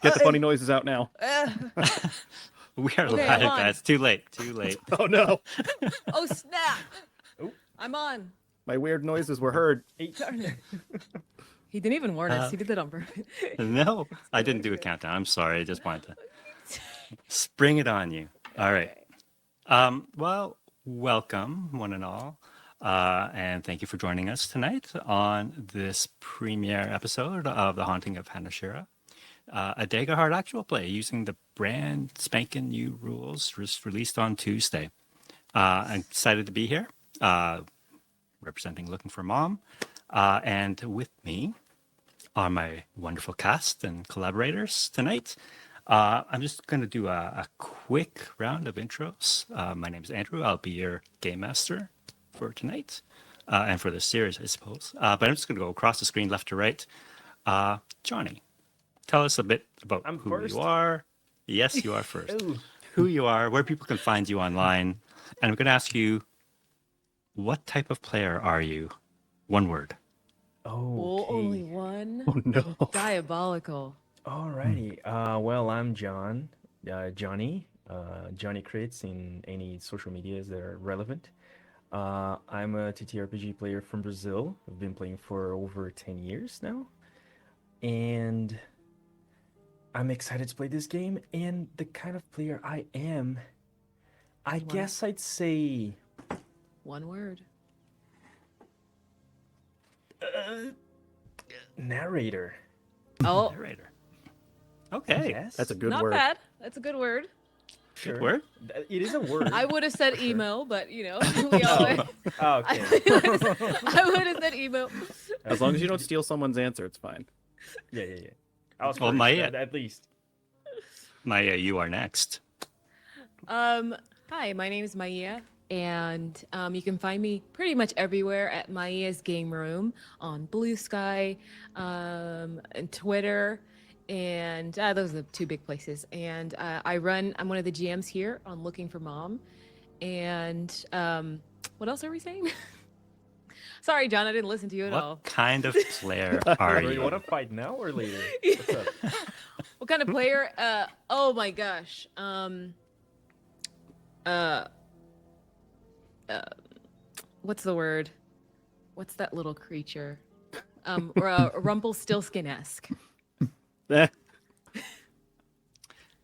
Get the funny noises out now. We are Okay, live, I'm on. guys. Too late. Too late. Oh no, Oh snap! Oh. I'm on. my weird noises were heard. Darn it. He didn't even warn us. He did that on purpose. No, I didn't do a countdown. I'm sorry. I just wanted to spring it on you. All right. Well, welcome, one and all. And thank you for joining us tonight on this premiere episode of The Haunting of Hanashira, a Daggerheart actual play using the brand spanking new rules released on Tuesday. I'm excited to be here, representing Looking for Mom. And with me are my wonderful cast and collaborators tonight. I'm just going to do a quick round of intros. My name is Andrew. I'll be your game master for tonight and for this series, I suppose. But I'm just going to go across the screen left to right. Johnny, tell us a bit about who first? you are. Yes, you are first. Ooh. Who you are, where people can find you online. And I'm going to ask you, what type of player are you? One word. Oh, Okay. only one. Oh no. Diabolical. Alrighty. Well, I'm John. Johnny. Johnny Crits in any social medias that are relevant. I'm a TTRPG player from Brazil. I've been playing for over 10 years now. And I'm excited to play this game. And the kind of player I am, I guess I'd say One word. narrator. Oh, Narrator. Okay. Yes. That's a good not word. bad. That's a good word. Sure. Word? It is a word. I would have said For sure. emo, but we all. Oh, okay. I would have said emo. As long as you don't steal someone's answer, it's fine. Yeah. I was Well, first, Maya. at least. Maya, you are next. Hi, my name is Maya, and you can find me pretty much everywhere at Maya's Game Room on Blue Sky, and Twitter, and those are the two big places. And I'm one of the GMs here on Looking for Mom. And what else are we saying? Sorry, John, I didn't listen to you at all. What kind of player are You you? want to fight now or later? What's up? What kind of player? Oh my gosh. What's the word? What's that little creature? Rumpelstiltskin-esque. Eh,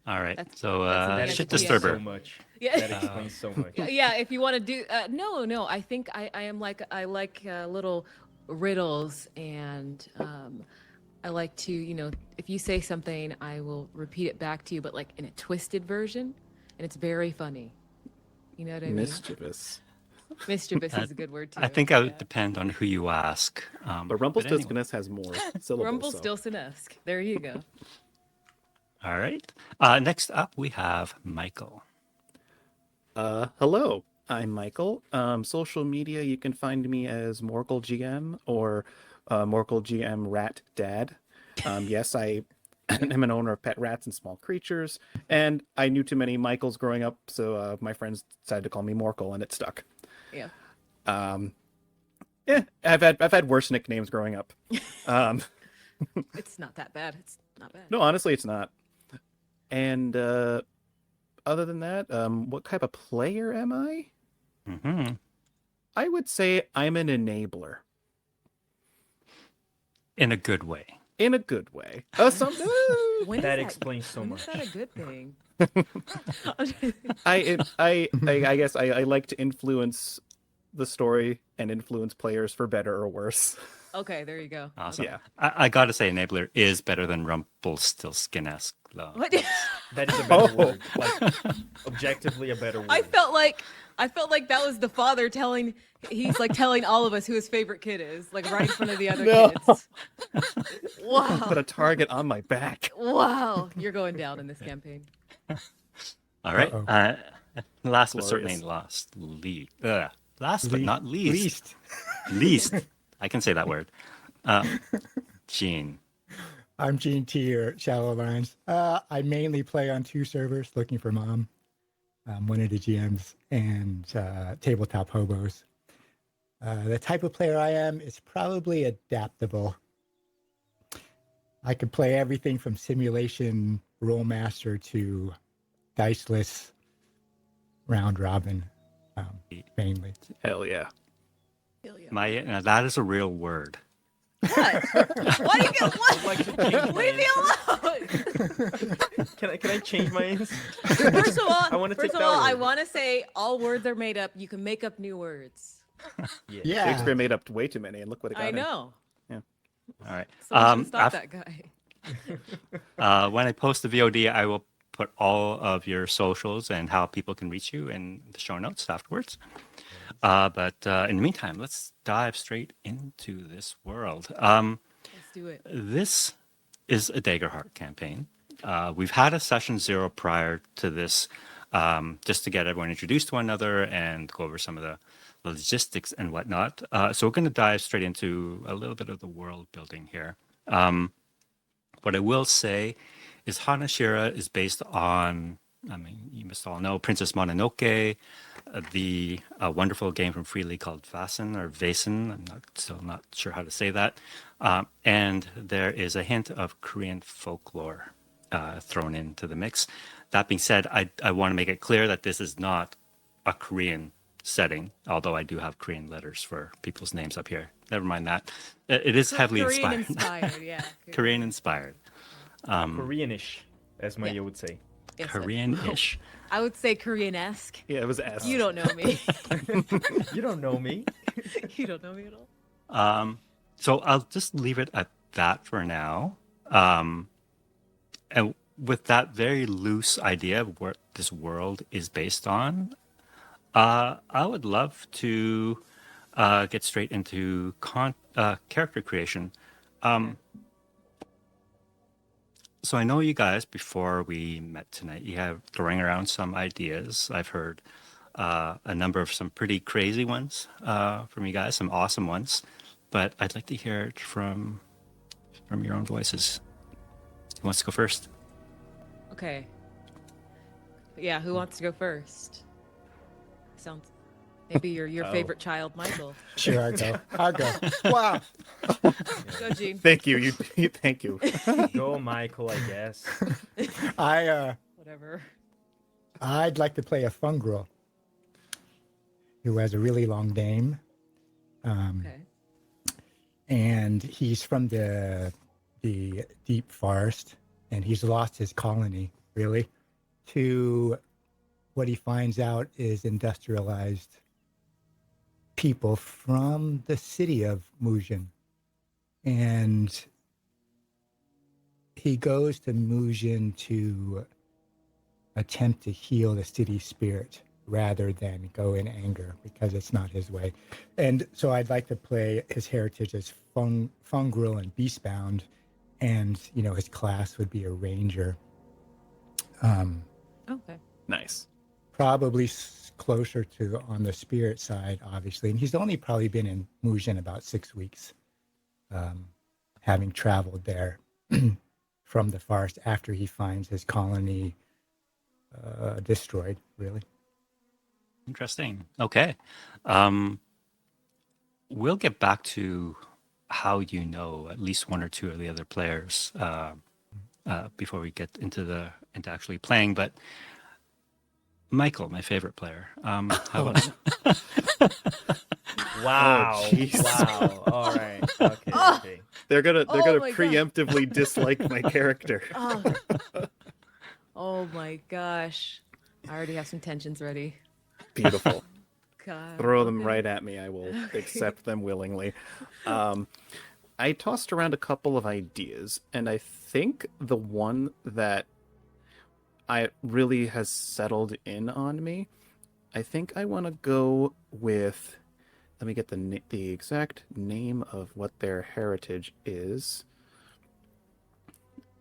All right. That's- So, that's shit the disturber. So much. Yeah. That explains so much. Yeah, if you want to do no, I think I am like I like little riddles, and I like to, if you say something, I will repeat it back to you, but like in a twisted version, and it's very funny. You know what I mean? mischievous. Mischievous is a good word too. I think I would yeah. depend on who you ask. But anyway. Rumpelstiltskin has more syllables. So. Rumpelstiltskin-esque. There you go. All right. Next up, we have Michael. Hello, I'm Michael. Social media, you can find me as Morkel GM or Morkel GM Rat Dad. Yes, I am an owner of pet rats and small creatures, and I knew too many Michaels growing up, so my friends decided to call me Morkel, and it stuck. Yeah. Yeah, I've had worse nicknames growing up. It's not that bad. It's not bad. No, honestly, it's not. And other than that, what type of player am I? Mm-hmm. I would say I'm an enabler. In a good way. In a good way. When is That explains so when much. Is that a good thing? I guess I like to influence the story and influence players for better or worse. Okay, there you go. Awesome. Yeah. I got to say, Enabler is better than Rumpelstiltskin-esque, though. What? That is a better word. Like, objectively a better word. I felt like that was the father he's like telling all of us who his favorite kid is, like right in front of the other No. kids. Wow. Put a target on my back. Wow. You're going down in this campaign. All right. Last but certainly Glorious. last but not least. Least. I can say that word. Gene. I'm Gene T or Shallow Lines. I mainly play on 2 servers, Looking for Mom, one of the GMs, and Tabletop Hobos. The type of player I am is probably adaptable. I could play everything from simulation roll master to diceless round robin, mainly. Hell yeah. Now that is a real word. What? Why do you get I'd like to change my Leave me answer. alone. Can I change my answer? First of all, I wanna take that I word. want to say all words are made up. You can make up new words. Yeah. Shakespeare made up way too many, and look what it got I him. know. All right. Someone should stop that guy. When I post the VOD, I will put all of your socials and how people can reach you in the show notes afterwards. But in the meantime, let's dive straight into this world. Let's do it. This is a Daggerheart campaign. We've had a session 0 prior to this, just to get everyone introduced to one another and go over some of the logistics and whatnot. So we're going to dive straight into a little bit of the world building here. What I will say is Hanashira is based on, I mean, you must all know Princess Mononoke, the wonderful game from Freely called Vaesen or Vaesen. I'm still not sure how to say that. And there is a hint of Korean folklore thrown into the mix. That being said, I want to make it clear that this is not a Korean setting, although I do have Korean letters for people's names up here. Never mind that. It is heavily Korean inspired. yeah. Korean inspired. Koreanish, as Maya Yeah. would say. Yes, Korean-ish. I would say Korean-esque. Yeah, it was S. You don't know me. You don't know me. You don't know me at all. So I'll just leave it at that for now. And with that very loose idea of what this world is based on, I would love to get straight into character creation. So I know you guys, before we met tonight, you have throwing around some ideas. I've heard a number of some pretty crazy ones from you guys, some awesome ones. But I'd like to hear it from your own voices. Who wants to go first? Okay. Yeah, who wants to go first? Sounds maybe your favorite child, Michael. Sure, I'll go. Wow. Go, Gene. Thank you. Thank you. Go, Michael, I guess. Whatever. I'd like to play a fungrel who has a really long name. Okay. And he's from the deep forest, and he's lost his colony, really, to what he finds out is industrialized people from the city of Mujin. And he goes to Mujin to attempt to heal the city spirit rather than go in anger, because it's not his way. And so I'd like to play his heritage as fungrel and beastbound, and his class would be a ranger. Okay. Nice. Probably closer to on the spirit side, obviously. And he's only probably been in Mujin about 6 weeks, having traveled there from the forest after he finds his colony destroyed, really. Interesting. Okay. We'll get back to how you know at least one or two of the other players before we get into actually playing. But Michael, my favorite player. How about Wow. jeez. Wow. All right. Okay. Okay. They're gonna Oh my God. preemptively dislike my character. Oh my gosh. I already have some tensions ready. Beautiful. God. Throw them okay. right at me. I will accept them willingly. I tossed around a couple of ideas, and I think the one that I really has settled in on me, I think I want to go with. Let me get the exact name of what their heritage is.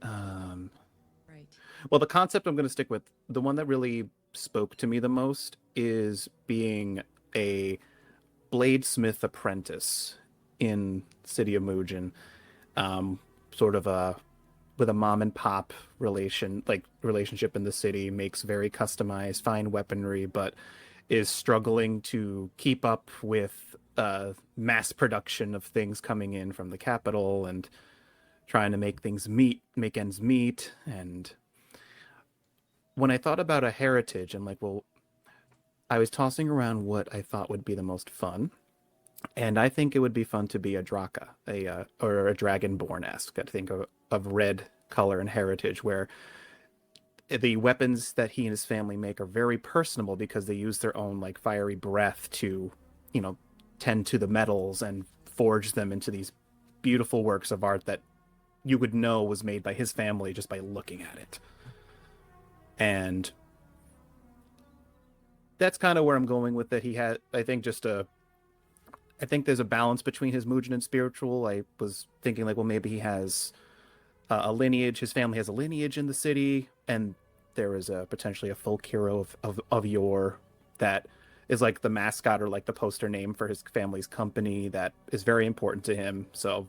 Right. Well, the concept I'm going to stick with, the one that really spoke to me the most, is being a bladesmith apprentice in City of Mujin, sort of with a mom and pop relationship in the city, makes very customized, fine weaponry, but is struggling to keep up with mass production of things coming in from the capital, and trying to make ends meet. And when I thought about a heritage, I'm like, well, I was tossing around what I thought would be the most fun. And I think it would be fun to be a Draka, or a Dragonborn-esque. I think of red color and heritage, where the weapons that he and his family make are very personable because they use their own like fiery breath to, you know, tend to the metals and forge them into these beautiful works of art that you would know was made by his family just by looking at it. And that's kind of where I'm going with it. He had, I think, I think there's a balance between his Muujin and spiritual. I was thinking like, well, maybe he has a lineage. His family has a lineage in the city, and there is potentially a folk hero of yore that is like the mascot or like the poster name for his family's company that is very important to him. So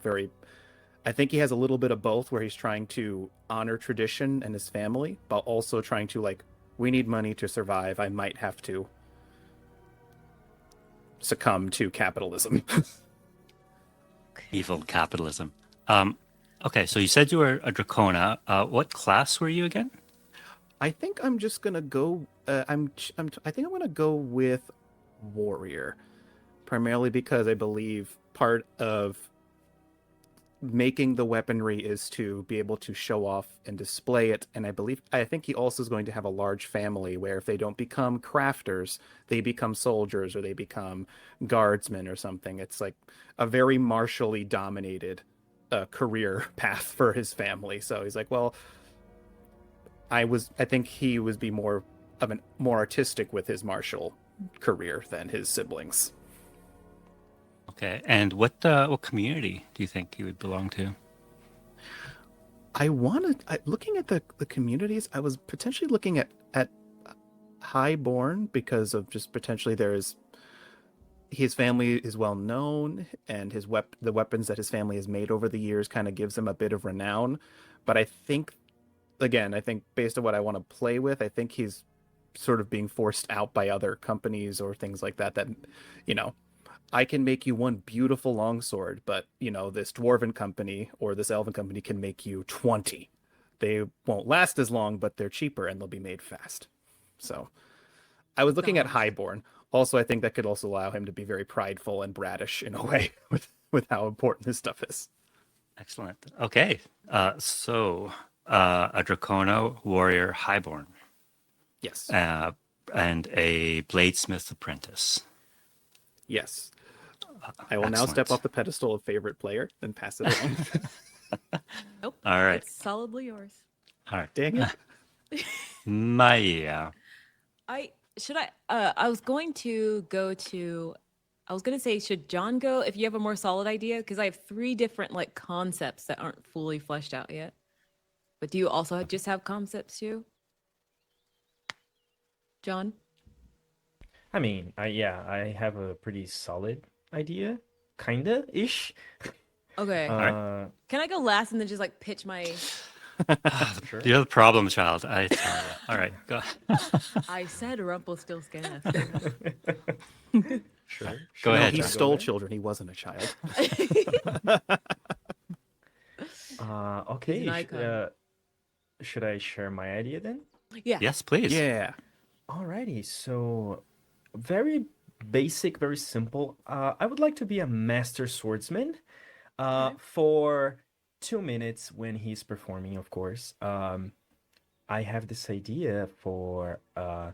I think he has a little bit of both, where he's trying to honor tradition and his family, but also trying to like, we need money to survive. I might have to succumb to capitalism. Evil capitalism. Okay, so you said you were a Dracona. What class were you again? I think I'm just gonna go. I think I'm gonna go with warrior, primarily because I believe part of making the weaponry is to be able to show off and display it. And I think he also is going to have a large family where if they don't become crafters, they become soldiers or they become guardsmen or something. It's like a very martially dominated career path for his family. So he's like, well, I think he would be more artistic with his martial career than his siblings. Okay, and what community do you think you would belong to? Looking at the communities, I was potentially looking at Highborn because of just potentially his family is well known, and the weapons that his family has made over the years kind of gives him a bit of renown. But I think, again, based on what I want to play with, I think he's sort of being forced out by other companies or things like that, you know, I can make you one beautiful longsword, but, you know, this dwarven company or this elven company can make you 20. They won't last as long, but they're cheaper and they'll be made fast. So I was looking at Gosh. Highborn. Also, I think that could also allow him to be very prideful and bratish in a way with how important his stuff is. Excellent. Okay, so a Dracona warrior highborn. Yes. And a bladesmith apprentice. Yes. I will now step Excellent. off the pedestal of favorite player and pass it along. Nope. All right. It's solidly yours. All right. Dang it. Maya. I was going to go to I was gonna say, should John go if you have a more solid idea? Because I have 3 different like concepts that aren't fully fleshed out yet. But do you also just have concepts too? John? I mean, I have a pretty solid idea, kinda ish. Okay. Uh, Can I go last and then just like pitch my sure. You're the problem child. I tell you. All right, go. I said Rumpelstiltskin. Sure. Go No, ahead, he John. stole there. children. He wasn't a child. Okay. He's an icon. Should I share my idea then? Yeah. Yes, please. Yeah. Alrighty. So, very basic, very simple. I would like to be a master swordsman. For 2 minutes when he's performing, of course. I have this idea for a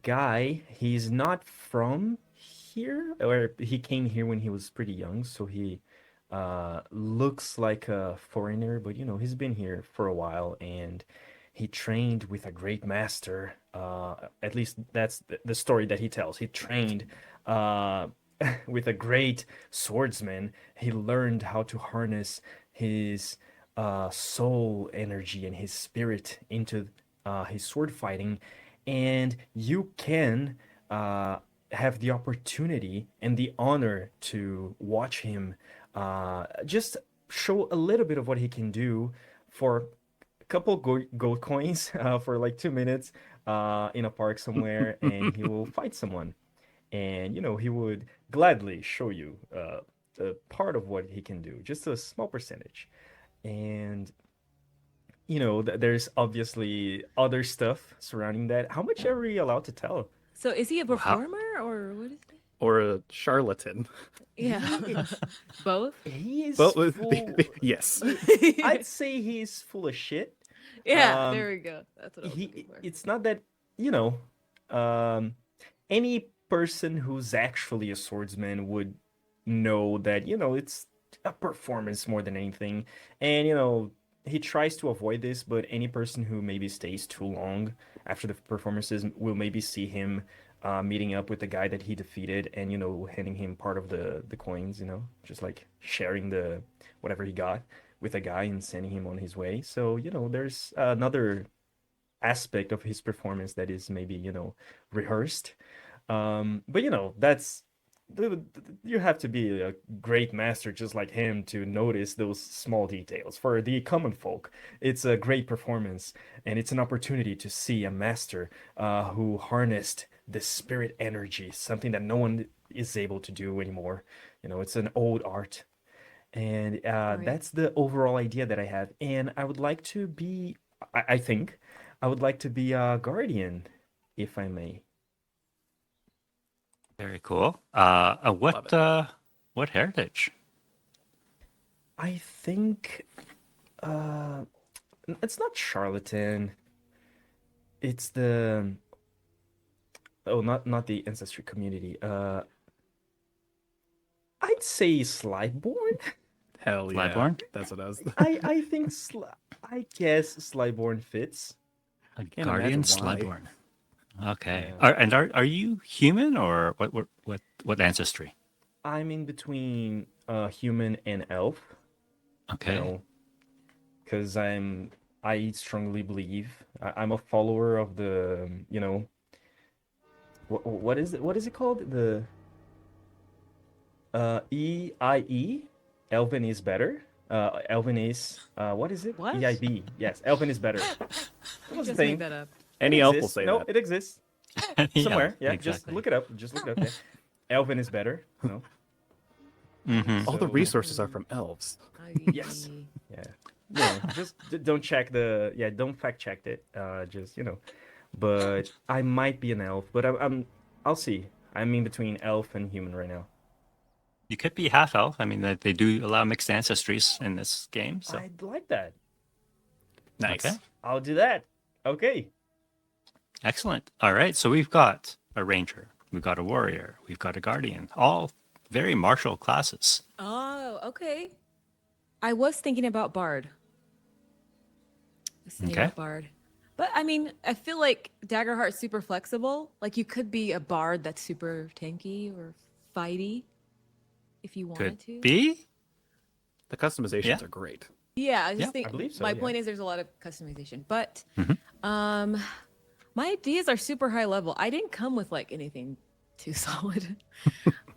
guy. He's not from here, or he came here when he was pretty young, so he looks like a foreigner, but you know, he's been here for a while and he trained with a great master. At least that's the story that he tells. He trained uh, with a great swordsman. He learned how to harness his soul energy and his spirit into his sword fighting, and you can have the opportunity and the honor to watch him just show a little bit of what he can do for a couple gold coins for like 2 minutes in a park somewhere, and he will fight someone. And you know, he would gladly show you a part of what he can do, just a small percentage. And there's obviously other stuff surrounding that. How much are we allowed to tell? So is he a Wow. performer or what is he? Or a charlatan. Yeah. Both? He is Well, full. yes. I'd say he's full of shit. Yeah, Um, there we go. That's what I was looking for. It's not that, you know, um, any person who's actually a swordsman would know that, it's a performance more than anything. And, he tries to avoid this, but any person who maybe stays too long after the performances will maybe see him meeting up with the guy that he defeated and, handing him part of the coins, just like sharing the whatever he got with a guy and sending him on his way. So, there's another aspect of his performance that is maybe, rehearsed. But, that's you have to be a great master just like him to notice those small details. For the common folk, it's a great performance, and it's an opportunity to see a master who harnessed the spirit energy, something that no one is able to do anymore. It's an old art. And Right. that's the overall idea that I have. And I would like to be, I think, I would like to be a guardian, if I may. Very cool. Love it. What heritage? I think uh, it's not charlatan. It's the not the ancestry community. I'd say Slyborn. Hell yeah. Flyborn? That's what I was. I think I guess Slyborn fits. A Can't guardian imagine why. Slyborn. Okay. Yeah. Are you human or what ancestry? I'm in between human and elf. Okay. Because I strongly believe I'm a follower of the what is it? What is it called? The EIE, Elven is better. Elven is what is it? What? EIB. Yes, Elven is better. That You was a just thing. made that up. Any It elf will exists. say No, that. it exists somewhere. Yeah, just exactly. look it up. Just look it up. Yeah. Elven is better. Mhm. All the So- resources are from elves. Yes. Yeah. Just don't check don't fact check it. Just but I might be an elf, but I'll see. I'm in between elf and human right now. You could be half elf. I mean, they do allow mixed ancestries in this game. So I'd like that. Nice. Okay. I'll do that. Okay. excellent. All right. So we've got a ranger, we've got a warrior, we've got a guardian. All very martial classes. Oh, okay. I was thinking about Bard. Okay. But I mean, I feel like Daggerheart's super flexible. Like you could be a Bard that's super tanky or fighty if you wanted Could to. be. The customizations Yeah. are great. Yeah, I Yeah, just think I believe so, my yeah. point is there's a lot of customization. But Mhm. my ideas are super high level. I didn't come with like anything too solid.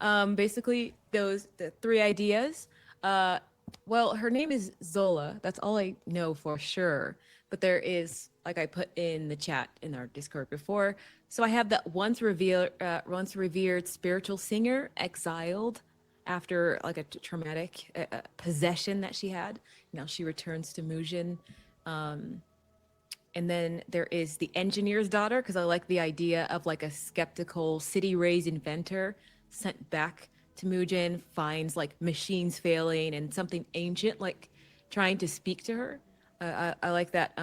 Basically the three ideas. Well, her name is Zola. That's all I know for sure. But there is, like I put in the chat in our Discord before. So I have that once revered spiritual singer exiled after like a traumatic possession that she had. Now she returns to Mujin. And then there is the engineer's daughter, because I like the idea of like a skeptical city-raised inventor sent back to Mujin, finds like machines failing and something ancient like trying to speak to her. I like that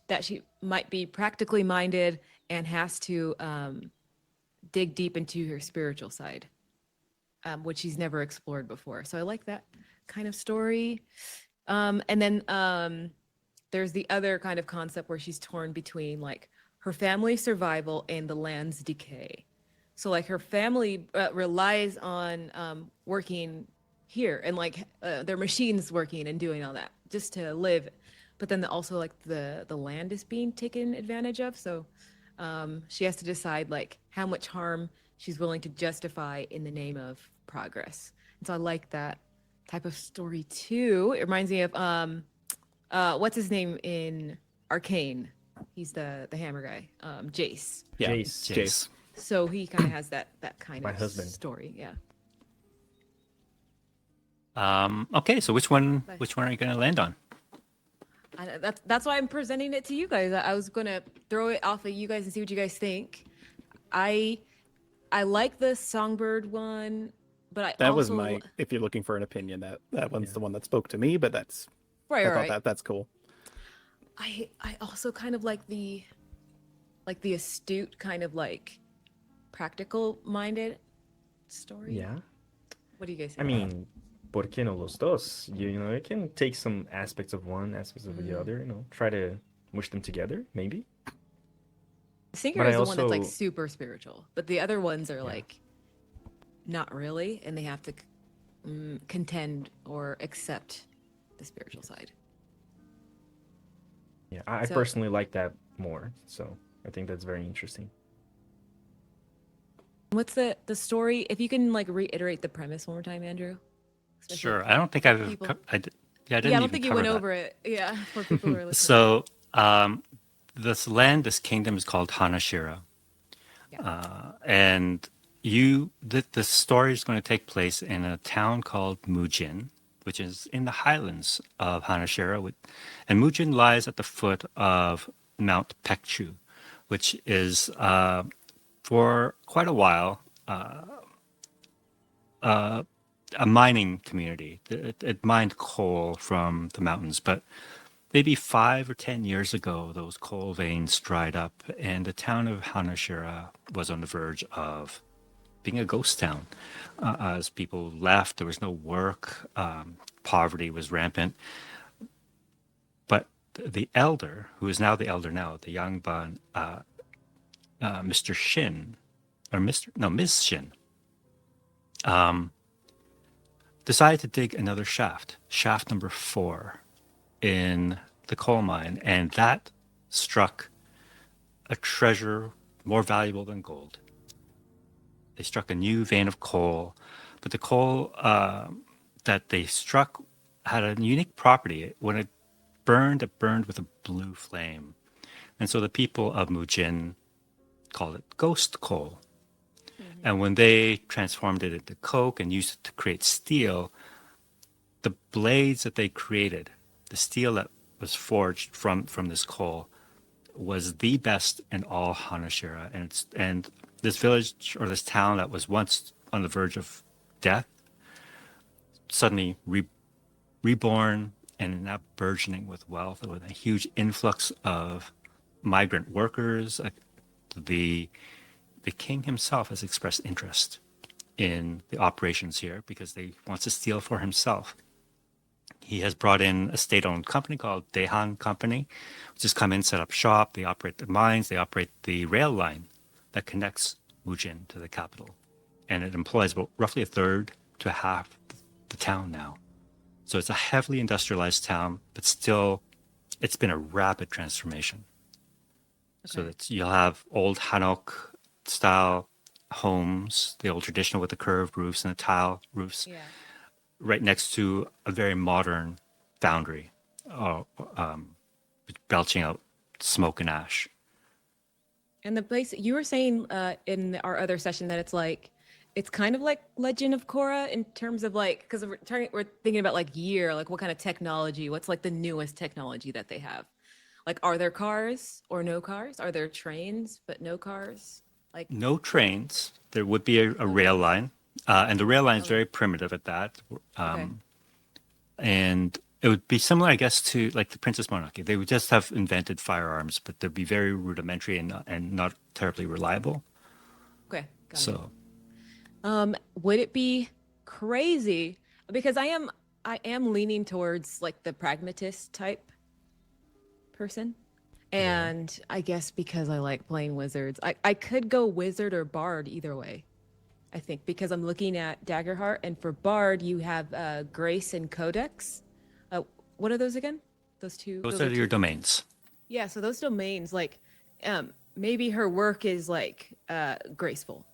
that she might be practically minded and has to dig deep into her spiritual side, which she's never explored before. So I like that kind of story. And then there's the other kind of concept where she's torn between like her family's survival and the land's decay. So like her family relies on working here and like their machines working and doing all that just to live, but then also like the land is being taken advantage of. So she has to decide like how much harm she's willing to justify in the name of progress. And so I like that type of story too. It reminds me of what's his name in Arcane? He's the hammer guy, Jace. Yeah. Jace. So he kind of has that kind My of husband. story. Yeah. Okay, so which one Nice. are you going to land on? That's why I'm presenting it to you guys. I was gonna throw it off at you guys and see what you guys think. I I like the songbird one, but I That was also my. If you're looking for an opinion, that one's Yeah. the one that spoke to me. But that's. right, I right, thought right. that's cool. I also kind of like the astute kind of like practical minded story. Yeah. What do you guys I think? mean, ¿por qué no los dos? You know, it can take some aspects of one, aspects of the Mm. other, you know, try to mush them together, maybe. Singer But I is the one that's like also, super spiritual, but the other ones are yeah, like not really, and they have to contend or accept the spiritual side. yeah, I So, personally like that more. So I think that's very interesting. what's the story? If you can like reiterate the premise one more time, Andrew, especially Sure. I don't think for I've. people. Yeah, I Yeah, I didn't don't even think you cover went that. over it. Yeah, for people who are listening. So, this kingdom is called Hanashira, Yeah. and the story is going to take place in a town called Mujin, which is in the highlands of Hanashira, and Mujin lies at the foot of Mount Pekchu, which is for quite a while a mining community. It mined coal from the mountains, but maybe 5 or 10 years ago, those coal veins dried up, and the town of Hanashira was on the verge of being a ghost town. As people left, there was no work, poverty was rampant. But the elder, who is now the elder now, the young Ban, Mr. Shin, or Mr. No, Ms. Shin, decided to dig another shaft number 4 in the coal mine, and that struck a treasure more valuable than gold. They struck a new vein of coal, but the coal that they struck had a unique property. When it burned with a blue flame. And so the people of Mujin called it ghost coal. And when they transformed it into coke and used it to create steel, the blades that they created, the steel that was forged from this coal, was the best in all Hanashira. And this village or this town that was once on the verge of death, suddenly reborn and now burgeoning with wealth, with a huge influx of migrant workers. The the king himself has expressed interest in the operations here because he wants to steal for himself. He has brought in a state-owned company called Dehan Company, which has come in, set up shop. They operate the mines. They operate the rail line that connects Mujin to the capital, and it employs about roughly a third to half the town now. So it's a heavily industrialized town, but still, it's been a rapid transformation. So Okay. that you'll have old Hanok style homes, the old traditional with the curved roofs and the tile roofs, Yeah. right next to a very modern foundry, uh, belching out smoke and ash. And the place you were saying in our other session that it's kind of like Legend of Korra in terms of like because we're thinking about like year, like what kind of technology, what's like the newest technology that they have. Like, are there cars or no cars? Are there trains but no cars? Like, No trains. There would be a no rail trains. line, and the rail line is Okay. very primitive at that. Okay. And it would be similar, I guess, to like the Princess Monarchy. They would just have invented firearms, but they'd be very rudimentary and not terribly reliable. Okay. Got it. So Would it be crazy? Because I am leaning towards like the pragmatist type person. Yeah. And I guess because I like playing wizards, I could go wizard or bard either way. I think because I'm looking at Daggerheart, and for bard you have Grace and Codex. What are those again? Those two. those Those are are your two. domains. Yeah. So those domains, like, maybe her work is like graceful,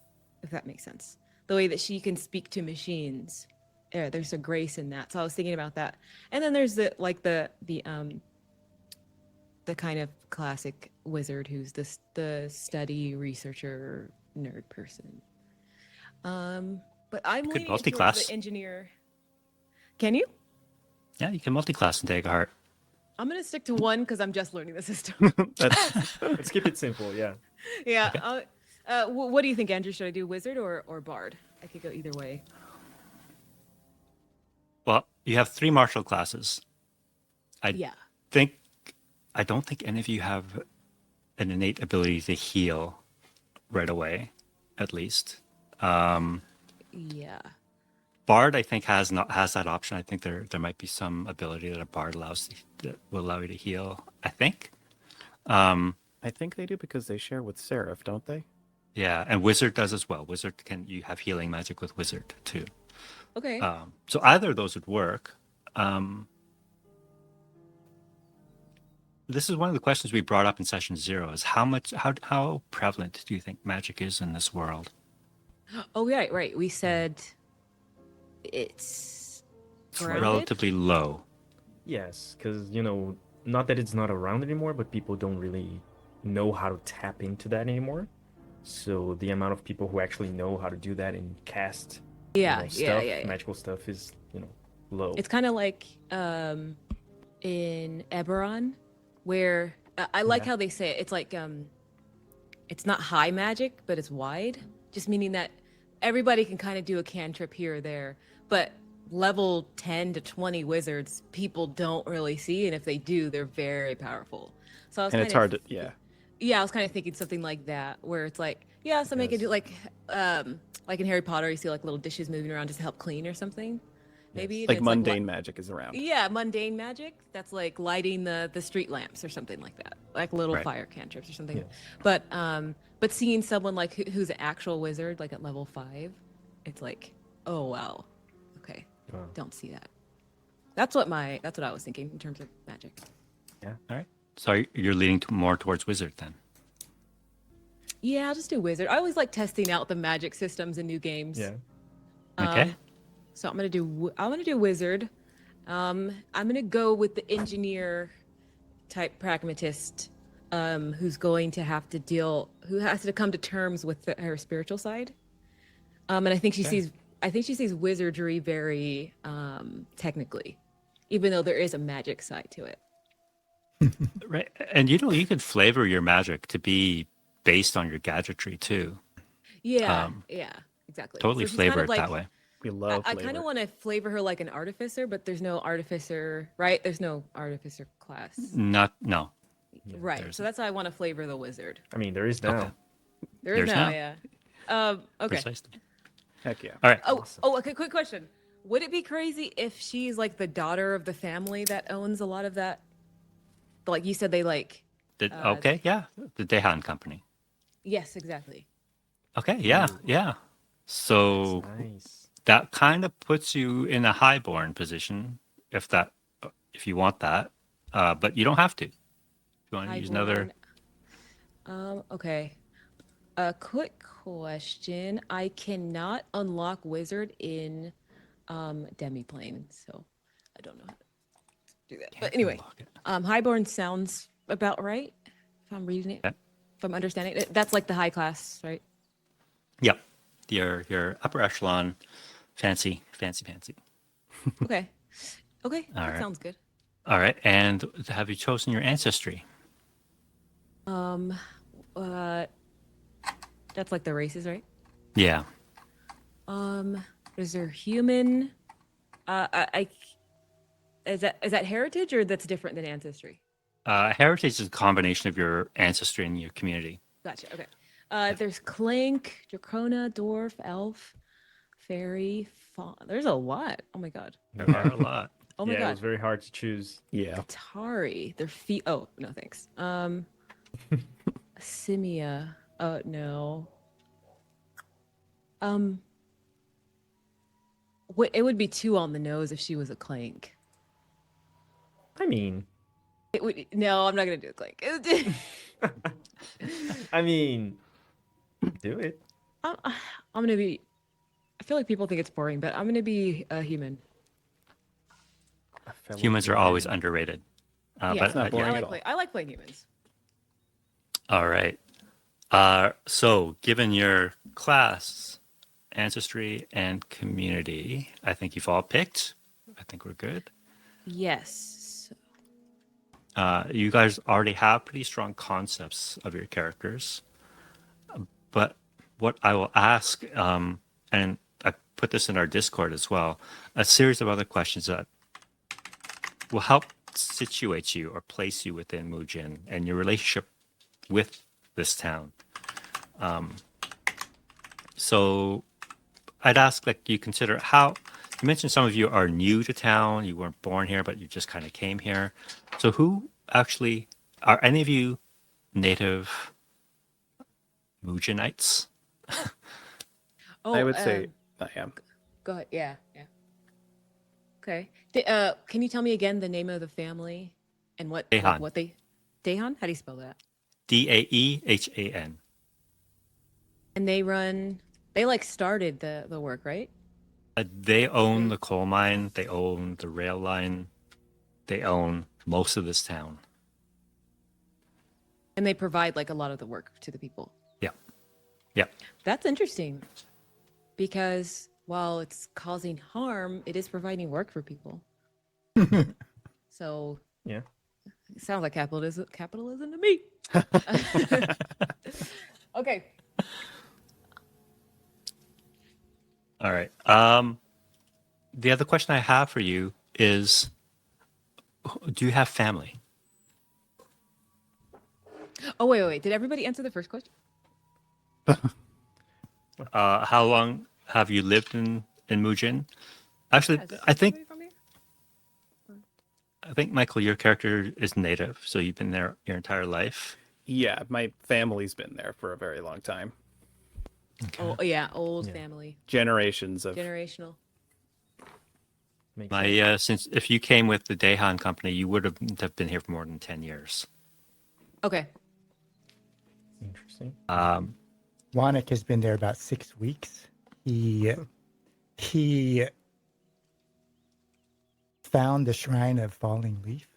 if that makes sense. The way that she can speak to machines. There's a grace in that. So I was thinking about that. And then there's the kind of classic wizard who's the study researcher nerd person. But I'm You could leaning towards the multi-class. engineer. Can you? Yeah, you can multi-class in Daggerheart. I'm gonna stick to one because I'm just learning the system. That's Let's keep it simple. Yeah. Yeah. What do you think, Andrew? Should I do wizard or bard? I could go either way. Well, you have 3 martial classes. Yeah. think I don't think any of you have an innate ability to heal right away, at least. Yeah. Bard, I think, has that option. I think there might be some ability that a bard that will allow you to heal. I think. I think they do because they share with Seraph, don't they? Yeah, and wizard does as well. You have healing magic with wizard too. Okay. So either of those would work. This is one of the questions we brought up in session 0: is how prevalent do you think magic is in this world? Oh, right. We said it's grounded? Relatively low. Yes, because not that it's not around anymore, but people don't really know how to tap into that anymore. So the amount of people who actually know how to do that and cast Yeah, stuff, yeah. magical stuff is low. It's kind of like in Eberron, where I like Yeah. how they say it. It's like it's not high magic, but it's wide, just meaning that everybody can kind of do a cantrip here or there, but level 10 to 20 wizards people don't really see, and if they do, they're very powerful. So I was And kind it's of, hard to, yeah. yeah, I was kind of thinking something like that, where it's like, yeah, somebody could do like in Harry Potter, you see like little dishes moving around just to help clean or something. Maybe and Like it's mundane magic is around. yeah, mundane magic. That's like lighting the street lamps or something like that, like little Right. fire cantrips or something. Yes. But seeing someone like who's an actual wizard, like at level 5, it's like, oh wow, okay, Wow. don't see that. That's what I was thinking in terms of magic. All right. So you're leaning more towards wizard then. Yeah, I'll just do wizard. I always like testing out the magic systems in new games. Yeah. Okay. So I'm gonna do wizard. I'm gonna go with the engineer type pragmatist, who's going to have to who has to come to terms with her spiritual side. And I think she sees wizardry very technically, even though there is a magic side to it. Right. And you could flavor your magic to be based on your gadgetry too. Yeah, exactly. Totally So she's flavor kind it of like, that way. We love I flavor. kind of want to flavor her like an artificer, but there's no artificer, right? There's no artificer class. No. Right. there's- So that's why I want to flavor the wizard. I mean, there is now. Okay. There is There's now, now. yeah. Okay. Precisely. Heck yeah. All right. Okay, quick question. Would it be crazy if she's like the daughter of the family that owns a lot of that? Like you said, they like. Okay. Yeah. The Dehan Company. Yes, exactly. Okay. Yeah. Yeah. So Nice. that kind of puts you in a highborn position if you want that, but you don't have to. If you want to use another. Okay. A quick question. I cannot unlock wizard in demiplane, so I don't know how to do that. But anyway, unlock it. highborn sounds about right if I'm reading it. Okay. If I'm understanding it. That's like the high class, right? Yep. Your upper echelon, fancy. Okay. Okay. All That right. sounds good. All right. And have you chosen your ancestry? That's like the races, right? Yeah. Is there human? Is that heritage or that's different than ancestry? Heritage is a combination of your ancestry and your community. Gotcha. Okay. There's Clank, Dracona, Dwarf, Elf, Fairy, Fawn. There's a lot. Oh my god. There are a lot. Oh my Yeah, it god. was very hard to choose. Yeah. Atari. Their feet. Oh no, thanks. Simia. Oh no. It would be 2 on the nose if she was a Clank. I mean, It would. No, I'm not gonna do a Clank. I mean, do it. I'm gonna be. I feel like people think it's boring, but I'm gonna be a human. A fellow Humans are human. always underrated. Yeah, it's not boring at all. I like playing humans. All right. So, given your class, ancestry, and community, I think you've all picked I think we're good. Yes. You guys already have pretty strong concepts of your characters, but what I will ask, and I put this in our Discord as well, a series of other questions that will help situate you or place you within Mujin and your relationship with this town. So I'd ask, like, you consider how you mentioned some of you are new to town, you weren't born here, but you just kind of came here. So who actually are any of you native Mujinites? Oh, I would say I am. go ahead. Yeah, yeah. Okay. Can you tell me again the name of the family and Daehan. what they Daehan? How do you spell that? Daehan. And they like started the work, right? They own the coal mine, they own the rail line, they own most of this town. And they provide like a lot of the work to the people. Yeah. Yeah. That's interesting because while it's causing harm, it is providing work for people. So Yeah. it sounds like capitalism to me. Okay. All right. The other question I have for you is, do you have family? Oh wait. Did everybody answer the first question? How long have you lived in Mujin? Actually, Has I think everybody from here? Michael, your character is native, so you've been there your entire life. Yeah, my family's been there for a very long time. Oh yeah, old Yeah. family, Generations of generational. Makes sense. Since if you came with the Daehan company, you would have been here for more than 10 years. Okay. Interesting. Wanik has been there about 6 weeks. He found the Shrine of Falling Leaf,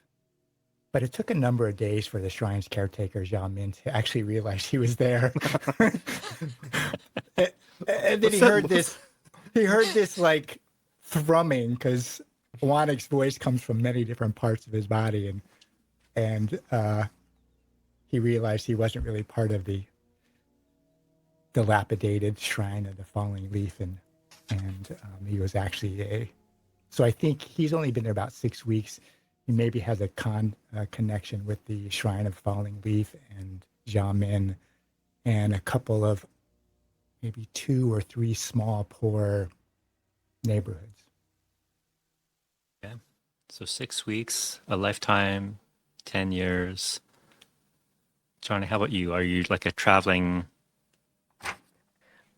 but it took a number of days for the shrine's caretaker, Zhao Min, to actually realize he was there. And then he heard this like thrumming, because Wanik's voice comes from many different parts of his body, and he realized he wasn't really part of the dilapidated Shrine of the Falling Leaf, and he was actually so I think he's only been there about 6 weeks. He maybe has a connection with the Shrine of Falling Leaf and Jiamin, and a couple of maybe 2 or 3 small poor neighborhoods. Yeah. So 6 weeks, a lifetime, 10 years. Johnny, how about you? Are you like a traveling?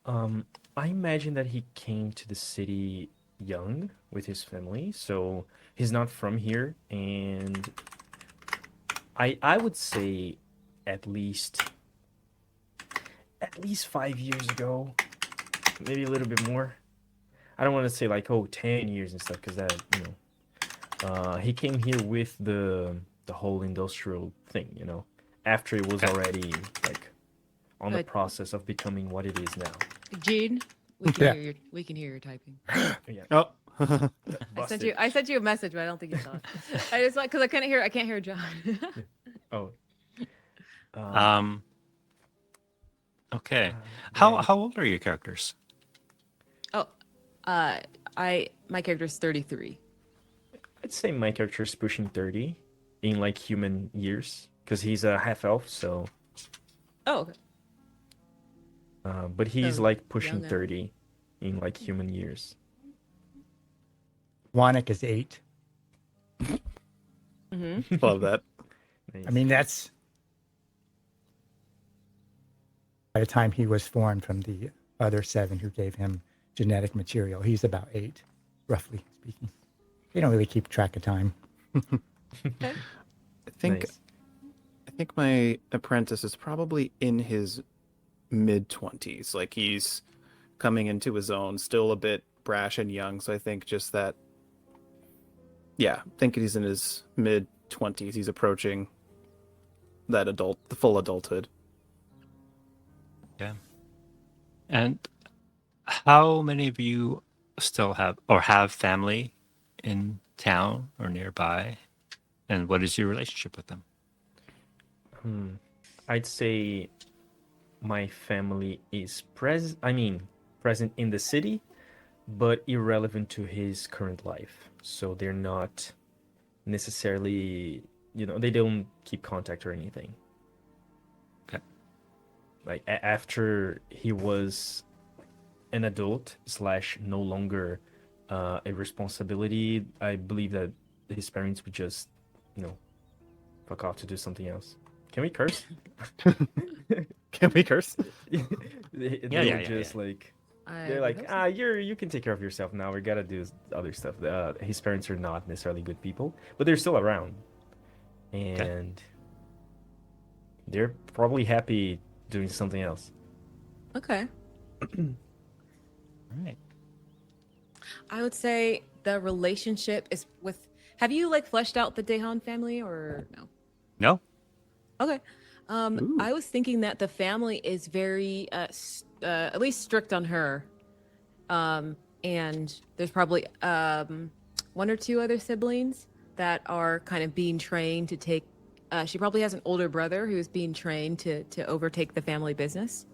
I imagine that he came to the city young with his family, so he's not from here, and I would say at least 5 years ago, maybe a little bit more. I don't want to say like 10 years and stuff, because that, he came here with the whole industrial thing, after it was already like on the Good. process of becoming what it is now. Gene, we can Yeah. hear your typing. Yeah. Oh, I sent you a message, but I don't think you saw it. I just like because I can't hear John. Oh. Okay. Yeah. How old are your characters? Oh, my character's 33. I'd say my character is pushing 30 in like human years, because he's a half elf, so Oh, okay. but he's So, like pushing young elf. 30 in like human years. Wanik is 8. love that. Nice. I mean, that's by the time he was formed from the other 7 who gave him genetic material. He's about 8, roughly speaking. They don't really keep track of time. Okay. Nice. I think my apprentice is probably in his mid-20s. Like, he's coming into his own, still a bit brash and young. So I think just that, yeah, I think he's in his mid-20s. He's approaching the full adulthood. Yeah. And how many of you still have family in town or nearby? And what is your relationship with them? I'd say my family is present in the city, but irrelevant to his current life. So they're not necessarily, they don't keep contact or anything. Okay. Like after he was an adult slash no longer a responsibility, I believe that his parents would just, fuck off to do something else. Can we curse? Can we curse? They Yeah, would just like I they're would like, hope so. you can take care of yourself now. We gotta do other stuff. His parents are not necessarily good people, but they're still around, and they're probably happy doing something else. Okay. All right. I would say the relationship is with. Have you like fleshed out the Dehan family or no? No? Okay. Ooh. I was thinking that the family is very, at least strict on her. And there's probably one or two other siblings that are kind of being trained to take. She probably has an older brother who's being trained to overtake the family business.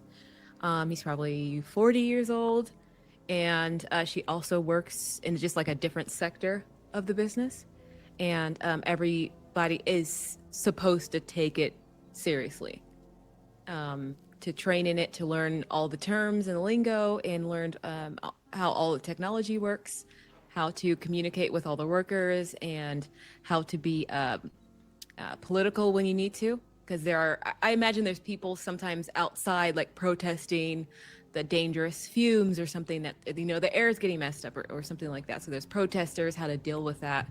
He's probably 40 years old, and she also works in just like a different sector of the business. And everybody is supposed to take it seriously, to train in it, to learn all the terms and the lingo, and learn how all the technology works, how to communicate with all the workers, and how to be political when you need to. Because I imagine there's people sometimes outside like protesting the dangerous fumes or something that, the air is getting messed up or something like that. So there's protesters, how to deal with that,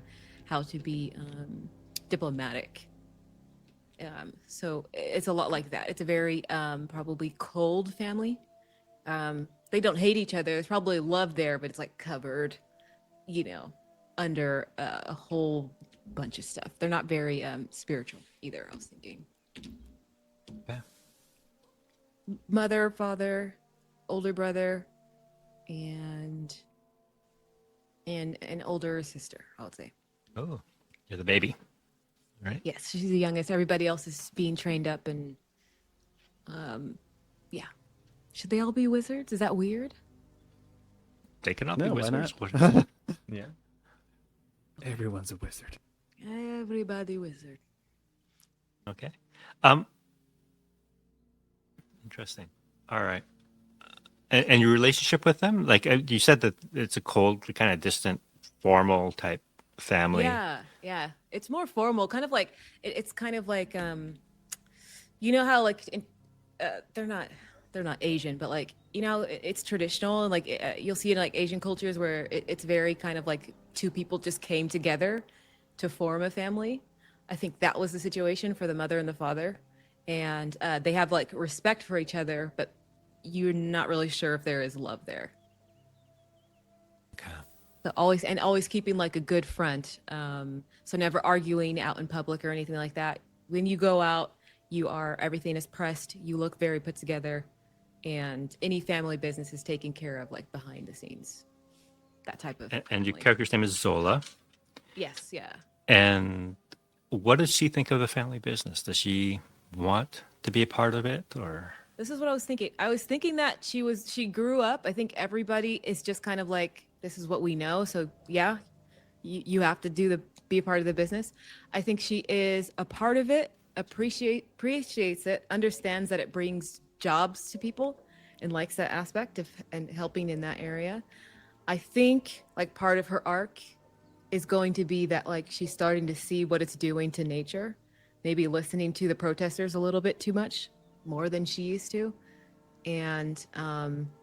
how to be diplomatic. So it's a lot like that. It's a very probably cold family. They don't hate each other. There's probably love there, but it's like covered, under a whole bunch of stuff. They're not very spiritual either, I was thinking. Yeah. Mother, father, older brother, and an older sister, I would say. Oh, you're the baby, right? Yes, she's the youngest. Everybody else is being trained up, and yeah. Should they all be wizards? Is that weird? They cannot No, be why wizards. not? Yeah. Everyone's a wizard. Everybody wizard. Okay. Interesting. All right. And your relationship with them, like you said that it's a cold, kind of distant, formal type family. Yeah. It's more formal, kind of like it's kind of like you know how like they're not Asian, but like it's traditional, and like you'll see in like Asian cultures where it's very kind of like two people just came together to form a family. I think that was the situation for the mother and the father, and they have like respect for each other, but you're not really sure if there is love there. Okay. But always keeping like a good front. So never arguing out in public or anything like that. When you go out, everything is pressed. You look very put together, and any family business is taken care of like behind the scenes. That type of. And your family. character's name is Zola. Yes, yeah. And what does she think of the family business? Does she want to be a part of it, or? This is what I was thinking. I was thinking that she grew up. I think everybody is just kind of like, this is what we know. So yeah, you have to be a part of the business. I think she is a part of it, appreciates it, understands that it brings jobs to people, and likes that aspect of and helping in that area. I think like part of her arc is going to be that like she's starting to see what it's doing to nature, maybe listening to the protesters a little bit too much, more than she used to, and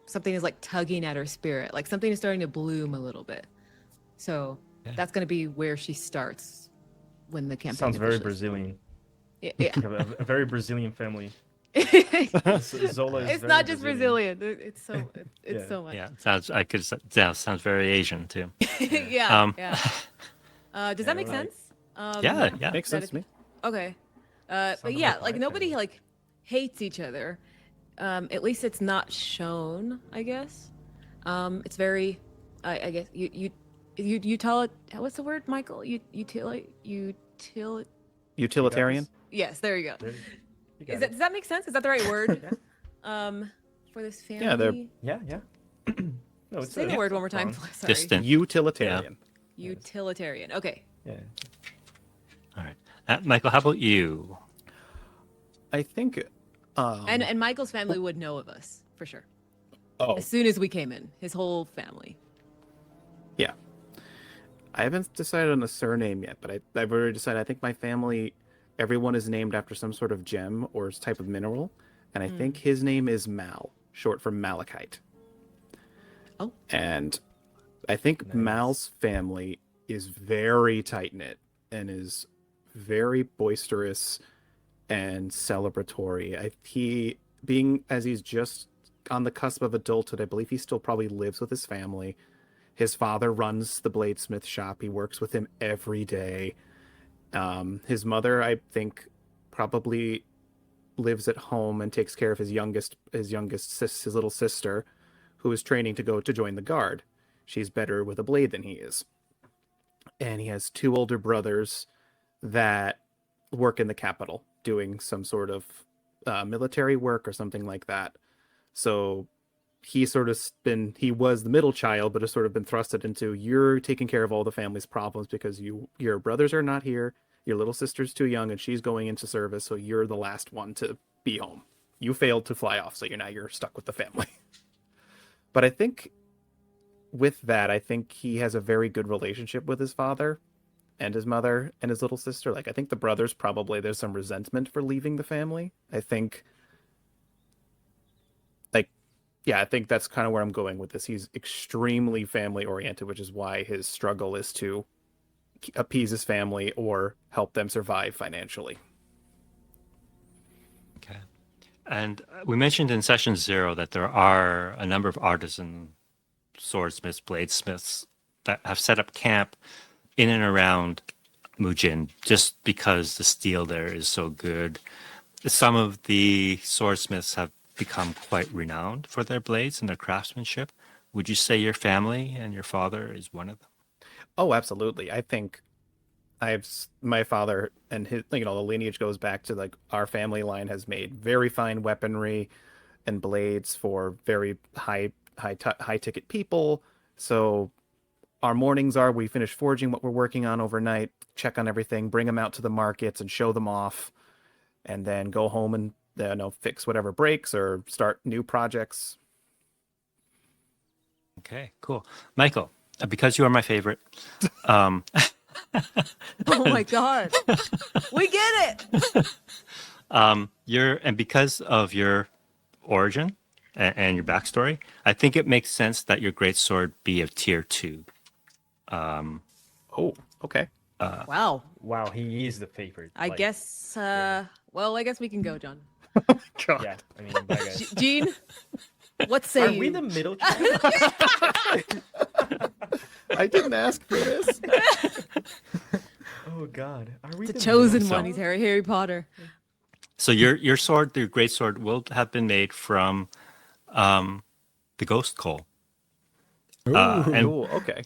something is like tugging at her spirit, like something is starting to bloom a little bit. So that's going to be where she starts when the campaign Sounds very officially Brazilian. Yeah. Like a very Brazilian family. Zola is It's very not just Brazilian. It's so Yeah. so much. Yeah, sounds very Asian too. Yeah. Does that make we're like- sense? Yeah. Makes that sense to me. Okay. But Sounded yeah, like like my nobody family. like hates each other. At least it's not shown, I guess. It's very, I guess you what's the word, Michael? Utilitarian. Yes, there you go. There, you got Does that make sense? Is that the right word? For this family. Yeah, they're Yeah, yeah. No, it's Say the word one more time. wrong. Sorry. Distant. utilitarian. Utilitarian. Okay. Yeah. All right. Michael, how about you? I think. And Michael's family would know of us for sure. Oh, As soon as we came in, his whole family. yeah. I haven't decided on a surname yet, but I've already decided. I think my family, everyone is named after some sort of gem or type of mineral, and I think his name is Mal, short for malachite. Oh. And I think Nice. Mal's family is very tight knit and is very boisterous and celebratory. He being as he's just on the cusp of adulthood, I believe he still probably lives with his family. His father runs the bladesmith shop. He works with him every day. His mother, I think, probably lives at home and takes care of his little sister, who is training to go to join the guard. She's better with a blade than he is. And he has two older brothers that work in the capital doing some sort of military work or something like that. So he was the middle child, but has sort of been thrusted into, you're taking care of all the family's problems because your brothers are not here, your little sister's too young and she's going into service, so you're the last one to be home. You failed to fly off, so you're stuck with the family. But I think with that, I think he has a very good relationship with his father and his mother and his little sister. Like, I think the brothers, probably there's some resentment for leaving the family. I think I think that's kind of where I'm going with this. He's extremely family oriented, which is why his struggle is to appease his family or help them survive financially. Okay. And we mentioned in session 0 that there are a number of artisan swordsmiths, bladesmiths that have set up camp in and around Mujin just because the steel there is so good. Some of the swordsmiths have become quite renowned for their blades and their craftsmanship. Would you say your family and your father is one of them? Oh, absolutely. I think my father and his, the lineage goes back to, like, our family line has made very fine weaponry and blades for very high ticket people. So our mornings are, we finish forging what we're working on overnight, check on everything, bring them out to the markets and show them off, and then go home and fix whatever breaks or start new projects. Okay, cool. Michael, because you are my favorite, Oh my God. We get it. because of your origin and your backstory, I think it makes sense that your greatsword be of tier 2. Oh, okay. Wow. Wow, he is the favorite. I like, guess, well, I guess we can go, John. God. Yeah, I mean, bye guys. Gene, what say Are you? we the middle child? I didn't ask for this. Oh God, are we The the chosen middle one. He's Harry Potter. So your sword, your greatsword, will have been made from the ghost coal. And Ooh, okay.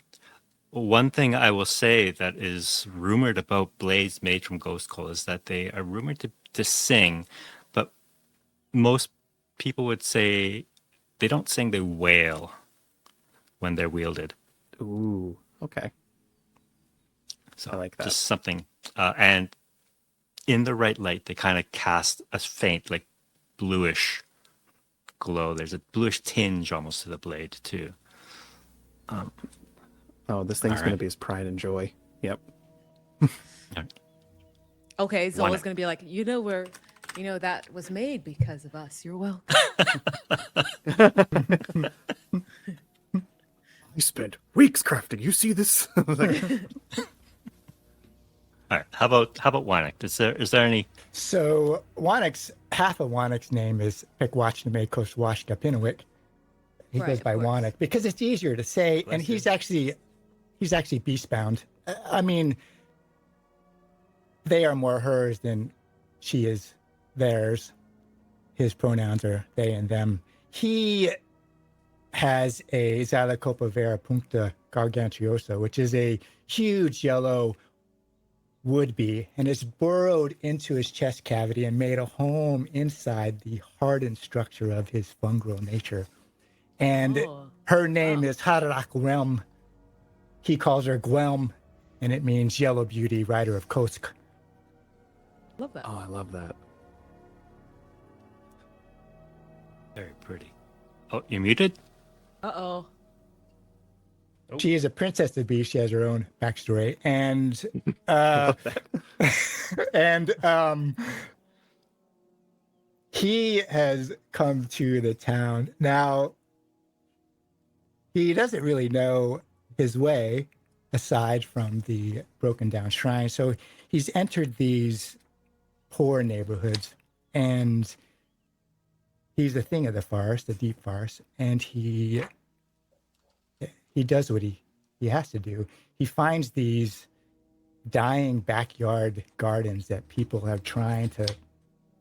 one thing I will say that is rumored about blades made from ghost coal is that they are rumored to sing, but most people would say they don't sing, they wail when they're wielded. Ooh, okay. So I like that. just something. And in the right light, they kind of cast a faint, like, bluish glow. There's a bluish tinge almost to the blade, too. Oh, this thing's All going to right. be his pride and joy. Yep. Okay, it's One- always going to be like, that was made because of us. You're welcome. I spent weeks crafting. You see this? Like, All right. How about Wynick? Is there any? So half of Wannick's name is Pekwachname Koshwashka He Right, goes of by course. Wannick because it's easier to say, Bless and you. he's actually beastbound. I mean, they are more hers than she is theirs. His pronouns are they and them. He has a Zalacopa vera puncta gargantuosa, which is a huge yellow would be, and it's burrowed into his chest cavity and made a home inside the hardened structure of his fungal nature. And Oh, her name wow. is Harak Realm. He calls her Gwelm, and it means yellow beauty, rider of Kosk. Love that. Oh, I love that. Very pretty. Oh, you're muted? Uh-oh. She is a princess to be. She has her own backstory, and I love that. and he has come to the town now. He doesn't really know his way aside from the broken down shrine, so he's entered these poor neighborhoods, and he's a thing of the forest, the deep forest, and he does what he has to do. He finds these dying backyard gardens that people are trying to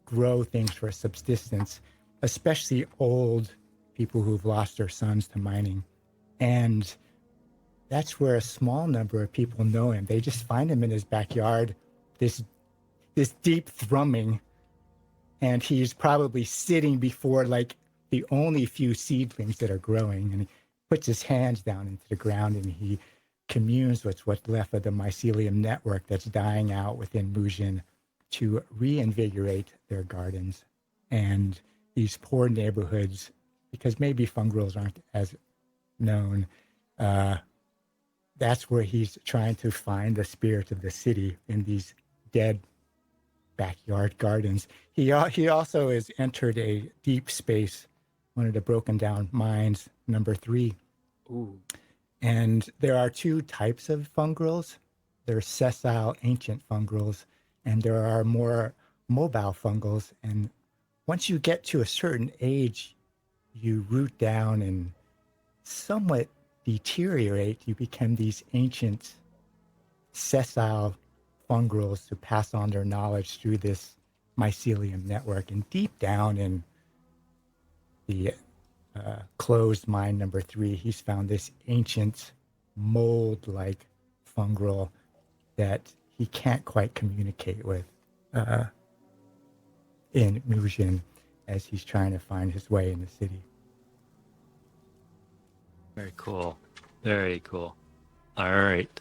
grow things for subsistence, especially old people who've lost their sons to mining. And that's where a small number of people know him. They just find him in his backyard, this deep thrumming, and he's probably sitting before like the only few seedlings that are growing, and he puts his hands down into the ground and he communes with what's left of the mycelium network that's dying out within Mujin to reinvigorate their gardens and these poor neighborhoods, because maybe fungrels aren't as known. That's where he's trying to find the spirit of the city in these dead backyard gardens. He also has entered a deep space, one of the broken down mines, number 3. Ooh. And there are 2 types of fungrels. There's sessile ancient fungrels, and there are more mobile fungals. And once you get to a certain age, you root down and somewhat deteriorate. You become these ancient sessile fungrels to pass on their knowledge through this mycelium network. And deep down in the closed mine number 3, he's found this ancient mold-like fungal that he can't quite communicate with in Mujin as he's trying to find his way in the city. Very cool. Very cool. All right.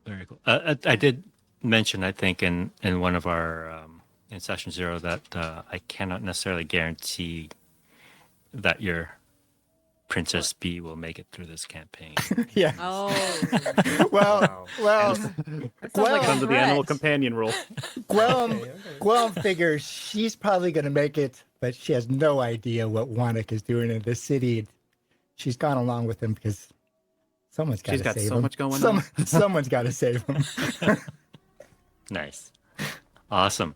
Very cool. I did mention, I think, in one of our in session 0 that I cannot necessarily guarantee that your Princess B will make it through this campaign. Yeah. Oh. Well, That sounds like a Under the animal threat. companion rule. Guelm figures she's probably going to make it, but she has no idea what Wannick is doing in this city. She's gone along with him because someone's got She's to got save so him. much going on. Someone's got to save him. Nice. Awesome.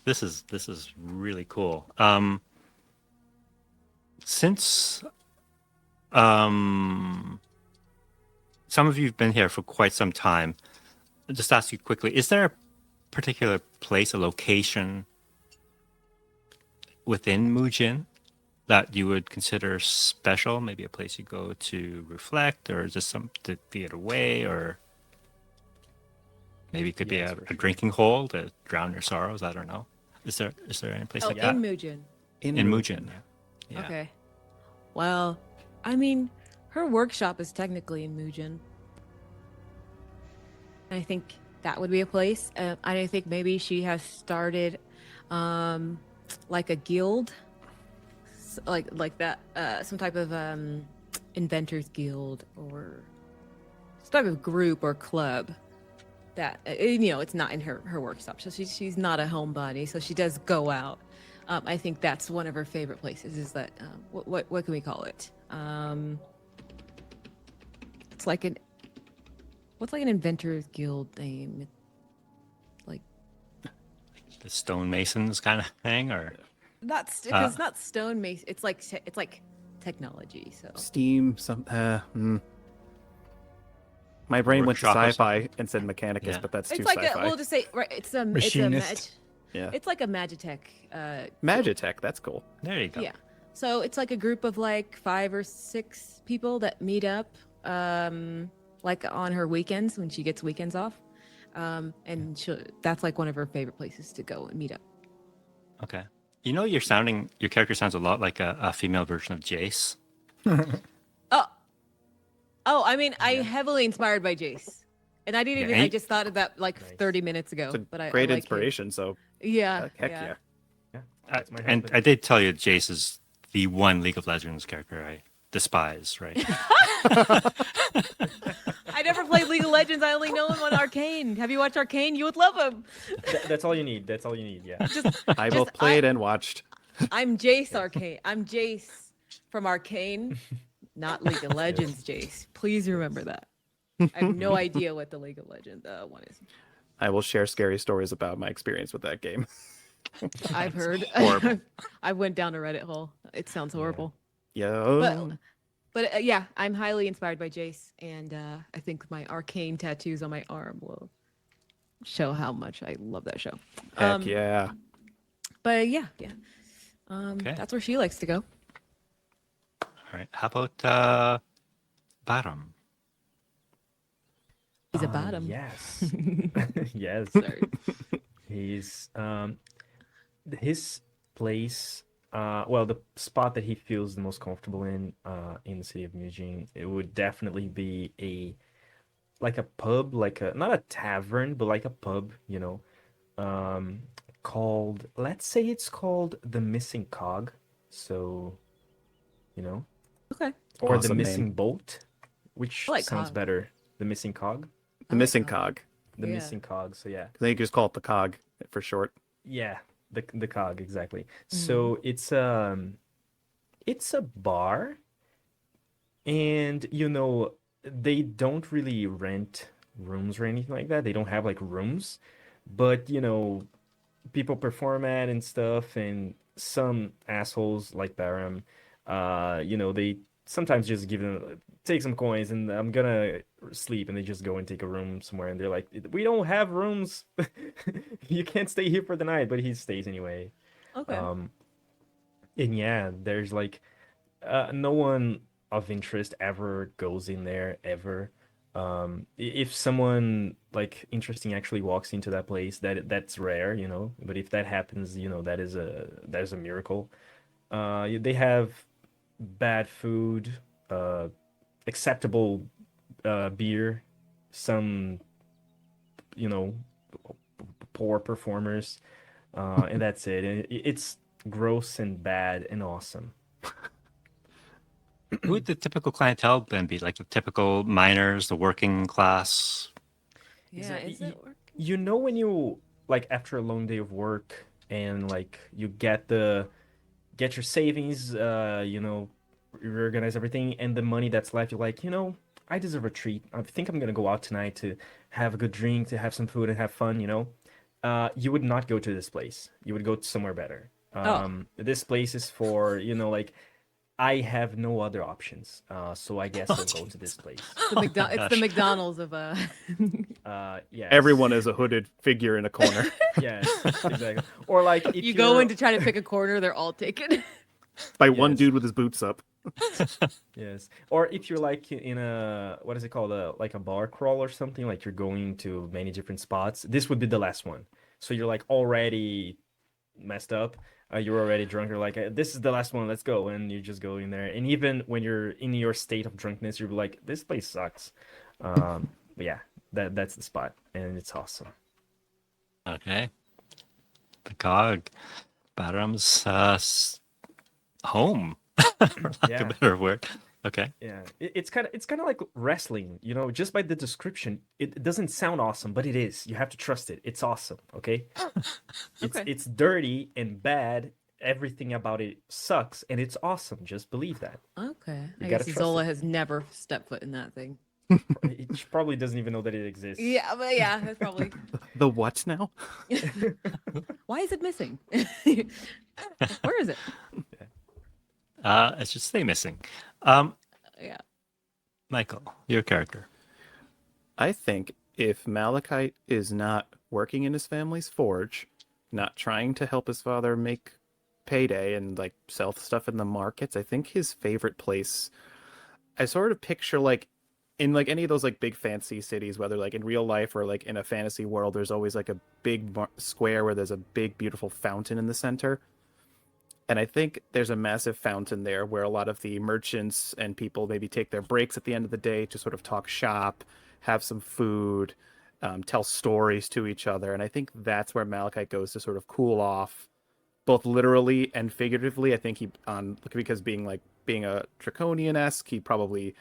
This is really cool. Since some of you have been here for quite some time, I'll just ask you quickly, is there a particular place, a location within Mujin that you would consider special? Maybe a place you go to reflect, or just some to get away, or maybe it could Yes, be for a sure. drinking hole to drown your sorrows. I don't know. Is there any place Oh, like that? in Mujin. In Mujin. Yeah. Okay. Well, I mean, her workshop is technically in Mujin. I think that would be a place. I think maybe she has started, like a guild, like that, some type of inventors guild or some type of group or club. That it's not in her workshop, so she's not a homebody, so she does go out. I think that's one of her favorite places. Is that what can we call it? It's like what's like an inventors guild name? Like The stonemasons kind of thing, or because it's not stonemason. It's like technology. So Steam, My brain went to Workshop or sci-fi and said Mechanicus, Yeah. but that's it's too like sci-fi. we'll just say right. It's Machinist. Yeah. It's like a Magitech. Magitech, that's cool. There you go. Yeah. So it's like a group of like 5 or 6 people that meet up, like on her weekends when she gets weekends off, and that's like one of her favorite places to go and meet up. Okay. You know, your character sounds a lot like a female version of Jace. Oh, I mean, I heavily inspired by Jace, and I didn't Yeah, even. and I you- just thought of that like Nice. 30 minutes ago. It's a But I great like inspiration. So It. Yeah. heck yeah. Yeah, I, that's my and husband. I did tell you Jace is the one League of Legends character I despise, right? I never played League of Legends. I only know him on Arcane. Have you watched Arcane? You would love him. That's all you need. That's all you need. Yeah. I both played and watched. I'm Jace Arcane. I'm Jace from Arcane, not League of Legends. Jace, please remember that. I have no idea what the League of Legends one is. I will share scary stories about my experience with that game. I've heard. Horrible. I went down a Reddit hole. It sounds horrible. Yeah. But yeah, I'm highly inspired by Jace, and I think my Arcane tattoos on my arm will show how much I love that show. Heck yeah. But yeah. Okay. That's where she likes to go. All right. How about Bottom? He's a bottom. Yes. Yes. Sorry. He's his place. Well, the spot that he feels the most comfortable in the city of Mujin, it would definitely be like a pub, like a not a tavern, but like a pub, you know, called, let's say it's called the Missing Cog. So, you know, Okay. or the Awesome Missing name. Boat, which I like sounds cog. better. The Missing Cog, The like missing cog. cog. the Yeah. Missing Cog. So yeah. I think you just call it the cog for short. Yeah, the cog exactly. Mm-hmm. So it's a bar, and you know they don't really rent rooms or anything like that. They don't have like rooms, but you know people perform at and stuff, and some assholes like Baram, you know they sometimes just give them take some coins and I'm gonna sleep, and they just go and take a room somewhere, and they're like, we don't have rooms. You can't stay here for the night, but he stays anyway. Okay. And yeah, there's like no one of interest ever goes in there ever. If someone like interesting actually walks into that place, that's rare, you know. But if that happens, you know, that is a miracle. They have bad food, acceptable beer, some, you know, poor performers, and that's it. And it's gross and bad and awesome. Who would the typical clientele then be? Like the typical miners, the working class? Yeah. Is it work? You know when you like after a long day of work and like you get your savings, you know, reorganize everything, and the money that's left, you're like, you know, I deserve a treat. I think I'm gonna go out tonight to have a good drink, to have some food and have fun, you know. You would not go to this place. You would go to somewhere better. This place is for, you know, like I have no other options. So I guess I'll go to this place. It's the McDonald's of Yeah. Everyone is a hooded figure in a corner Yes, exactly. Or like if you go you're- in to try to pick a corner, they're all taken. by one Yes. dude with his boots up. Yes. Or if you're like in a, what is it called? Like a bar crawl or something, like you're going to many different spots. This would be the last one. So you're like already messed up. You're already drunk. You're like, this is the last one. Let's go. And you just go in there. And even when you're in your state of drunkenness, you're like, this place sucks. But yeah, that's the spot. And it's awesome. Okay. The cog. Bottom's home, for lack Yeah. of a better word. Okay. Yeah, it's kind of like wrestling, you know. Just by the description, it doesn't sound awesome, but it is. You have to trust it. It's awesome. Okay. Okay. It's dirty and bad. Everything about it sucks, and it's awesome. Just believe that. Okay. You I gotta guess trust Zola it. has never stepped foot in that thing. It probably doesn't even know that it exists. Yeah, but yeah, that's probably. The what now? Why is it missing? Where is it? It should stay missing. Yeah. Michael, your character. I think if Malachite is not working in his family's forge, not trying to help his father make payday and like sell stuff in the markets. I think his favorite place, I sort of picture like in like any of those like big fancy cities, whether like in real life or like in a fantasy world, there's always like a big square where there's a big beautiful fountain in the center. And I think there's a massive fountain there where a lot of the merchants and people maybe take their breaks at the end of the day to sort of talk shop, have some food, tell stories to each other. And I think that's where Malachite goes to sort of cool off, both literally and figuratively. I think he on because being a draconian-esque, he probably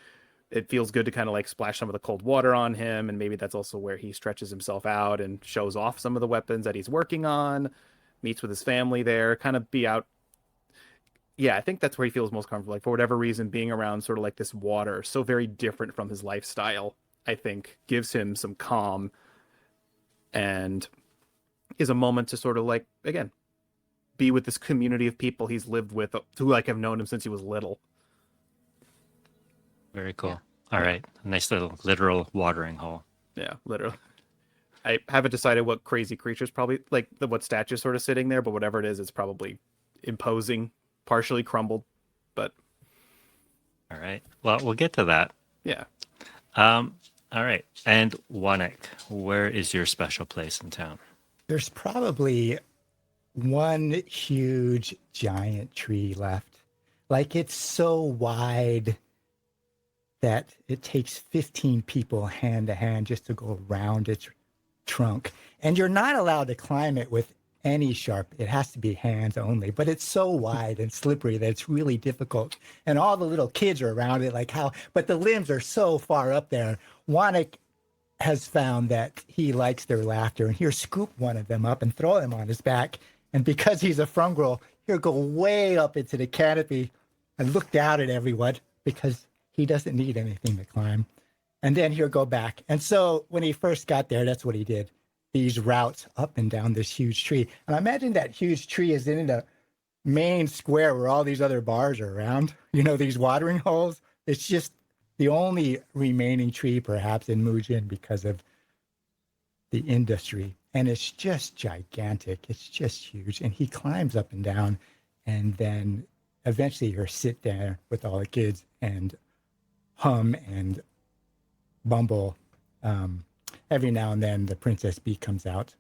it feels good to kind of like splash some of the cold water on him, and maybe that's also where he stretches himself out and shows off some of the weapons that he's working on, meets with his family there, kind of be out. Yeah, I think that's where he feels most comfortable. Like for whatever reason, being around sort of like this water, so very different from his lifestyle, I think gives him some calm and is a moment to sort of like again be with this community of people he's lived with who like have known him since he was little. Very cool. All right. Nice little literal watering hole. Yeah, literally. I haven't decided what crazy creature's probably like what statue's sort of sitting there, but whatever it is, it's probably imposing, partially crumbled, but All right. Well, we'll get to that. yeah. All right. And Wanek, where is your special place in town? There's probably one huge giant tree left. Like it's so wide that it takes 15 people hand to hand just to go around its trunk. And you're not allowed to climb it with any sharp. It has to be hands only. But it's so wide and slippery that it's really difficult. And all the little kids are around it, like how, but the limbs are so far up there. Wanek has found that he likes their laughter, and he'll scoop one of them up and throw him on his back. And because he's a frungrel, he'll go way up into the canopy and look down at everyone because he doesn't need anything to climb. And then he'll go back. And so when he first got there, that's what he did. These routes up and down this huge tree. And I imagine that huge tree is in the main square where all these other bars are around. You know, these watering holes. It's just the only remaining tree perhaps in Mujin because of the industry. And it's just gigantic. It's just huge. And he climbs up and down. And then eventually he'll sit there with all the kids and hum and bumble. Every now and then the Princess Bee comes out.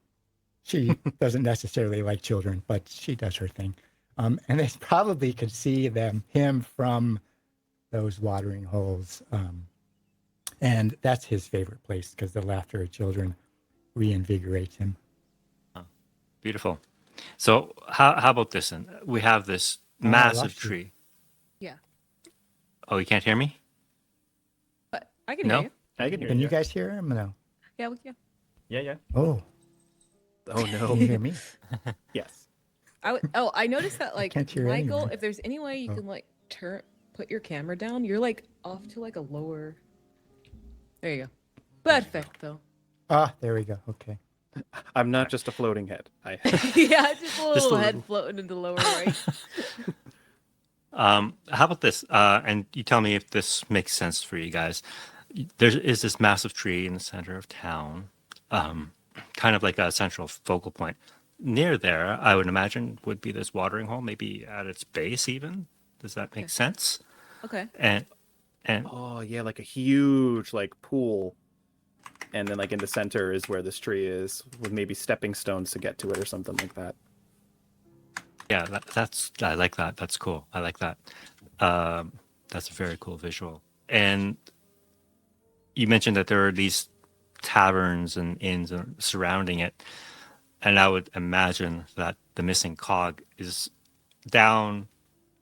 She doesn't necessarily like children, but she does her thing. And they probably could see him from those watering holes. And that's his favorite place because the laughter of children reinvigorates him. Beautiful. So how about this? And we have this massive lost you. tree. Yeah. Oh, you can't hear me? But I can No? hear you. I can hear Can you. you guys hear him? No. Yeah, yeah. Yeah. Oh, Oh no. can you hear me? Yes. I noticed that like can't hear Michael, anyone. if there's any way you Oh. can like put your camera down, you're like off to like a lower. There you go. Perfecto. Ah, there we go. Okay. I'm not just a floating head. Yeah, just a little head little. floating into the lower right. How about this? And you tell me if this makes sense for you guys. There is this massive tree in the center of town, kind of like a central focal point. Near there, I would imagine, would be this watering hole, maybe at its base even. Does that make Okay. sense? Okay. And Oh yeah, like a huge like pool. And then like in the center is where this tree is, with maybe stepping stones to get to it or something like that. yeah, that's I like that. That's cool. I like that. That's a very cool visual. And you mentioned that there are these taverns and inns surrounding it, and I would imagine that the missing cog is down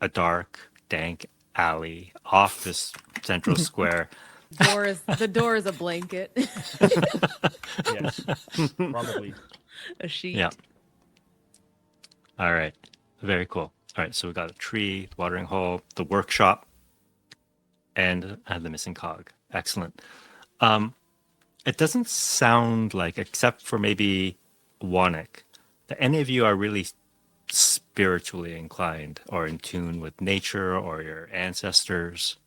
a dark, dank alley off this central square. The door is a blanket, Yes. Probably. a sheet. Yeah. All right. Very cool. All right. So we got a tree, watering hole, the workshop, and the missing cog. Excellent. It doesn't sound like, except for maybe Wanek, that any of you are really spiritually inclined or in tune with nature or your ancestors.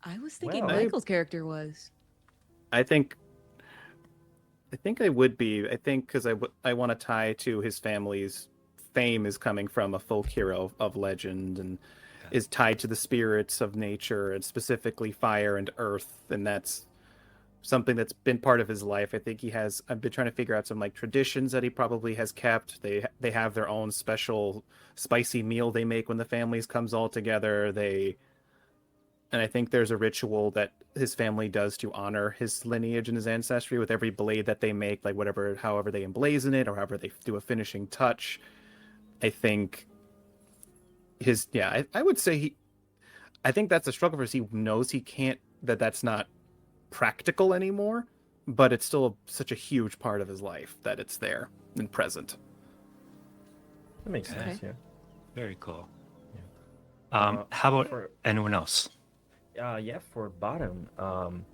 I was thinking Well, Michael's character was. I think I think I would be. I think because I want to tie to his family's fame is coming from a folk hero of legend and is tied to the spirits of nature and specifically fire and earth, and that's something that's been part of his life. I think he has. I've been trying to figure out some like traditions that he probably has kept. They have their own special spicy meal they make when the families comes all together. And I think there's a ritual that his family does to honor his lineage and his ancestry with every blade that they make, like however they emblazon it or however they do a finishing touch. I think I would say I think that's a struggle for us. He knows he can't, that's not practical anymore, but it's still such a huge part of his life that it's there and present. That makes Okay. sense. Yeah. Very cool. Yeah. How about for- anyone else? Yeah, for bottom, Bottom.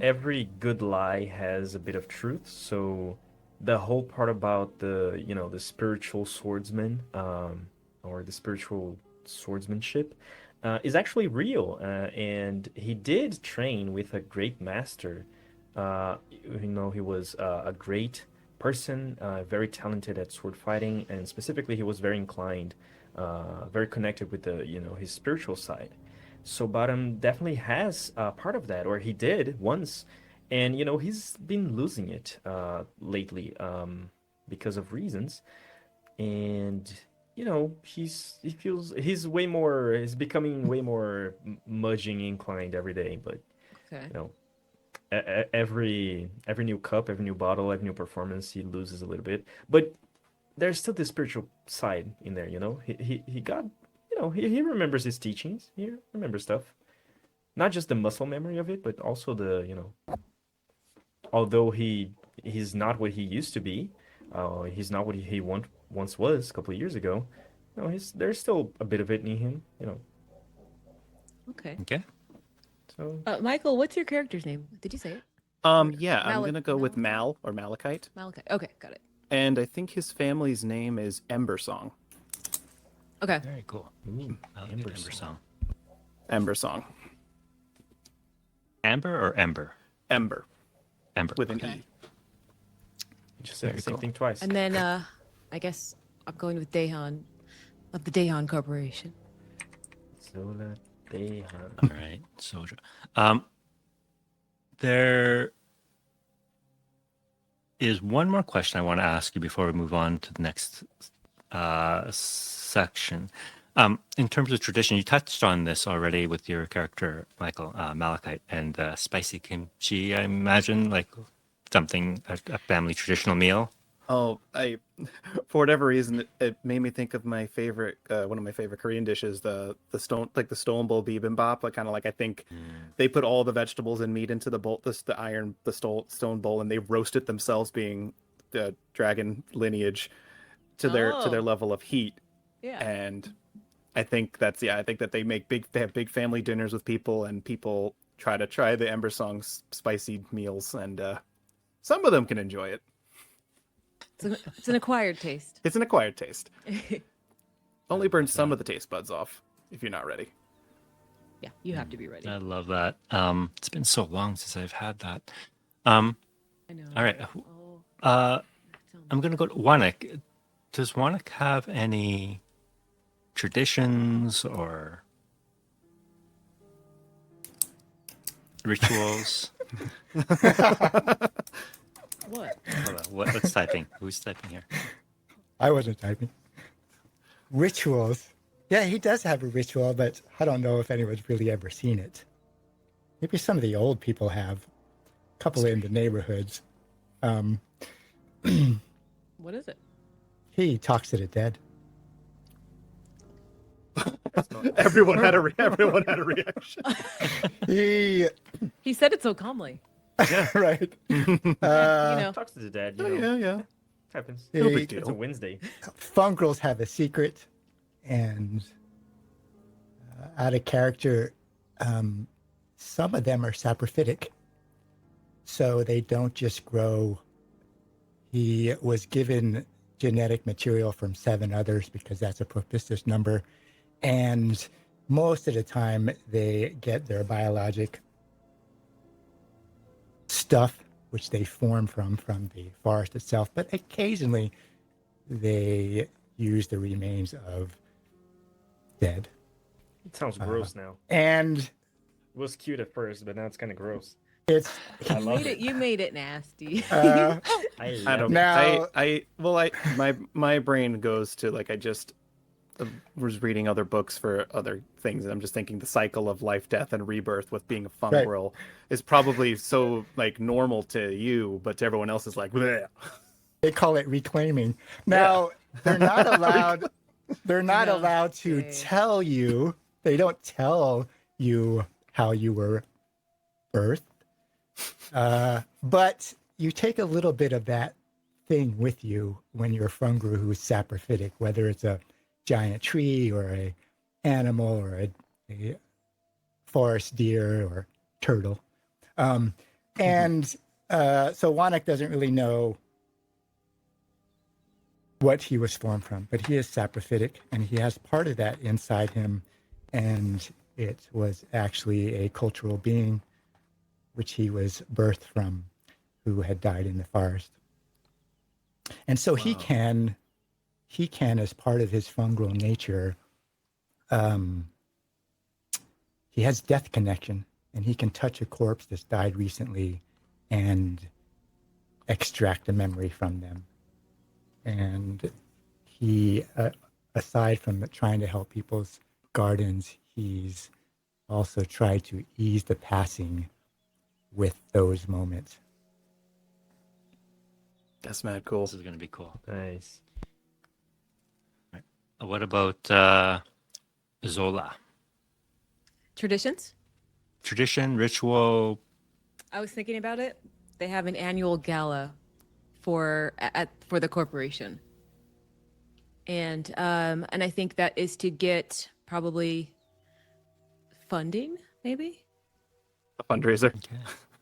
every good lie has a bit of truth. So the whole part about the spiritual swordsman, or the spiritual swordsmanship, is actually real. And he did train with a great master. He was a great person, very talented at sword fighting, and specifically, he was very inclined, very connected with his spiritual side. So Bottom definitely has part of that, or he did once, and he's been losing it lately because of reasons, and he's becoming way more mudging inclined every day, but Okay. every new cup, every new bottle, every new performance, he loses a little bit, but there's still the spiritual side in there. He got. He remembers his teachings. He remembers stuff. Not just the muscle memory of it, but also although he's not what he used to be, he's not what he once was a couple of years ago. There's still a bit of it in him. Okay. Okay. So Michael, what's your character's name? Did you say it? Yeah, I'm Malak- gonna go with Mal- Mal or Malachite, Malachi. Okay, got it. and I think his family's name is Embersong. Okay. Very cool. ooh, I like Amber Amber Song. song. Embersong. Amber or Ember? Ember Ember. with an Okay. E. You just said Very the same cool. thing twice. And then I guess I'm going with Dahan of the Dahan Corporation. Zola Dehan. All right, soldier. There is one more question I want to ask you before we move on to the next section. In terms of tradition, you touched on this already with your character, Michael, Malachite, and spicy kimchi, I imagine, like something, a family traditional meal. Oh, for whatever reason, it made me think of my favorite, one of my favorite Korean dishes, the stone bowl bibimbap. Like kind of like I think they put all the vegetables and meat into the bowl, the stone bowl, and they roast it themselves, being the dragon lineage to their Oh. level of heat. Yeah. And I think I think that they have big family dinners with people, and people try the Ember Song's spicy meals, and some of them can enjoy it. It's an acquired taste. It's an acquired taste. Only burn some of the taste buds off if you're not ready. Yeah, you have to be ready. I love that. It's been so long since I've had that. I know. All right. Oh, I'm going to go to Wanik. Does Wanik have any traditions or rituals? what? Hold on. What's typing? Who's typing here? I wasn't typing. Rituals. Yeah, he does have a ritual, but I don't know if anyone's really ever seen it. Maybe some of the old people have. A couple in the neighborhoods. What is it? He talks to the dead. Everyone had a reaction. He, He said it so calmly. right. You know. Talks to the dad. Yeah. Happens. No big He- deal. It's a Wednesday. Fungrels have a secret, and out of character, some of them are saprophytic, so they don't just grow. He was given genetic material from 7 others because that's a propitious number, and most of the time they get their biologic stuff which they form from the forest itself, but occasionally they use the remains of dead. It sounds gross now. And It was cute at first, but now it's kind of gross. it's I love it. You made it nasty. I I love don't. it. Now- My brain goes to like I just was reading other books for other things, and I'm just thinking the cycle of life, death, and rebirth with being a fungrel is probably so like normal to you, but to everyone else is like, bleh. they call it reclaiming. Now they're not allowed. They're not No. allowed to Okay. tell you. They don't tell you how you were birthed, but you take a little bit of that thing with you when you're a fungrel who's saprophytic, whether it's a giant tree or a animal or a forest deer or turtle. And so Wannock doesn't really know what he was formed from, but he is saprophytic and he has part of that inside him. And it was actually a cultural being which he was birthed from, who had died in the forest. And so he can, as part of his fungal nature, he has death connection, and he can touch a corpse that's died recently and extract a memory from them. And he, aside from trying to help people's gardens, he's also tried to ease the passing with those moments. That's mad cool. This is going to be cool. Nice. What about Zola? Traditions? Tradition, ritual. I was thinking about it. They have an annual gala for the corporation, and I think that is to get probably funding, maybe. A fundraiser.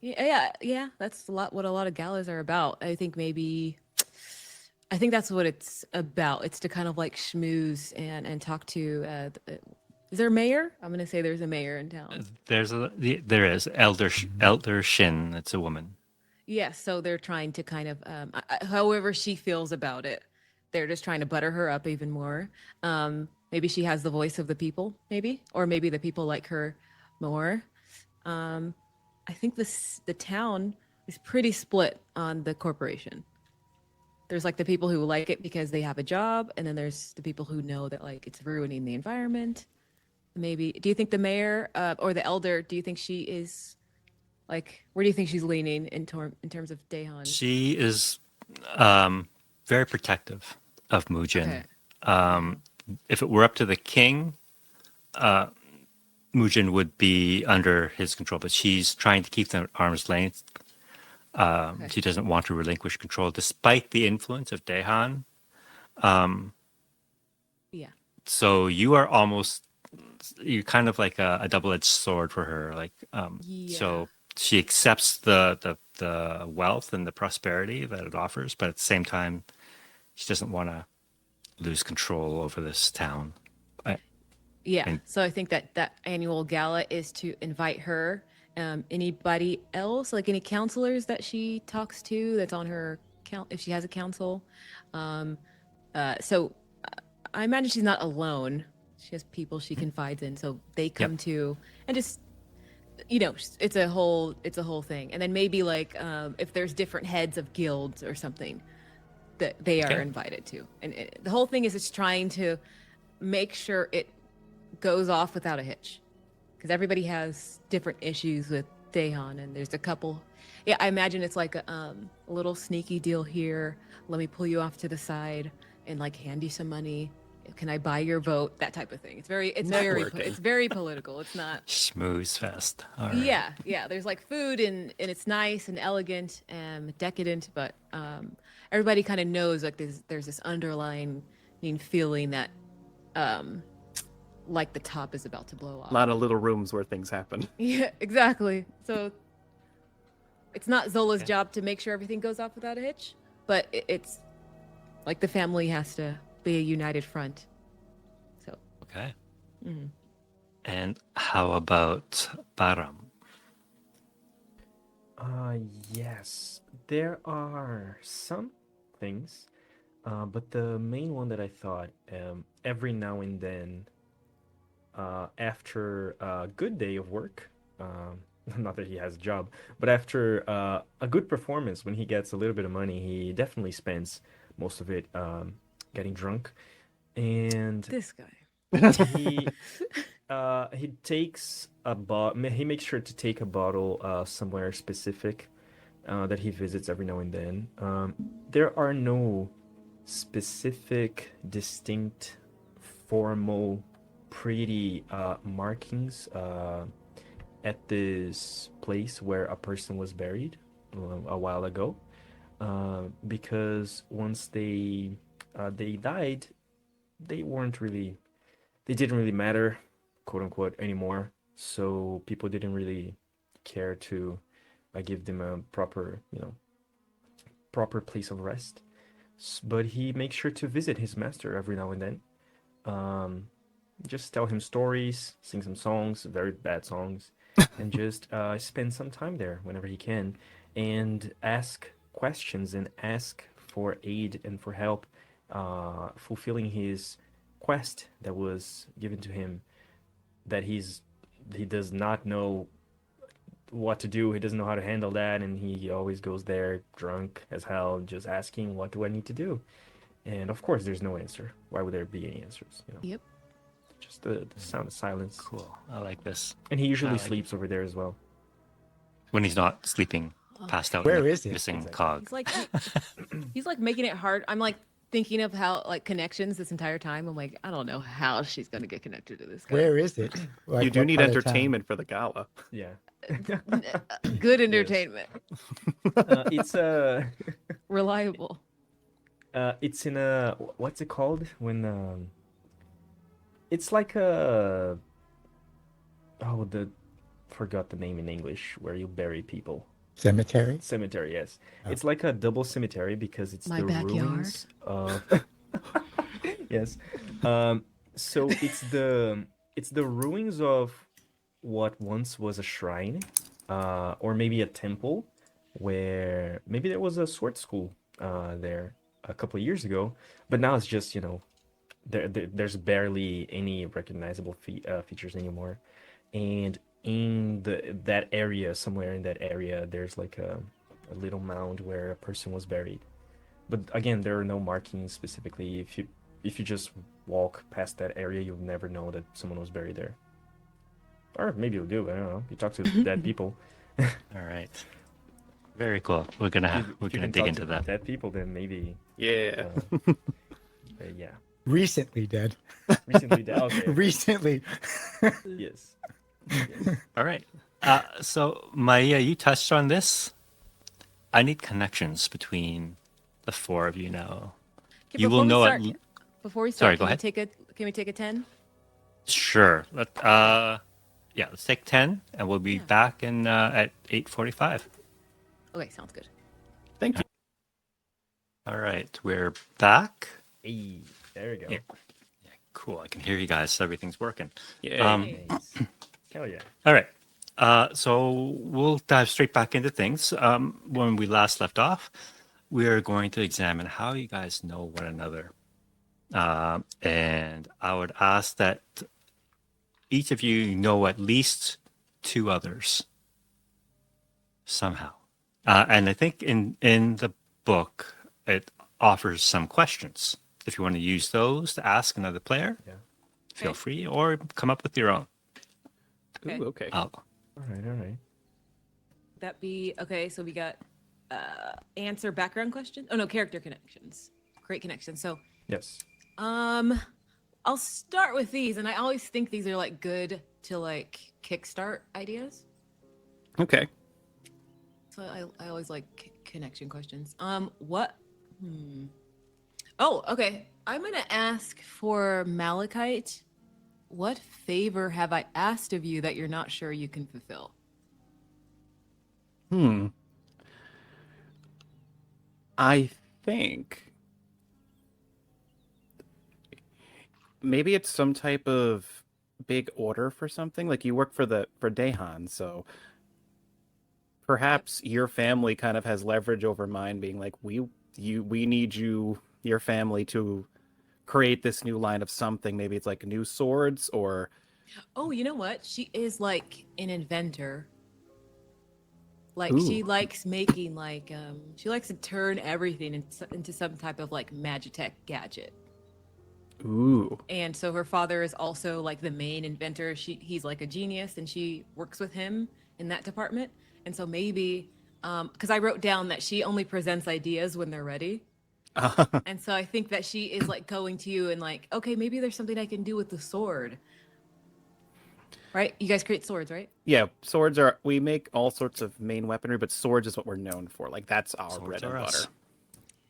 Yeah. That's what a lot of galas are about. I think that's what it's about. It's to kind of like schmooze and talk to. Is there a mayor? I'm gonna say there's a mayor in town. There is Elder Shin. It's a woman. Yes, so they're trying to kind of, however she feels about it, they're just trying to butter her up even more. Maybe she has the voice of the people, maybe, or maybe the people like her more. I think the town is pretty split on the corporation. There's like the people who like it because they have a job, and then there's the people who know that like it's ruining the environment. Maybe, do you think the mayor or the elder? Do you think she is? Like, where do you think she's leaning in terms of Daehan? She is very protective of Mujin. Okay. If it were up to the king, Mujin would be under his control, but she's trying to keep them at arm's length. She doesn't want to relinquish control, despite the influence of Daehan. Yeah. So you're kind of like a double-edged sword for her. Like, so she accepts the wealth and the prosperity that it offers, but at the same time, she doesn't want to lose control over this town. Yeah. So I think that annual gala is to invite her, anybody else, like any counselors that she talks to that's on her count, if she has a council. So I imagine she's not alone. She has people she confides in, so they come to, and just, it's a whole thing. And then maybe like if there's different heads of guilds or something that they are invited to, and the whole thing is it's trying to make sure it goes off without a hitch, because everybody has different issues with Daehan, and there's a couple. Yeah, I imagine it's like a little sneaky deal here. Let me pull you off to the side and like hand you some money. Can I buy your vote? That type of thing. It's very political. It's not Schmooze fest. All right. Yeah. There's like food and it's nice and elegant and decadent, but everybody kind of knows like there's this underlying feeling that like the top is about to blow off. A lot of little rooms where things happen. Yeah, exactly. So it's not Zola's job to make sure everything goes off without a hitch, but it's like the family has to be a united front. So Okay. And how about Baram? Uh, yes, there are some things, but the main one that I thought, every now and then, after a good day of work, not that he has a job, but after a good performance, when he gets a little bit of money, he definitely spends most of it getting drunk, and This guy. he he takes a bottle. He makes sure to take a bottle somewhere specific that he visits every now and then. There are no specific, distinct, formal, pretty markings at this place where a person was buried a while ago. Because once they died, they weren't really they didn't really matter, quote unquote, anymore. So people didn't really care to give them a proper, proper place of rest. But he makes sure to visit his master every now and then. Um, just tell him stories, sing some songs, very bad songs, and just spend some time there whenever he can, and ask questions and ask for aid and for help, fulfilling his quest that was given to him. That he does not know what to do. He doesn't know how to handle that, and he always goes there drunk as hell, just asking, "What do I need to do?" And of course, there's no answer. Why would there be any answers? Yep. Just the sound of silence. Cool. I like this. And he usually like sleeps over there as well. When he's not sleeping, passed out, Where in the is it? missing Exactly. cog. He's like he's like making it hard. I'm like thinking of how like connections this entire time. I'm like, I don't know how she's gonna get connected to this guy. Where is it? Like, You do what need part of town? entertainment for the gala. Yeah. Good entertainment. It's Reliable. it's in a what's it called when it's like a the forgot the name in English where you bury people. Cemetery? Cemetery, yes. Oh. It's like a double cemetery because it's My the backyard. ruins of yes. So it's the ruins of what once was a shrine, or maybe a temple, where maybe there was a sword school there a couple of years ago, but now it's just there's barely any recognizable features anymore, and in that area, somewhere in that area, there's like a little mound where a person was buried. But again, there are no markings specifically. If you just walk past that area, you'll never know that someone was buried there. Or maybe you'll do. I don't know. You talk to dead people. All right. Very cool. We're gonna If you can dig talk into to that. dead people, then maybe Yeah. yeah. Recently dead. Recently dead. Okay. Recently. Yes. All right. So Maia, you touched on this. I need connections between the four of you now. Okay, You will know start, it. before we Sorry, start, go ahead. can we take a 10? Sure. Let's take 10, and we'll be back in at 8:45. Okay, sounds good. Thank you. All right, we're back. Hey, there we go. Yeah. Cool. I can hear you guys. So everything's working. Yeah. Nice. Hell yeah. All right. So we'll dive straight back into things. When we last left off, we are going to examine how you guys know one another. And I would ask that each of you know at least two others somehow. And I think in the book, it offers some questions. If you want to use those to ask another player, Yeah. feel Okay. free, or come up with your own. Okay. Ooh, okay. All right. That be okay? So we got answer background question. Oh no, character connections. Great connections. So Yes. I'll start with these, and I always think these are like good to like kickstart ideas. Okay. So I always like connection questions. What? Oh, okay. I'm gonna ask for Malachite. What favor have I asked of you that you're not sure you can fulfill? I think maybe it's some type of big order for something. Like you work for Dahan, so perhaps your family kind of has leverage over mine, being like, we need your family to create this new line of something. Maybe it's like new swords or Oh, you know what? She is like an inventor. Like Ooh. she likes making she likes to turn everything into some type of like magitech gadget. ooh. And so her father is also like the main inventor. He's like a genius, and she works with him in that department. And so maybe, because I wrote down that she only presents ideas when they're ready. And so I think that she is like going to you and like, okay, maybe there's something I can do with the sword. Right? You guys create swords, right? Yeah, swords are, we make all sorts of main weaponry, but swords is what we're known for. Like that's our Swords bread and are us. butter.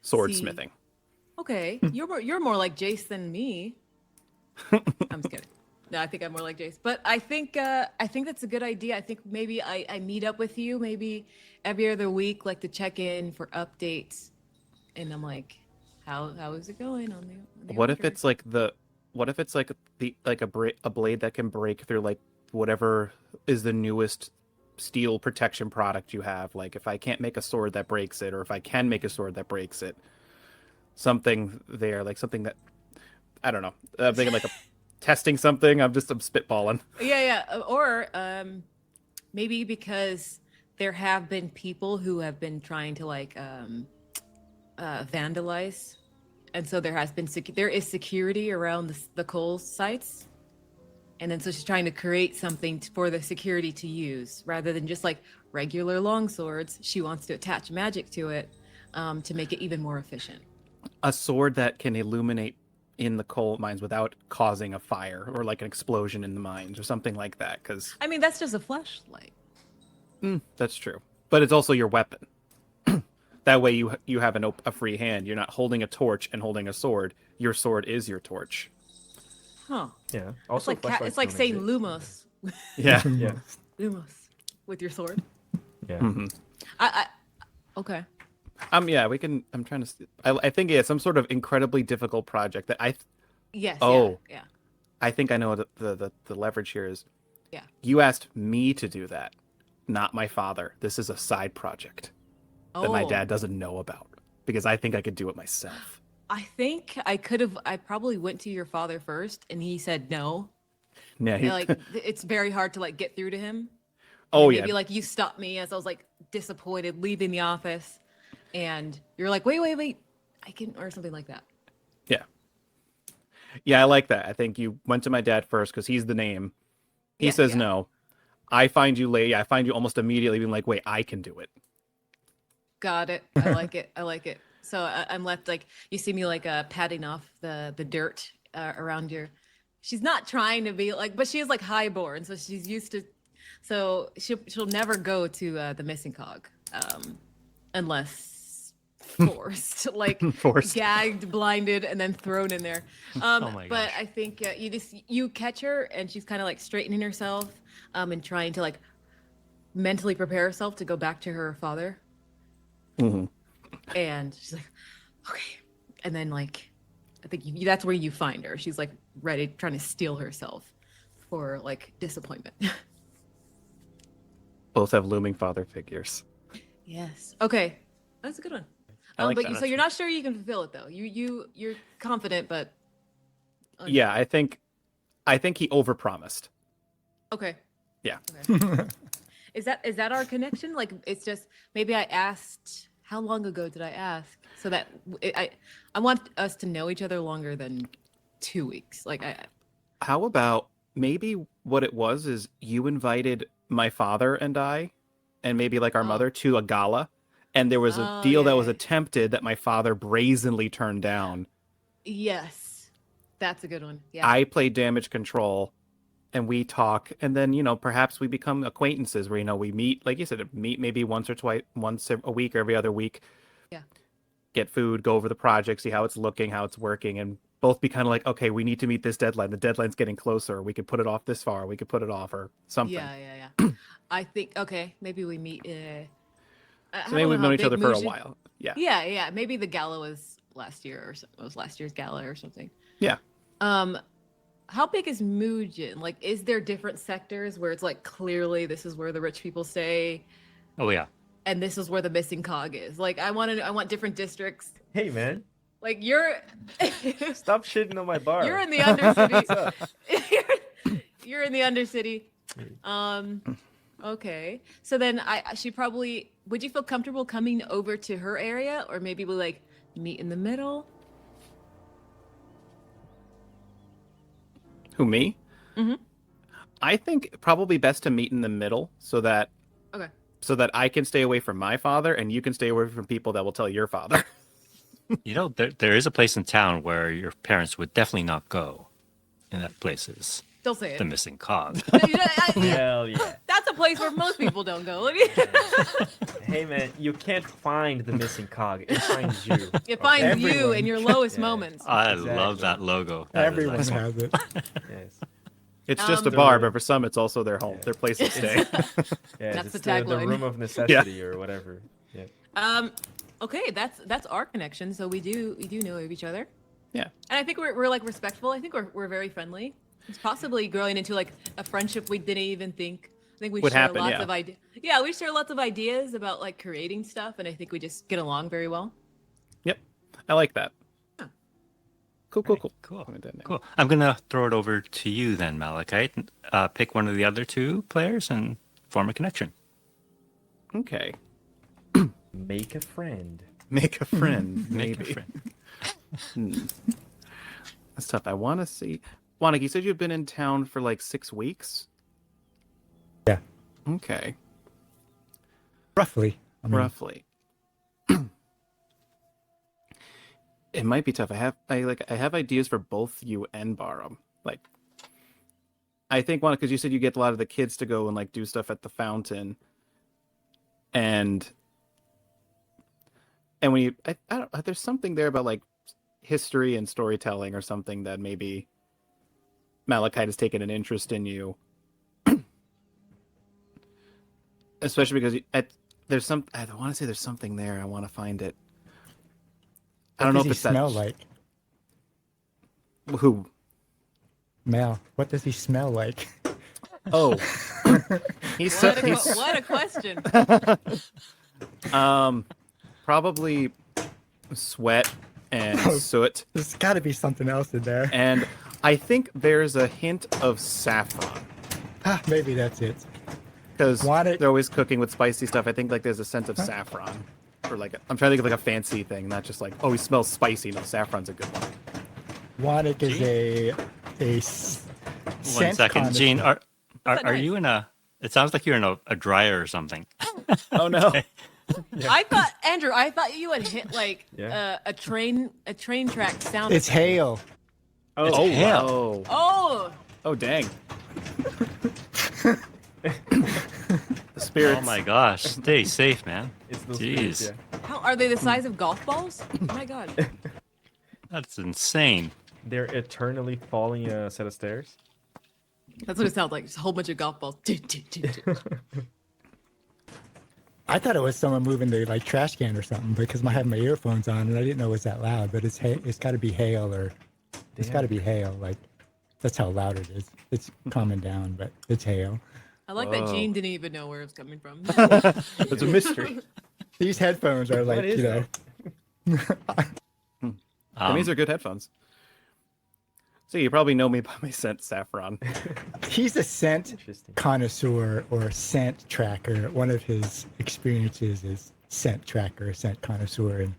Swordsmithing. Okay, you're more like Jace than me. I'm just kidding. No, I think I'm more like Jace. But I think that's a good idea. I think maybe I meet up with you maybe every other week, like to check in for updates. And I'm like, how is it going on the What if order? it's like a blade that can break through like whatever is the newest steel protection product you have? Like if I can't make a sword that breaks it, or if I can make a sword that breaks it, something there, like something that I don't know. I'm thinking like a testing something. I'm spitballing. Yeah. Or maybe because there have been people who have been trying to like vandalize, and so there is security around the coal sites, and then so she's trying to create something for the security to use rather than just like regular long swords. She wants to attach magic to it to make it even more efficient. A sword that can illuminate in the coal mines without causing a fire or like an explosion in the mines or something like that. Because I mean, that's just a flashlight. that's true, but it's also your weapon. That way you have a free hand. You're not holding a torch and holding a sword. Your sword is your torch. Huh. Yeah. It's Also, like flashlights it's like don't saying exist. Lumos. Yeah. Yeah. Lumos with your sword. Yeah. Mm-hmm. I okay. Yeah, we can. I'm trying to. I think yeah, some sort of incredibly difficult project that Yes. Oh. Yeah. I think I know what the leverage here is. Yeah. You asked me to do that, not my father. This is a side project that my Oh. dad doesn't know about because I think I could do it myself. I think I could have. I probably went to your father first, and he said no. Yeah. And, like it's very hard to like get through to him. Oh Maybe yeah. like you stopped me as I was like disappointed leaving the office, and you're like, wait, I can, or something like that. Yeah. Yeah, I like that. I think you went to my dad first because he's the name. He Yeah, says yeah. no. I find you late. I find you almost immediately being like, wait, I can do it. Got it. I like it. I like it. So I'm left like you see me like patting off the dirt around your. She's not trying to be like, but she is like highborn, so she's used to. So she'll never go to the missing cog, unless forced, like Forced. gagged, blinded, and then thrown in there. Oh my But gosh. I think you catch her, and she's kind of like straightening herself, and trying to like mentally prepare herself to go back to her father. Mhm. And she's like, okay. And then like, I think that's where you find her. She's like ready, trying to steel herself for like disappointment. Both have looming father figures. Yes. Okay. That's a good one. I like But that. so you're not sure you can fulfill it though. You're confident, but Yeah, I think he overpromised. okay. Yeah. Okay. Is that our connection? Like it's just maybe I asked. How long ago did I ask? So that I want us to know each other longer than 2 weeks. Like How about maybe what it was is you invited my father and I, and maybe like our Oh. mother to a gala, and there was a Oh, deal that yeah, was yeah. attempted that my father brazenly turned down. Yes, that's a good one. Yeah. I play damage control, and we talk, and then perhaps we become acquaintances where we meet, like you said, meet maybe once a week or every other week. Yeah. Get food, go over the project, see how it's looking, how it's working, and both be kind of like, okay, we need to meet this deadline. The deadline's getting closer. We could put it off this far. We could put it off or something. Yeah. I think okay, maybe we meet. So maybe we've known each other for a while. Yeah. Yeah. Maybe the gala was last year or it was last year's gala or something. Yeah. How big is Mujin? Like, is there different sectors where it's like clearly this is where the rich people stay? Oh yeah. and this is where the missing cog is. Like I want different districts. Hey, man. Like you're Stop shitting on my bar. you're in the Undercity. What's up? You're in the Undercity. Okay. So then she probably would you feel comfortable coming over to her area, or maybe we like meet in the middle? Who, me? Mm-hmm. I think probably best to meet in the middle so that Okay. I can stay away from my father and you can stay away from people that will tell your father. You know, there is a place in town where your parents would definitely not go, and that place is Don't say it. the missing cog. Hell yeah. That's a place where most people don't go. Hey, man, you can't find the missing cog. It finds you. It finds you Everyone. in your lowest Yeah. moments. I Exactly. love that logo. That is Everyone excellent. has it. Yes. It's just a So- bar, but for some, it's also their home, Yeah. their place to stay. Yeah, That's it's the the tagline. room of necessity or whatever. Yeah. Okay, that's our connection. So we do know of each other. Yeah. And I think we're like respectful. I think we're very friendly. It's possibly growing into like a friendship we didn't even think. I think we Would share happen, lots yeah. of ideas. Yeah, we share lots of ideas about like creating stuff, and I think we just get along very well. Yep. I like that. Huh. Cool. Cool. Put that down. Cool. I'm gonna throw it over to you then, Malachite. Pick one of the other two players and form a connection. Okay. Make a friend. Make a friend, Make maybe. a friend. That's tough. I want to see. Wannik, you said you've been in town for like 6 weeks? Yeah, Okay. roughly. I mean, Roughly. It might be tough. I have ideas for both you and Barum. Like, I think one because you said you get a lot of the kids to go and like do stuff at the fountain, and when you I don't there's something there about like history and storytelling or something that maybe Malachite has taken an interest in you, especially because there's some I want to say there's something there. I want to find it. I don't know if what it's does he smell that. like? Who? Mel, what does he smell like? Oh, he's What a question. probably sweat and Oh. soot, There's got to be something else in there. and I think there's a hint of saffron Ah, maybe that's it. because Want it- they're always cooking with spicy stuff. I think like there's a scent of saffron, or like I'm trying to think of like a fancy thing, not just like oh he smells spicy. No, saffron's a good one. Wannik is a One scent second, Gene. connoisseur. Are you in a? It sounds like you're in a dryer or something. Oh no. I thought Andrew, I thought you had hit like Yeah. a train track sound. It's hail. It's Oh hail. wow. Oh, Oh dang. The spirits. Oh my gosh! Stay safe, man. It's those Jeez. spirits, yeah. how are they the size of golf balls? Oh my god. That's insane. They're eternally falling a set of stairs. That's what it sounds like. Just a whole bunch of golf balls. I thought it was someone moving the like trash can or something because I have my earphones on and I didn't know it was that loud. But it's got to be hail or it's got to be hail. Like that's how loud it is. It's calming down, but it's hail. I like that Whoa. Gene didn't even know where it was coming from. It's a mystery. These headphones are like What is that? That means they're good headphones. So you probably know me by my scent, saffron. He's a scent Interesting. connoisseur or scent tracker. One of his experiences is scent tracker, scent connoisseur, and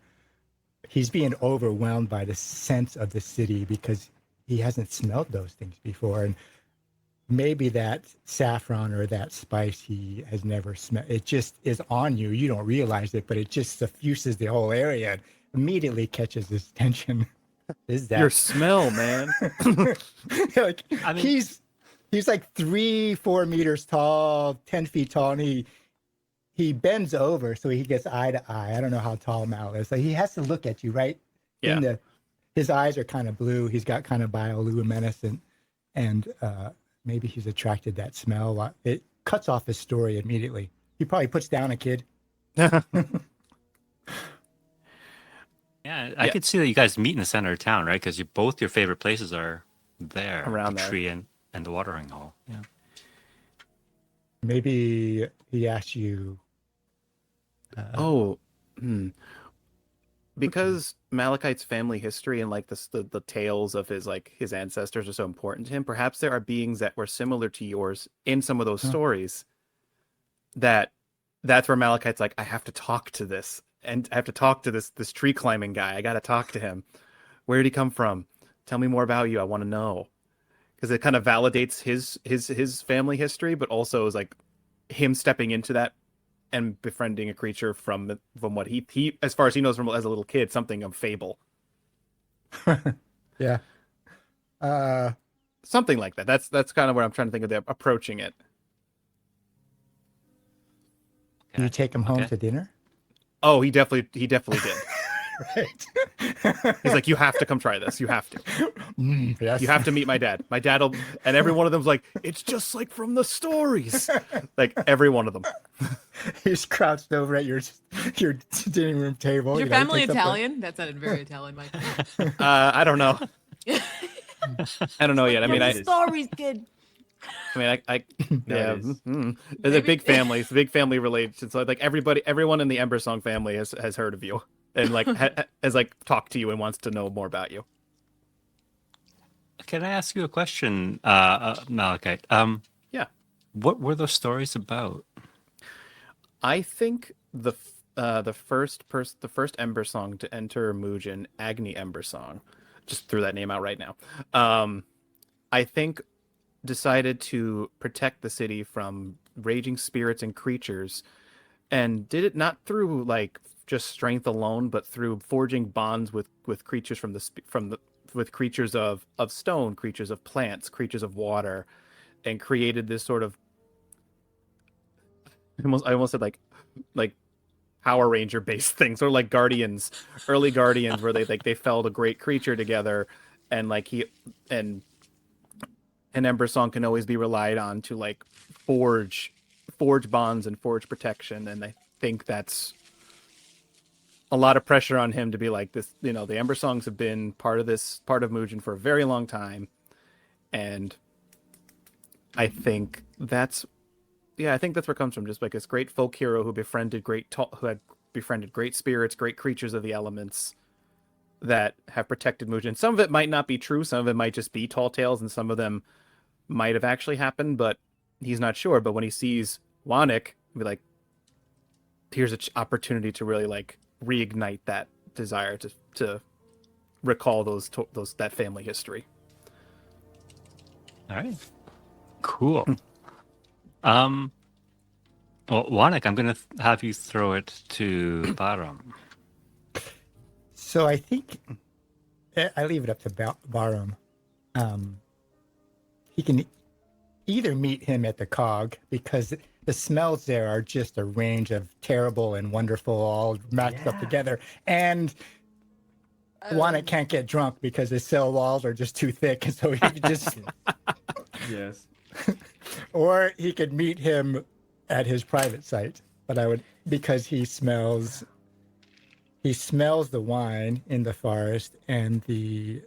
he's being overwhelmed by the scents of the city because he hasn't smelled those things before. And maybe that saffron or that spice he has never smelled. It just is on you. You don't realize it, but it just suffuses the whole area and immediately catches his attention. Is that Your smell, man. like I mean- he's like 3-4 meters tall, 10 feet tall, and he bends over so he gets eye to eye. I don't know how tall Mal is. So he has to look at you, right? Yeah. His eyes are kind of blue. He's got kind of bioluminescent, and maybe he's attracted that smell. It cuts off his story immediately. He probably puts down a kid. Yeah, I Yeah. could see that you guys meet in the center of town, right? Because both your favorite places are there, Around the there. tree and the watering hole. Yeah. Maybe he asks you Oh, hmm. Because Malachite's family history and like the tales of his ancestors are so important to him, perhaps there are beings that were similar to yours in some of those Huh. stories that that's where Malachite's like, I have to talk to this and I have to talk to this tree climbing guy. I got to talk to him. Where did he come from? Tell me more about you. I want to know. Because it kind of validates his family history, but also is like him stepping into that and befriending a creature from what he as far as he knows from as a little kid, something of fable, Yeah. Uh, something like that. That's kind of where I'm trying to think of the approaching it. do you take him home Okay. to dinner? Oh, he definitely did. Right. He's like, you have to come try this. You have to. Yes. You have to meet my dad. My dad'll, and every one of them's like, it's just like from the stories. Like every one of them. He's crouched over at your dining room table. Is your you know, he family takes up the- Italian? That sounded very Italian, Mike. I don't know. I don't know yet. I mean, From the stories, kid. I yeah. it is. There's a Maybe- big family. It's a big family related. So like everyone in the Ember Song family has heard of you and like has like talked to you and wants to know more about you. Can I ask you a question, Malachite? Yeah. What were those stories about? I think the first Ember Song to enter Muujin, Agni Ember Song, just threw that name out right now. I think decided to protect the city from raging spirits and creatures, and did it not through like just strength alone, but through forging bonds with creatures with creatures of stone, creatures of plants, creatures of water, and created this sort of I almost said like Power Ranger based things, or like Guardians, early Guardians, where they felled a great creature together, and like and an Ember Song can always be relied on to like forge bonds and forge protection, and I think that's a lot of pressure on him to be like this. You know, the Ember Songs have been part of Muujin for a very long time, and I think that's I think that's where it comes from. Just like this great folk hero who had befriended great spirits, great creatures of the elements that have protected Muujin. Some of it might not be true. Some of it might just be tall tales, and some of them might have actually happened, but he's not sure. But when he sees Wanik, he'll be like, here's an opportunity to really like reignite that desire to recall that family history. All right. Cool. Well, Wanik, I'm going to have you throw it to Barum. So I think I leave it up to Barum. He can either meet him at the cog, because the smells there are just a range of terrible and wonderful all matched up together, and Juana can't get drunk because his cell walls are just too thick, and so he could just Yes. or he could meet him at his private site, but I would, because he smells the wine in the forest and the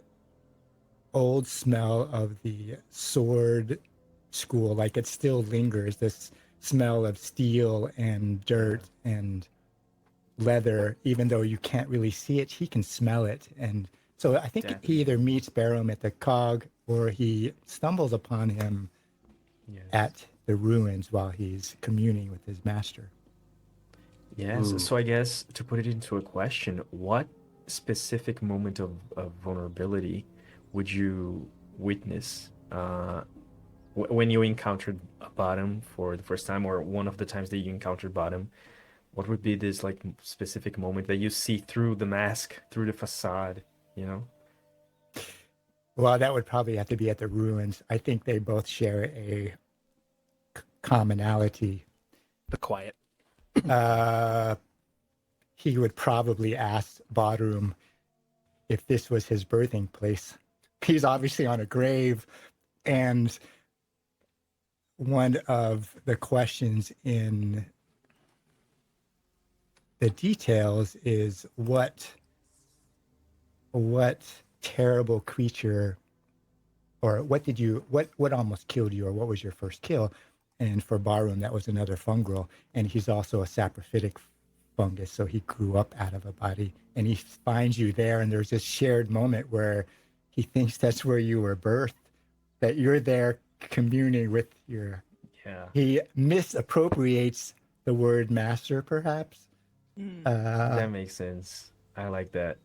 old smell of the sword school, like it still lingers, this smell of steel and dirt and leather, even though you can't really see it, he can smell it. And so I think Definitely. he either meets Barum at the cog, or he stumbles upon him Yes. at the ruins while he's communing with his master. Yes. Ooh. So I guess to put it into a question, what specific moment of vulnerability would you witness when you encountered a bottom for the first time, or one of the times that you encountered bottom? What would be this like specific moment that you see through the mask, through the facade, you know? Well, that would probably have to be at the ruins. I think they both share a commonality. The quiet. He would probably ask Bodrum if this was his birthing place. He's obviously on a grave, and one of the questions in the details is what terrible creature, or what almost killed you, or what was your first kill? And for Barum, that was another fungrel, and he's also a saprophytic fungus, so he grew up out of a body, and he finds you there, and there's this shared moment where he thinks that's where you were birthed, that you're there communing with your. Yeah. He misappropriates the word master, perhaps. That makes sense. I like that.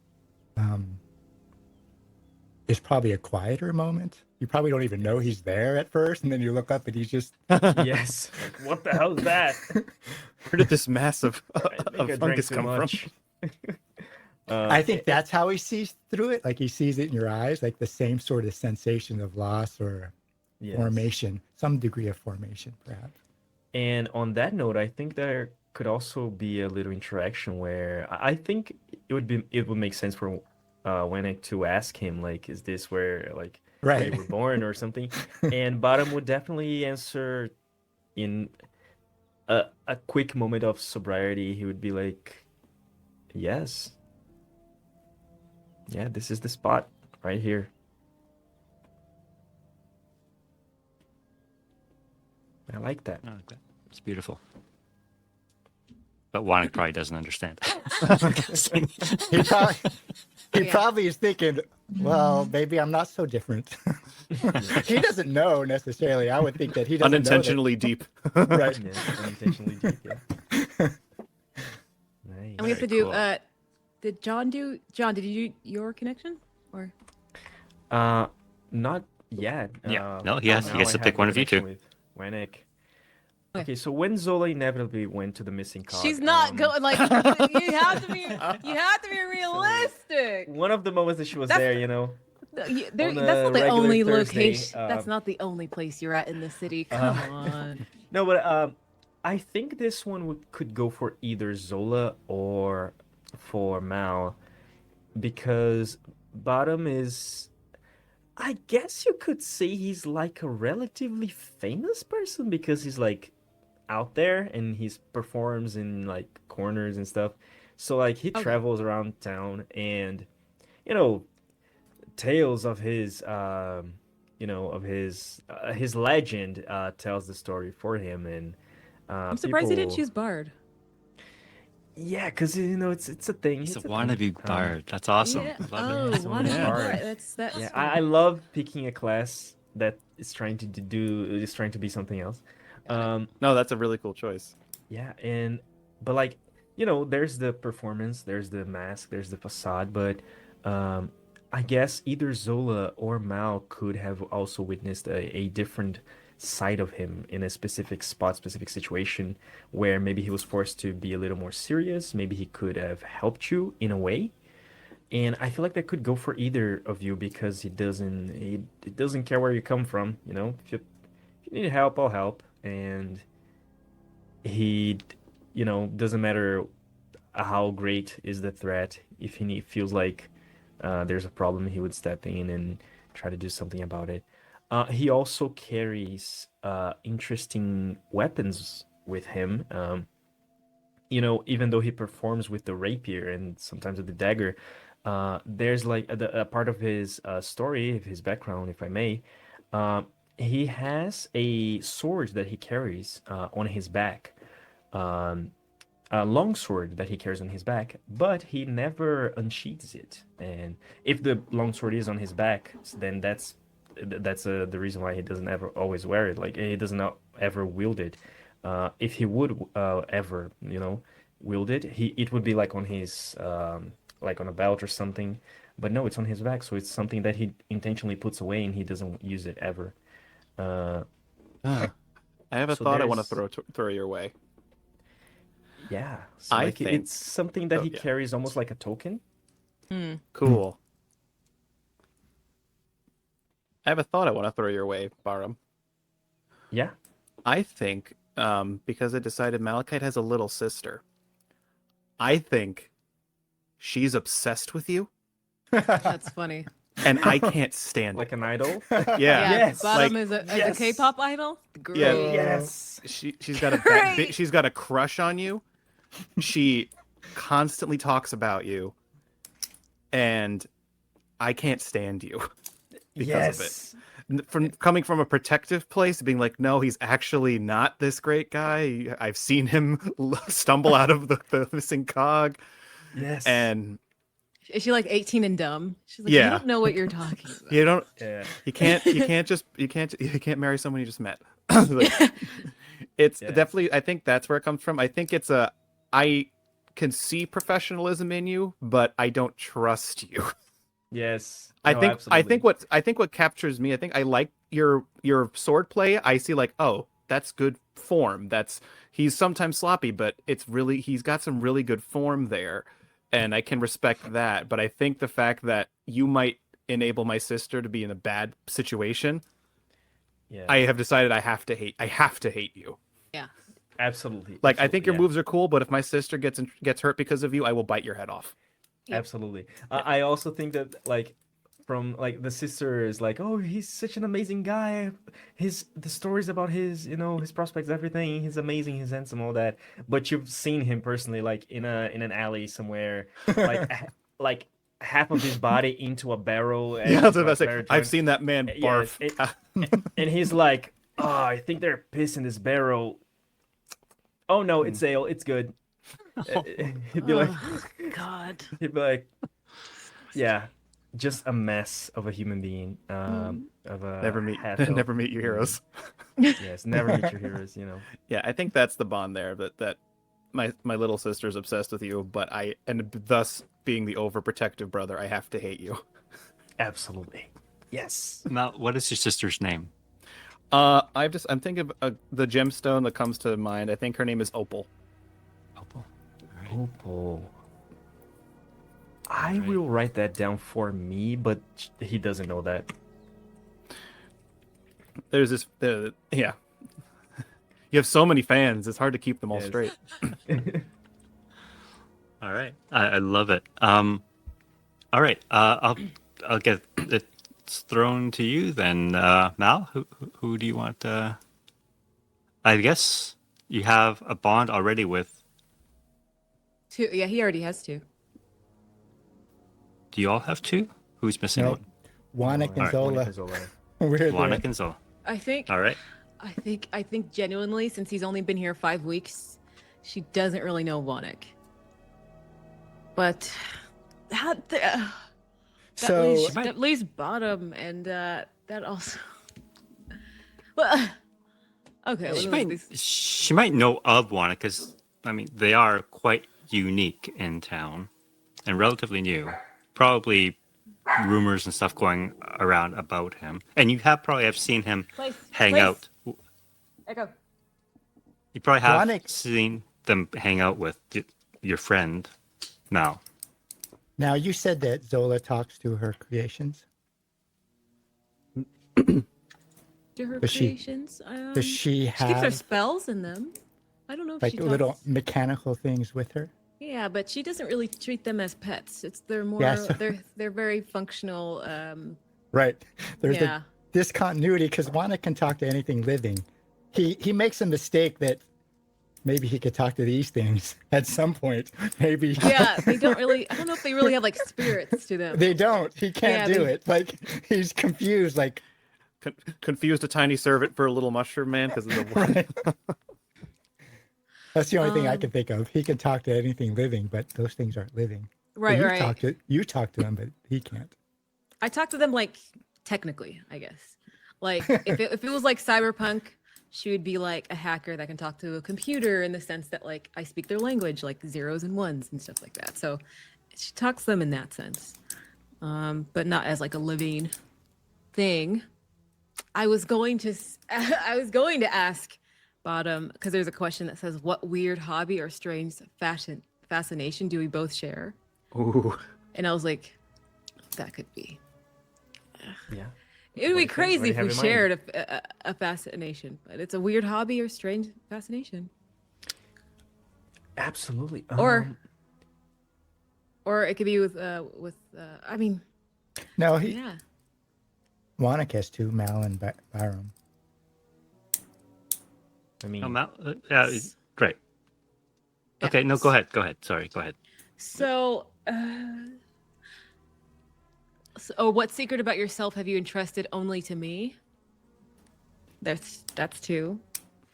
It's probably a quieter moment. You probably don't even know he's there at first, and then you look up and he's just. Yes. Like, what the hell is that? Where did this mass of, I think I of drank fungus too come much. I think that's how he sees through it. Like he sees it in your eyes, like the same sort of sensation of loss or Yes. formation, some degree of formation, perhaps. And on that note, I think there could also be a little interaction where I think it would make sense for Winnick to ask him like, is this where like where Right. you were born or something? And Bottom would definitely answer in a quick moment of sobriety. He would be like, yes. Yeah, this is the spot right here. I like that. I like that. It's beautiful. But Wannick probably doesn't understand. He probably, he Yeah. probably is thinking, well, maybe I'm not so different. He doesn't know necessarily. I would think that he doesn't Unintentionally deep. know that. Right. Yeah, unintentionally deep, yeah. Nice. And we have to Very do. cool. Did John do? John, did you do your connection or? Not yet. Yeah, no, he has- he now gets I to have pick a one of you two. connection with Winnick. Okay. Okay, so when Zola inevitably went to the missing cog, She's not going like you have to be. You have to be realistic. one of the moments that she was That's- there, you know. That's on not a the regular only Thursday, location. That's not the only place you're at in the city. uh, Come on. No, but I think this one could go for either Zola or for Mal, because Bottom is, I guess you could say he's like a relatively famous person because he's like out there and he performs in like corners and stuff. So like he Okay. travels around town and you know tales of his his legend tells the story for him and I'm surprised he didn't people- choose Bard. Yeah, because you know it's a thing. He's a It's thing. wannabe bard. That's awesome. Yeah. I love it. Oh, one Yeah. Bard. That's Yeah, fine. I love picking a class that is trying to be something else. No, that's a really cool choice. Yeah, but like there's the performance, there's the mask, there's the facade, but I guess either Zola or Mal could have also witnessed a different side of him in a specific spot, specific situation where maybe he was forced to be a little more serious. Maybe he could have helped you in a way. And I feel like that could go for either of you because he doesn't care where you come from, you know. If you need help, I'll help. And he, doesn't matter how great is the threat. If he feels like there's a problem, he would step in and try to do something about it. He also carries interesting weapons with him. Even though he performs with the rapier and sometimes with the dagger, there's like a part of his story, of his background, if I may. He has a sword that he carries on his back, a long sword that he carries on his back, but he never unsheathes it. And if the long sword is on his back, then that's the reason why he doesn't ever always wear it. Like he doesn't ever wield it. If he would ever, wield it, it would be like on his like on a belt or something. But no, it's on his back, so it's something that he intentionally puts away and he doesn't use it ever. I have a So thought I want there's- to throw your way. Yeah, so I like think- it's something that Oh, he yeah. carries almost like a token. Cool. I have a thought I want to throw your way, Barum. Yeah. I think because I decided Malachite has a little sister, I think she's obsessed with you, That's funny. and I can't stand Like it. an idol. Yeah, Yes, Bottom like- is a yes. K-pop idol. Great. Yeah. Yes. she's got a Great. she's got a crush on you. She constantly talks about you, and I can't stand you because of it. from coming from a protective place, being like, no, he's actually not this great guy. I've seen him stumble out of the missing cog, Yes. and Is she like 18 and dumb? She's like, you Yeah. don't know what you're talking about. you don't, Yeah. you can't marry someone you just met. Like, it's Yes. definitely, I think that's where it comes from. I think I can see professionalism in you, but I don't trust you. Yes. I No, think absolutely. I think what captures me, I think I like your sword play. I see like, oh, that's good form. He's sometimes sloppy, but he's got some really good form there, and I can respect that. But I think the fact that you might enable my sister to be in a bad situation, Yeah. I have decided I have to hate you. Yeah. Absolutely. Like, I think your yeah. moves are cool, but if my sister gets hurt because of you, I will bite your head off. Yep. Absolutely. I also think that like from like the sister is like, oh, he's such an amazing guy. The stories about his prospects, everything. He's amazing. He's handsome, all that. But you've seen him personally, like in an alley somewhere, like like half of his body into a barrel, and Yeah, I was he's about to like say, very I've drunk. seen that man Yes, barf. and he's like, oh, I think they're pissing this barrel. Oh no, it's ale. It's good. He'd be like, Oh, God. he'd be like, yeah, just a mess of a human being. Of a Never meet your heroes. Yes, never meet your heroes. Yeah, I think that's the bond there. That my little sister's obsessed with you, but and thus being the overprotective brother, I have to hate you. Absolutely. Yes. Mal, what is your sister's name? I'm thinking of the gemstone that comes to mind. I think her name is Opal. Opal. Opal. I will write that down for me, but he doesn't know that. There's this, yeah. You have so many fans; it's hard to keep them all Yes. straight. All right, I love it. All right, I'll get it thrown to you then, Mal. Who do you want? I guess you have a bond already with. Two. Yeah, he already has two. Do you all have two? Who's missing Nope. one? Wanik and Alright, Zola. We're there. Wanik and Zola. I think. All right. I think genuinely, since he's only been here 5 weeks, she doesn't really know Wanik. But So that leaves Bottom, and that also. Well, okay. She might know of one because I mean they are quite unique in town and relatively new. Probably rumors and stuff going around about him, and you probably have seen him hang out. Echo. You probably have Wanik- seen them hang out with your friend Mal. now you said that Zola talks to her creations. To her Does she- creations. Does she She keeps her have spells in them. I don't know if like she little talks. mechanical things with her? Yeah, but she doesn't really treat them as pets. They're more Yes. they're very functional. Right. There's Yeah. a discontinuity because Wanik can talk to anything living. He makes a mistake that maybe he could talk to these things at some point. Maybe. Yeah, they don't really. I don't know if they really have like spirits to them. They don't. He can't Yeah, do they- it. Like he's confused. Like Confused a tiny servant for a little mushroom man because of the right. That's the only thing I Um, can think of. He can talk to anything living, but those things aren't living. Right, you right. Talk to them, but he can't. I talk to them like technically, I guess. Like if it was like Cyberpunk, she would be like a hacker that can talk to a computer in the sense that like I speak their language, like zeros and ones and stuff like that. So she talks to them in that sense, but not as like a living thing. I was going to ask Bottom because there's a question that says, "What weird hobby or strange fascination do we both share?" Ooh. And I was like, that could be. Yeah. It would What do be you think? What crazy do you if we have in mind? shared a fascination, but it's a weird hobby or strange fascination. Absolutely. Or it could be with I mean, No, yeah. Wanik has two, Mal and Byram. I mean, Oh, Mal. Yeah, great. Okay, no, go ahead. Sorry, go ahead. So or what secret about yourself have you entrusted only to me? That's two.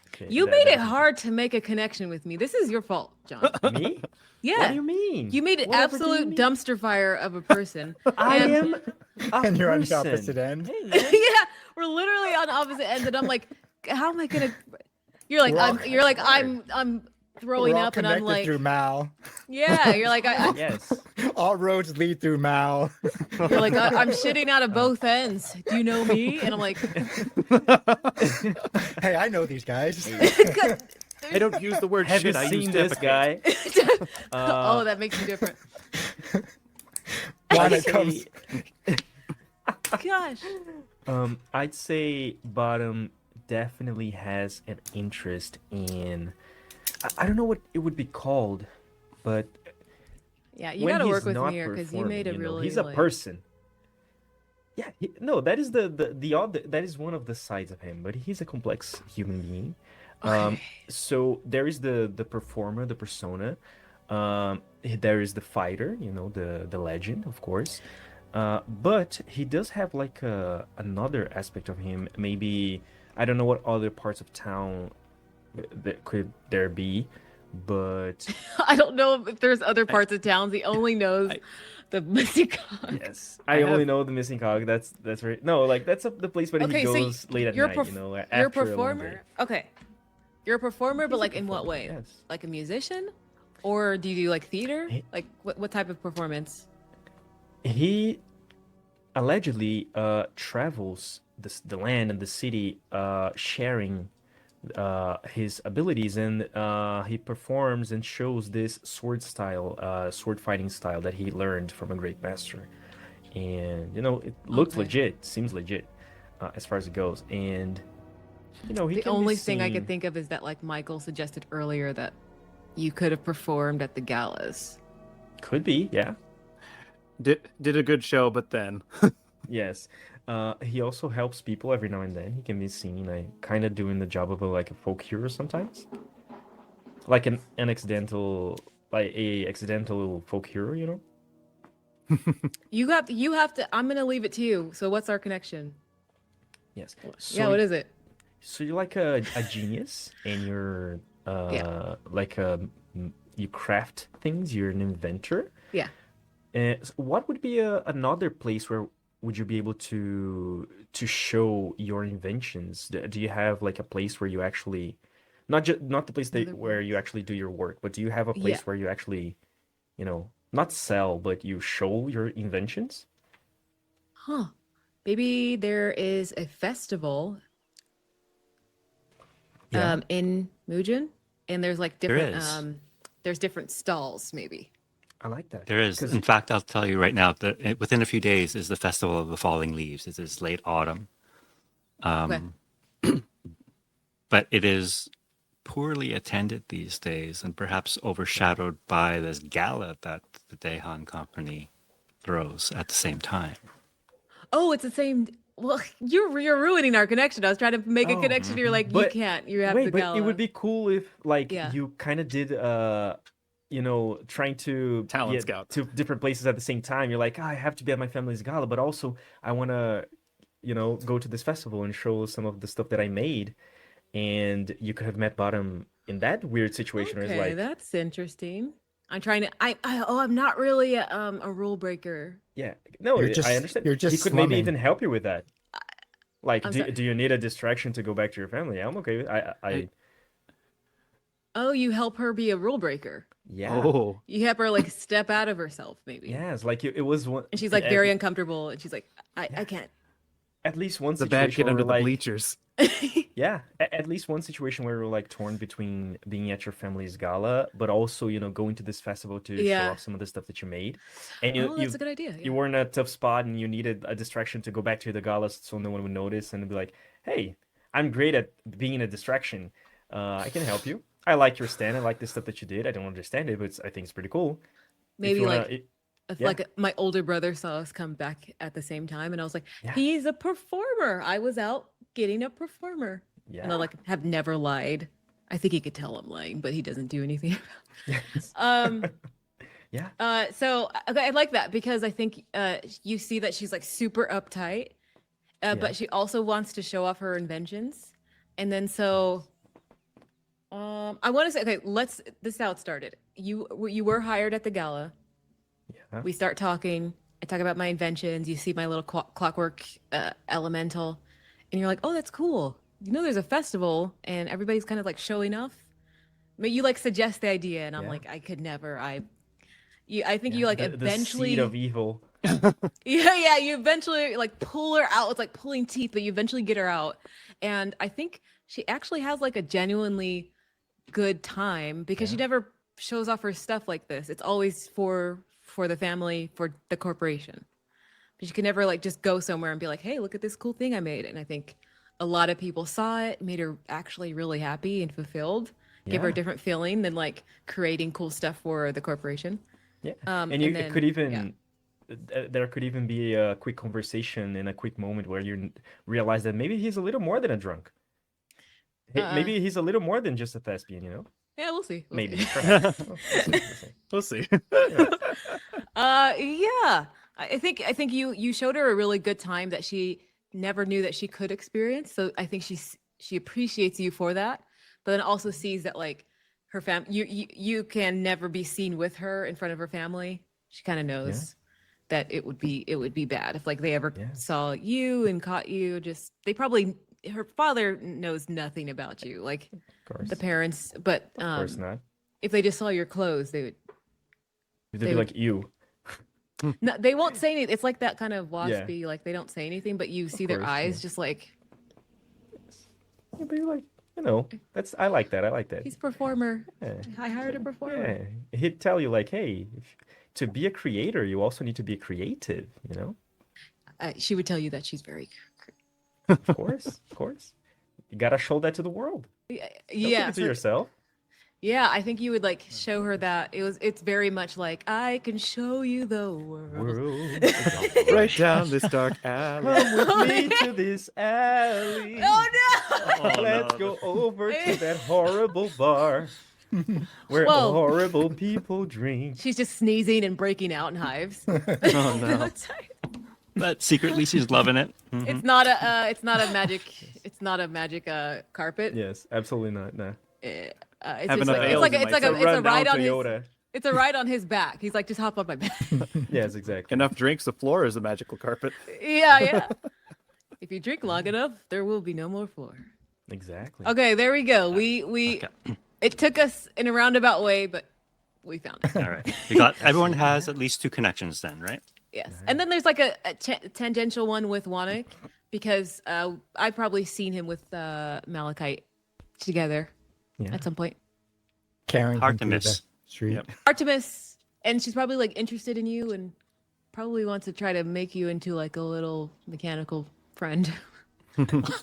Okay, You made it hard to make a connection with me. This is your fault, John. Me? Yeah. What do you mean? You made an Whatever do you absolute mean? dumpster fire of a person. I And- am a And you're on the person. opposite end. Hey, man. Yeah, we're literally on opposite ends, and I'm like, how am I gonna? You're like, I'm throwing We're all up, and I'm connected like, through Mal. yeah. You're like, Yes. All roads lead through Mal. you're like, I'm shitting out of both ends. Do you know me? And I'm like, Hey, I know these guys. I don't use the word Have shit. you I use seen this defecate. guy? oh, that makes you different. One I'd that comes. say, Gosh. I'd say bottom definitely has an interest in. I don't know what it would be called, but Yeah, you when gotta he's work with not me here because you made a performing, really. he's a like- person. Yeah, no, that is the odd. That is one of the sides of him, but he's a complex human being. Okay. So there is the performer, the persona. There is the fighter, the legend, of course. But he does have like another aspect of him. Maybe I don't know what other parts of town that could there be, but I don't know if there's other parts of towns. He only knows the missing cog. yes, I I only have- know the missing cog. That's right. No, like that's the place where Okay, he so goes late at you're night. perf- After You're a a long day. performer. Okay. You're a performer, but He's a like in what performer, way? yes. Like a musician? Or do you do like theater? He- Like what type of performance? He allegedly travels the land and the city, sharing his abilities, and he performs and shows this sword fighting style that he learned from a great master. And it looks Okay. legit, seems legit, as far as it goes. And he The can be only thing I seen- could think of is that like Michael suggested earlier that you could have performed at the galas. could be, yeah. Did a good show, but then Yes. He also helps people every now and then. He can be seen kind of doing the job of a folk hero sometimes, like an accidental, like a accidental folk hero. You have to I'm gonna leave it to you. So what's our connection? Yes. Yeah, what is it? So you're like a genius, and you're like you craft things. You're an inventor. Yeah. So what would be another place where would you be able to show your inventions? Do you have like a place where you actually, not the place Another where you actually do your work, but do you have a place Yeah. where you actually, not sell, but you show your inventions? Huh. Maybe there is a festival Yeah. in Mujin, and there's like There different is. there's different stalls maybe. I like that. There is. 'Cause- In fact, I'll tell you right now that within a few days is the Festival of the Falling Leaves. It is late autumn. But it is poorly attended these days and perhaps overshadowed by this gala that the Daehan Company throws at the same time. Oh, it's the same. Well, you're ruining our connection. I was trying to make a Oh, connection. You're like, but- you can't. You have Wait, the but gala. it would be cool if Yeah. you kind of did trying to Talent get scout. to different places at the same time. You're like, I have to be at my family's gala, but also I want to go to this festival and show some of the stuff that I made. And you could have met Bottom in that weird situation where Okay, it's like, that's interesting. I'm trying to. I'm not really a rule breaker. yeah, no, You're just- I understand. you're just He could maybe slumming. even help you with that. Like, I'm do, sorry. do you need a distraction to go back to your family? I'm okay with I Oh, you help her be a rule breaker. yeah. oh, You help her like step out of herself, maybe. Yeah, it's like it was one. And she's like at- very uncomfortable, and she's like, I can't. At least one the bad situation kid where under we're the like, bleachers. yeah, at least one situation where we're like torn between being at your family's gala, but also going to this festival to show Yeah. off some of the stuff that you made, and Oh, that's a good idea. you were in a tough spot and you needed a distraction to go back to the gala so no one would notice and be like, hey, I'm great at being a distraction. I can help you. I like your stand. I like the stuff that you did. I don't understand it, but I think it's pretty cool. If Maybe you wanna- like if yeah. like my older brother saw us come back at the same time, and I was like, Yeah. he's a performer. I was out getting a performer, yeah. and I like have never lied. I think he could tell I'm lying, but he doesn't do anything. Yes. Yeah. So okay, I like that because I think you see that she's like super uptight, Yeah. but she also wants to show off her inventions. And then so I want to say, okay, this is how it started. You were hired at the gala. Yeah. We start talking. I talk about my inventions. You see my little clockwork elemental, and you're like, "Oh, that's cool." You know, there's a festival, and everybody's kind of like showing off. But you like suggest the idea, and I'm Yeah. like, I could never. I think Yeah. you like the eventually. seed of evil. Yeah. You eventually like pull her out. It's like pulling teeth, but you eventually get her out, and I think she actually has like a genuinely good time because she Yeah. never shows off her stuff like this. It's always for the family, for the corporation. But she can never like just go somewhere and be like, "Hey, look at this cool thing I made." And I think a lot of people saw it, made her actually really happy and fulfilled, give her a Yeah. different feeling than like creating cool stuff for the corporation. Yeah. And You then, could even yeah. there could even be a quick conversation in a quick moment where you realize that maybe he's a little more than a drunk. Maybe he's a little more than just a thespian, you know? Yeah, we'll see. Maybe. See. Perhaps. We'll see. We'll see. Yeah. I think you showed her a really good time that she never knew that she could experience. So I think she appreciates you for that, but then also sees that like her you can never be seen with her in front of her family. She kind of knows that it would be bad if like they ever saw you and caught you. Just they probably her father knows nothing about you, like Of course. the parents, but Of course not. if they just saw your clothes, they would. They'd be like, you. No, they won't say anything. It's like that kind of Yeah. waspy, like they don't say anything, but you see their course, eyes yeah. just like You'd be like, you know, I like that. I like that. he's a performer. Yeah. I hired a performer. Yeah. He'd tell you like, hey, to be a creator, you also need to be creative, you know? She would tell you that she's very. Of course. Of course. You gotta show that to the world. Don't keep Yeah, it to yourself. yeah. I think you would like show her that it's very much like I can show you the world. World. Right down this dark alley. Come with me to this alley. Oh no! Oh, Let's no. go over to that horrible bar where Whoa. horrible people drink. She's just sneezing and breaking out in hives. Oh no. But secretly she's loving it. Mhm. It's not a it's not a magic carpet. Yes, absolutely not. No. It's Having just a like, veil, you might it's say. a Run down ride on Toyota. his it's a ride on his back. He's like, just hop on my back. Yes, exactly. Enough drinks, the floor is a magical carpet. Yeah. If you drink long enough, there will be no more floor. Exactly. Okay, there we go. We Okay. it took us in a roundabout way, but we found it. All right. We got everyone has at least 2 connections then, right? Yes. And then there's like a tangential one with Wanik because I've probably seen him with Malachite together Yeah. at some point. Carrying him through the Artemis. street. Yep. Artemis, and she's probably like interested in you and probably wants to try to make you into like a little mechanical friend.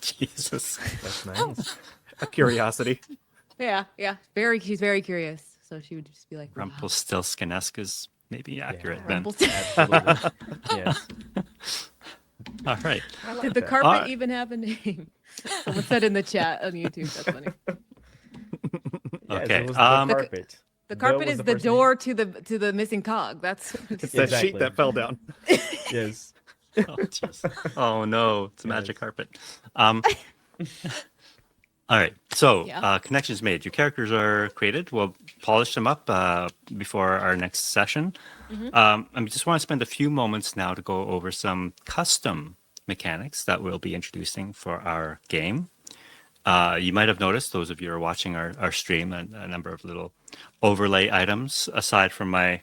Jesus. That's nice. A curiosity. Yeah. She's very curious. So she would just be like, wow. Rumpelstiltskin-esque is maybe accurate then. Rumpelstiltskin. Absolutely. Yes. All right. I like Did the that. carpet Alright. even have a name? Someone said in the chat on YouTube. That's funny. Yes, Okay, it was the um, carpet. The carpet was is the the first name. door to the missing cog. That's It's that Exactly. sheet that fell down. Yes. Oh, jeez. Oh, no. It's a magic Yes. carpet. All right. So, Yeah. connections made. Your characters are created. We'll polish them up before our next session. I just want to spend a few moments now to go over some custom mechanics that we'll be introducing for our game. You might have noticed, those of you who are watching our stream, a number of little overlay items aside from my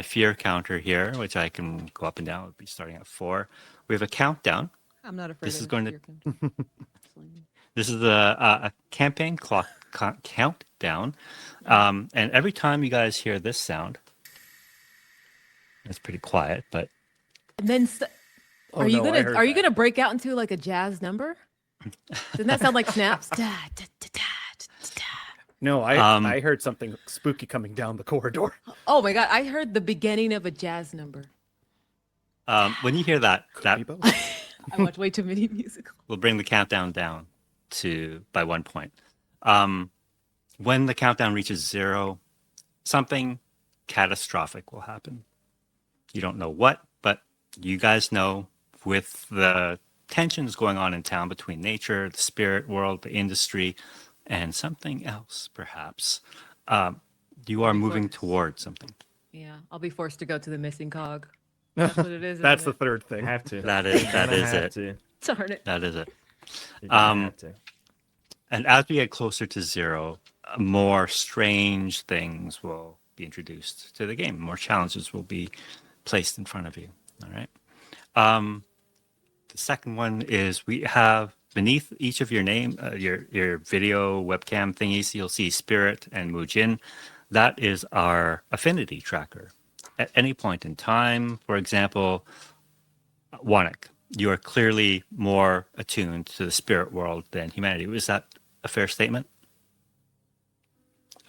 fear counter here, which I can go up and down. It'll be starting at 4. We have a countdown. I'm not afraid. This of is going to- your country. This is a campaign clock countdown. And every time you guys hear this sound, it's pretty quiet, but And then Oh, are you no, I heard gonna that. break out into like a jazz number? Doesn't that sound like snaps? Da, da, da, da, da, da. No, Um, I heard something spooky coming down the corridor. Oh my god! I heard the beginning of a jazz number. when you hear that, Could be both. I watch way too many musicals. will bring the countdown down by 1 point. When the countdown reaches 0, something catastrophic will happen. You don't know what, but you guys know with the tensions going on in town between nature, the spirit world, the industry, and something else, perhaps, you are moving towards something. Yeah, I'll be forced to go to the missing cog. That's what it is. That's the Isn't third You thing. have to. That is You're that gonna is have it. to. it? Darn it. That is it. You're gonna Um, have to. And as we get closer to zero, more strange things will be introduced to the game. More challenges will be placed in front of you. All right. The second one is we have beneath each of your name, your video webcam thingies, you'll see Spirit and Mujin. That is our affinity tracker. At any point in time, for example, Wanik, you are clearly more attuned to the spirit world than humanity. Is that a fair statement?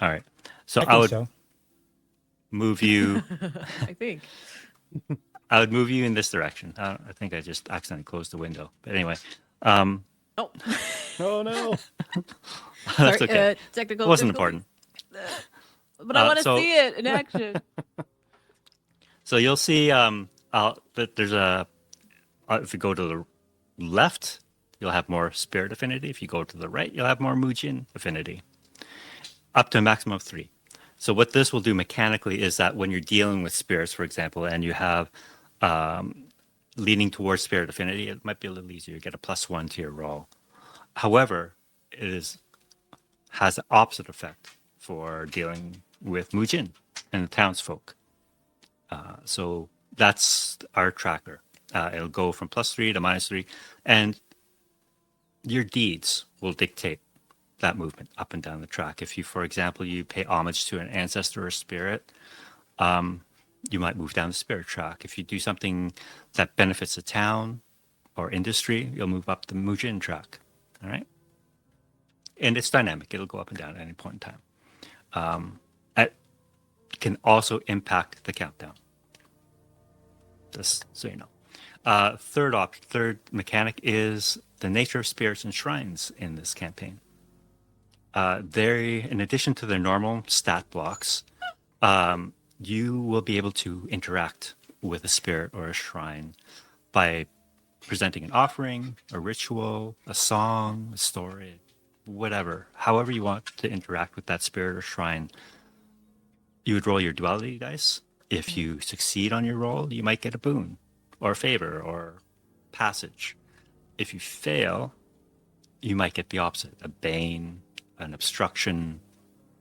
All right. So I think would so. move you. I think. I would move you in this direction. I think I just accidentally closed the window. But anyway, um, Oh, Oh no. that's sorry. okay. Technical. It wasn't difficulties. important. But I want to so- see it in action. So you'll see that there's a. If you go to the left, you'll have more spirit affinity. If you go to the right, you'll have more Mujin affinity. Up to a maximum of 3. So what this will do mechanically is that when you're dealing with spirits, for example, and you have leaning towards spirit affinity, it might be a little easier. You get a +1 to your roll. However, has the opposite effect for dealing with Mujin and the townsfolk. So that's our tracker. It'll go from +3 to -3, and your deeds will dictate that movement up and down the track. If you, for example, you pay homage to an ancestor or spirit, you might move down the spirit track. If you do something that benefits the town or industry, you'll move up the Mujin track. All right? And it's dynamic. It'll go up and down at any point in time. It can also impact the countdown. Just so you know. Third mechanic is the nature of spirits and shrines in this campaign. In addition to their normal stat blocks, you will be able to interact with a spirit or a shrine by presenting an offering, a ritual, a song, a story, whatever. However you want to interact with that spirit or shrine, you would roll your duality dice. If you succeed on your roll, you might get a boon or a favor or passage. If you fail, you might get the opposite, a bane, an obstruction,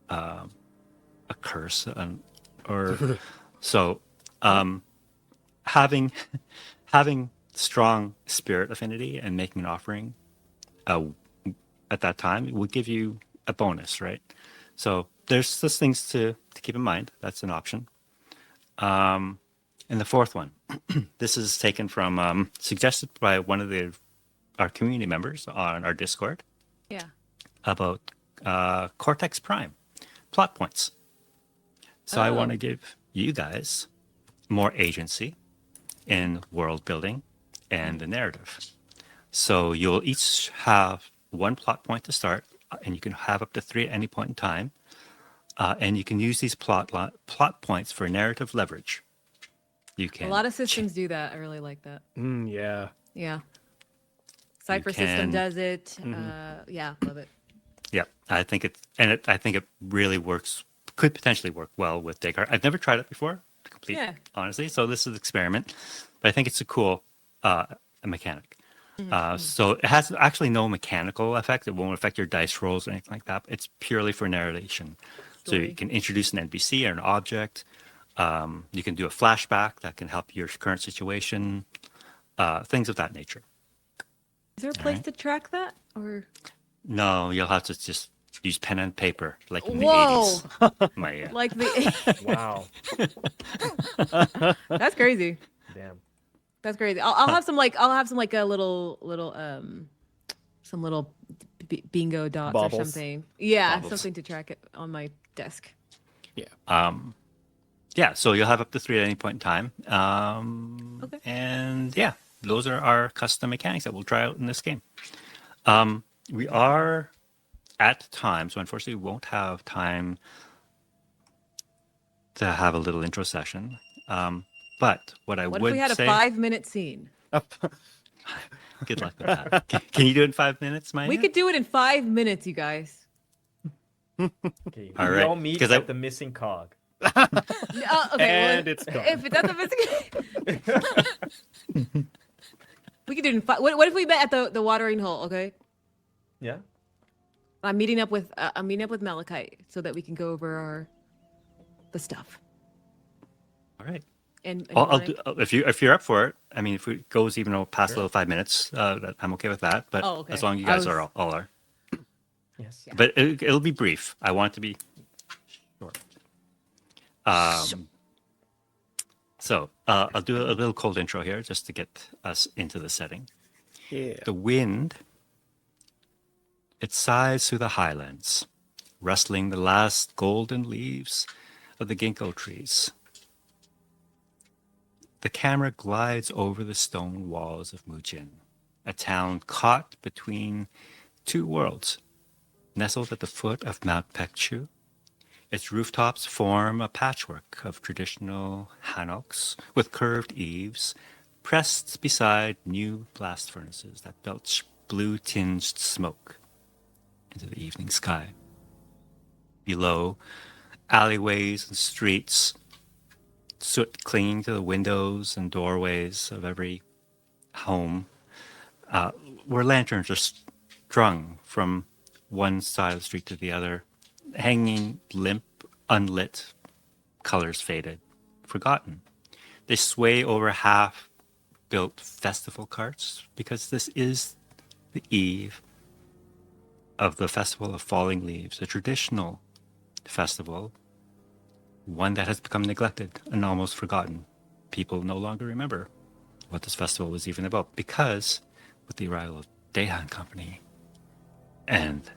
a curse, having strong spirit affinity and making an offering at that time would give you a bonus, right? So there's just things to keep in mind. That's an option. And the fourth one, this is taken from suggested by one of our community members on our Discord Yeah. about Cortex Prime plot points. So I want to give you guys more agency in world building and the narrative. So you'll each have 1 plot point to start, and you can have up to 3 at any point in time. And you can use these plot points for narrative leverage. You can A lot of systems do that. I really like that. Yeah. Yeah. Cypher system can- does it. Yeah, love it. Yeah, I think it really works. Could potentially work well with Daggerheart. I've never tried it before, to complete, Yeah. honestly. So this is an experiment, but I think it's a cool mechanic. So it has actually no mechanical effect. It won't affect your dice rolls or anything like that. It's purely for narration. So Story. you can introduce an NPC or an object. You can do a flashback that can help your current situation. Things of that nature. Is there a place to track that? Or No, you'll have to just use pen and paper like in the Whoa. 80s. My, like the Wow. That's crazy. Damn. That's crazy. I'll have some like a little some little bingo dots or Baubles. something. Yeah, Baubles. something to track it on my desk. Yeah, so you'll have up to 3 at any point in time. Okay. And yeah, those are our custom mechanics that we'll try out in this game. We are at time, so unfortunately we won't have time to have a little intro session. But what I What would if we had a say, 5-minute scene? good luck with that. Can you do it in 5 minutes, Maya? We could do it in 5 minutes, you guys. Okay, All we right, all meet 'cause I- at the missing cog. Okay, And well, it's gone. if it's at the we could do it in what if we met at the watering hole? Okay, Yeah. I'm meeting up with Malachite so that we can go over the stuff. All right. And I'll like- do, if you're up for it. I mean, if it goes even past a little 5 minutes, I'm okay with that. But Oh, okay. as long as you I guys was- are all are. Yes. Yeah. But it'll be brief. I want it to be short. So I'll do a little cold intro here just to get us into the setting. Yeah. The wind, it sighs through the highlands, rustling the last golden leaves of the ginkgo trees. The camera glides over the stone walls of Mujin, a town caught between two worlds. Nestled at the foot of Mount Pekchu, its rooftops form a patchwork of traditional hanoks with curved eaves, pressed beside new blast furnaces that belch blue-tinged smoke into the evening sky. Below, alleyways and streets, soot clinging to the windows and doorways of every home, where lanterns are strung from one side of the street to the other, hanging limp, unlit, colors faded, forgotten. They sway over half-built festival carts because this is the eve of the Festival of Falling Leaves, a traditional festival, one that has become neglected and almost forgotten. People no longer remember what this festival was even about because with the arrival of Dahan Company and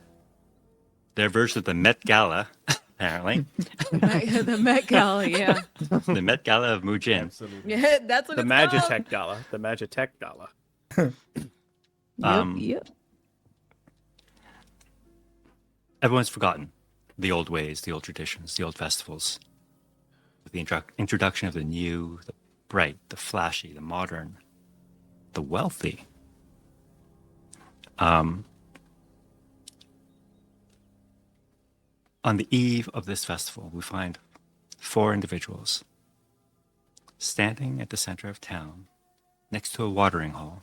their version of the Met Gala, apparently, the Met Gala, yeah, the Met Gala of Mujin. Absolutely. yeah, that's what The it's called. Magitech Gala. The Magitech Gala. Yep. Everyone's forgotten the old ways, the old traditions, the old festivals. With the introduction of the new, the bright, the flashy, the modern, the wealthy. On the eve of this festival, we find 4 individuals standing at the center of town next to a watering hole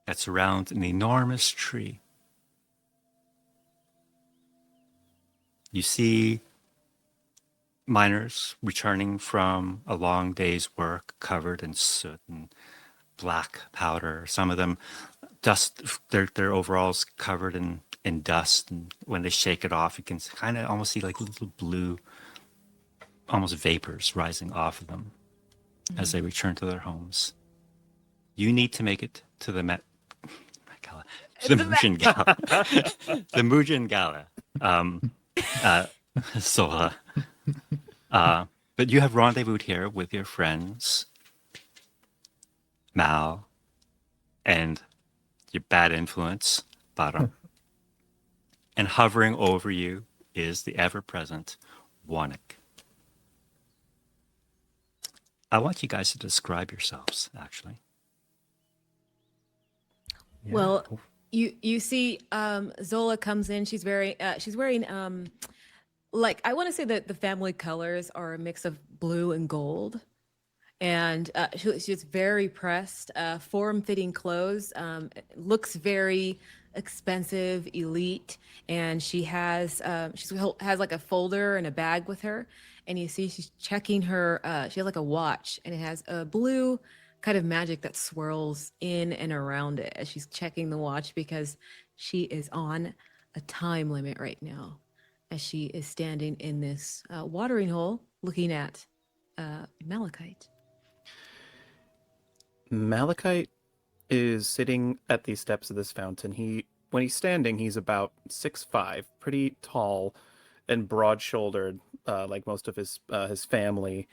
that surrounds an enormous tree. You see miners returning from a long day's work covered in soot and black powder. Some of them dust, their overalls covered in dust. And when they shake it off, you can kind of almost see like little blue, almost vapors rising off of them as they return to their homes. You need to make it to the Gala, to the Mujin Gala, the Mujin Gala. Sola. But you have rendezvoused here with your friends, Mal, and your bad influence, Bara. And hovering over you is the ever-present Wanik. I want you guys to describe yourselves, actually. Yeah. Well, Oof. you see, Zola comes in. She's wearing like I want to say that the family colors are a mix of blue and gold, and she's very pressed, form-fitting clothes. Looks very expensive, elite, and she has like a folder and a bag with her, and you see she's checking her. She has like a watch, and it has a blue kind of magic that swirls in and around it as she's checking the watch because she is on a time limit right now as she is standing in this watering hole looking at Malachite. Malachite is sitting at the steps of this fountain. When he's standing, he's about 6'5", pretty tall and broad-shouldered, like most of his family,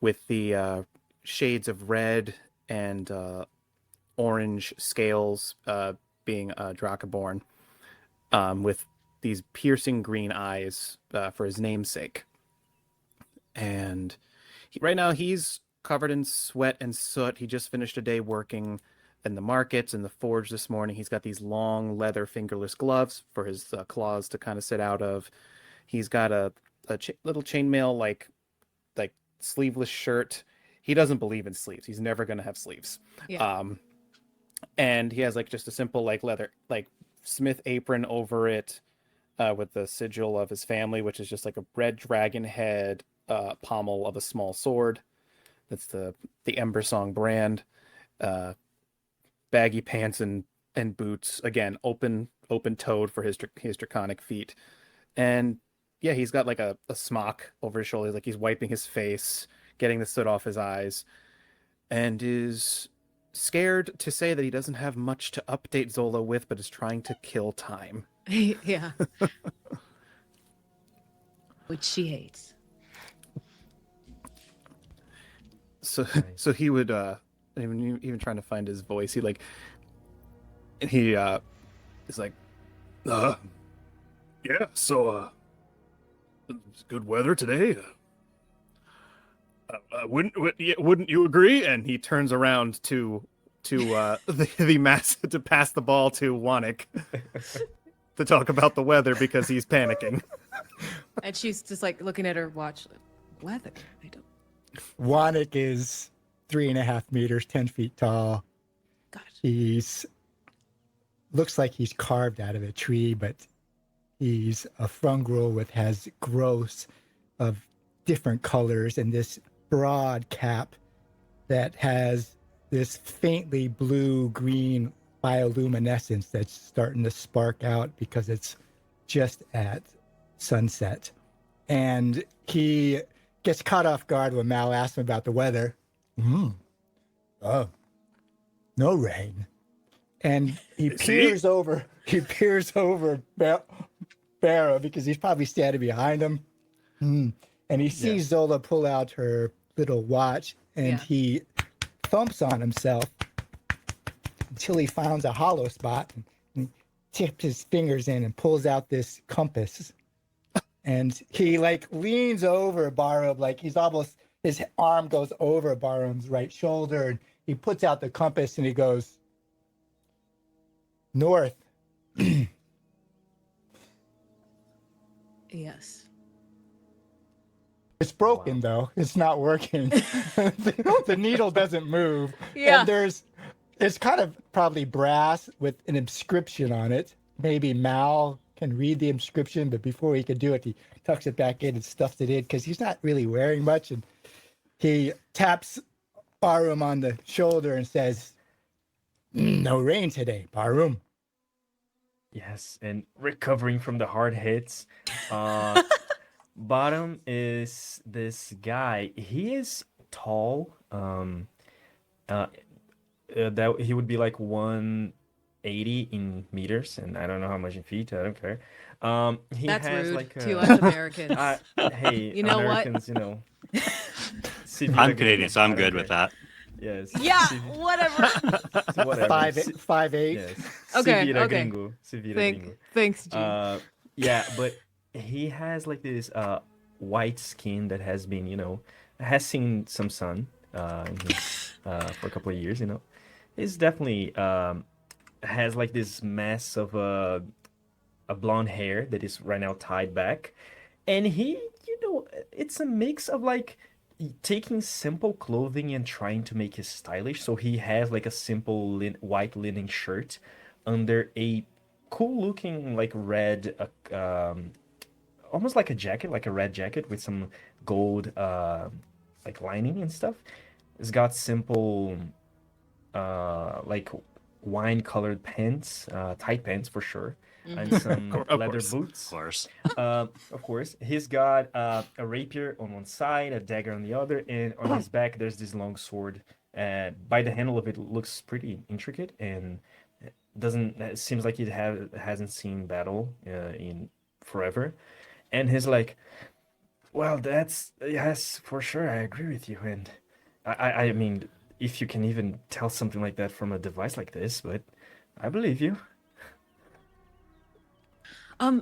with the shades of red and orange scales, being Dracaborn, with these piercing green eyes for his namesake. And right now he's covered in sweat and soot. He just finished a day working in the markets and the forge this morning. He's got these long leather fingerless gloves for his claws to kind of sit out of. He's got a little chainmail like sleeveless shirt. He doesn't believe in sleeves. He's never going to have sleeves. Yeah. And he has like just a simple like leather like smith apron over it, with the sigil of his family, which is just like a red dragon head, pommel of a small sword. That's the Ember Song brand. Uh, Baggy pants and boots. Again, open toed for his draconic feet. And yeah, he's got like a smock over his shoulders, like he's wiping his face, getting the soot off his eyes, and is scared to say that he doesn't have much to update Zola with, but is trying to kill time. Yeah. Which she hates. So he would even trying to find his voice. He is like, yeah. So it's good weather today. Wouldn't you agree? And he turns around to the mass to pass the ball to Wanik to talk about the weather because he's panicking. And she's just like looking at her watch. Weather. I don't. Wanik is 3.5 meters, 10 feet tall. Gosh. He's looks like he's carved out of a tree, but he's a fungal has growths of different colors and this broad cap that has this faintly blue-green bioluminescence that's starting to spark out because it's just at sunset. And he gets caught off guard when Mal asks him about the weather. Oh, no rain. And he peers over Barrow because he's probably standing behind him. And he sees Zola pull out her little watch, and he thumps on himself until he finds a hollow spot and tips his fingers in and pulls out this compass. And he like leans over Barrow, like he's almost, his arm goes over Barrow's right shoulder, and he puts out the compass and he goes, north. Yes. It's broken though. It's not working. The needle doesn't move. Yeah. And it's kind of probably brass with an inscription on it. Maybe Mal can read the inscription, but before he can do it, he tucks it back in and stuffs it in because he's not really wearing much. And he taps Barum on the shoulder and says, no rain today, Barum. Yes, and recovering from the hard hits. Bottom is this guy. He is tall. That he would be like 180 in meters, and I don't know how much in feet. I don't care. He That's has rude like to us Americans. hey, You know what? Americans, you know. I'm Canadian, so I'm good with that. Yes. Yeah, whatever. Whatever. 5'8". Yes. Okay, Se vira okay. gringo. Se vira gringo. Thanks, Gene. Yeah, but he has like this white skin that has been, has seen some sun in his, for a couple of years, He's definitely has like this mess of a blonde hair that is right now tied back. And he, it's a mix of like taking simple clothing and trying to make it stylish. So he has like a simple white linen shirt under a cool looking like red almost like a jacket, like a red jacket with some gold like lining and stuff. It's got simple like wine colored pants, tight pants for sure, and some leather boots. Of course. Of course. He's got a rapier on one side, a dagger on the other, and on his back there's this long sword. By the handle of it looks pretty intricate, and it seems like it hasn't seen battle in forever. And he's like, well, yes, for sure, I agree with you. And I mean, if you can even tell something like that from a device like this, but I believe you.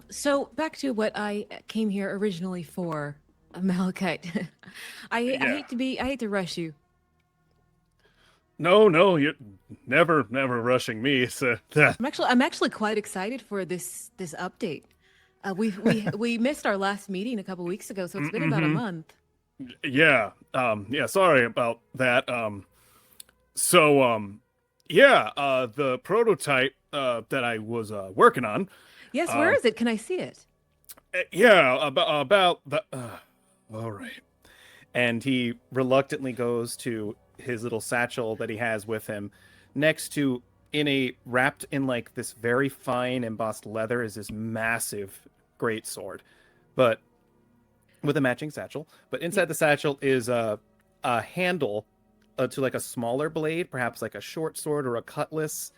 So back to what I came here originally for. Malachite. I Yeah. hate to rush you. No, you're never rushing me. It's I'm actually quite excited for this update. We missed our last meeting a couple weeks ago, so it's been about a month. yeah. Yeah. Sorry about that. So, yeah. The prototype that I was working on. Yes, where is it? Can I see it? Yeah. About the. All right. And he reluctantly goes to his little satchel that he has with him. Next to, wrapped in like this very fine embossed leather, is this massive great sword, but with a matching satchel. But inside the satchel is a handle to like a smaller blade, perhaps like a short sword or a cutlass,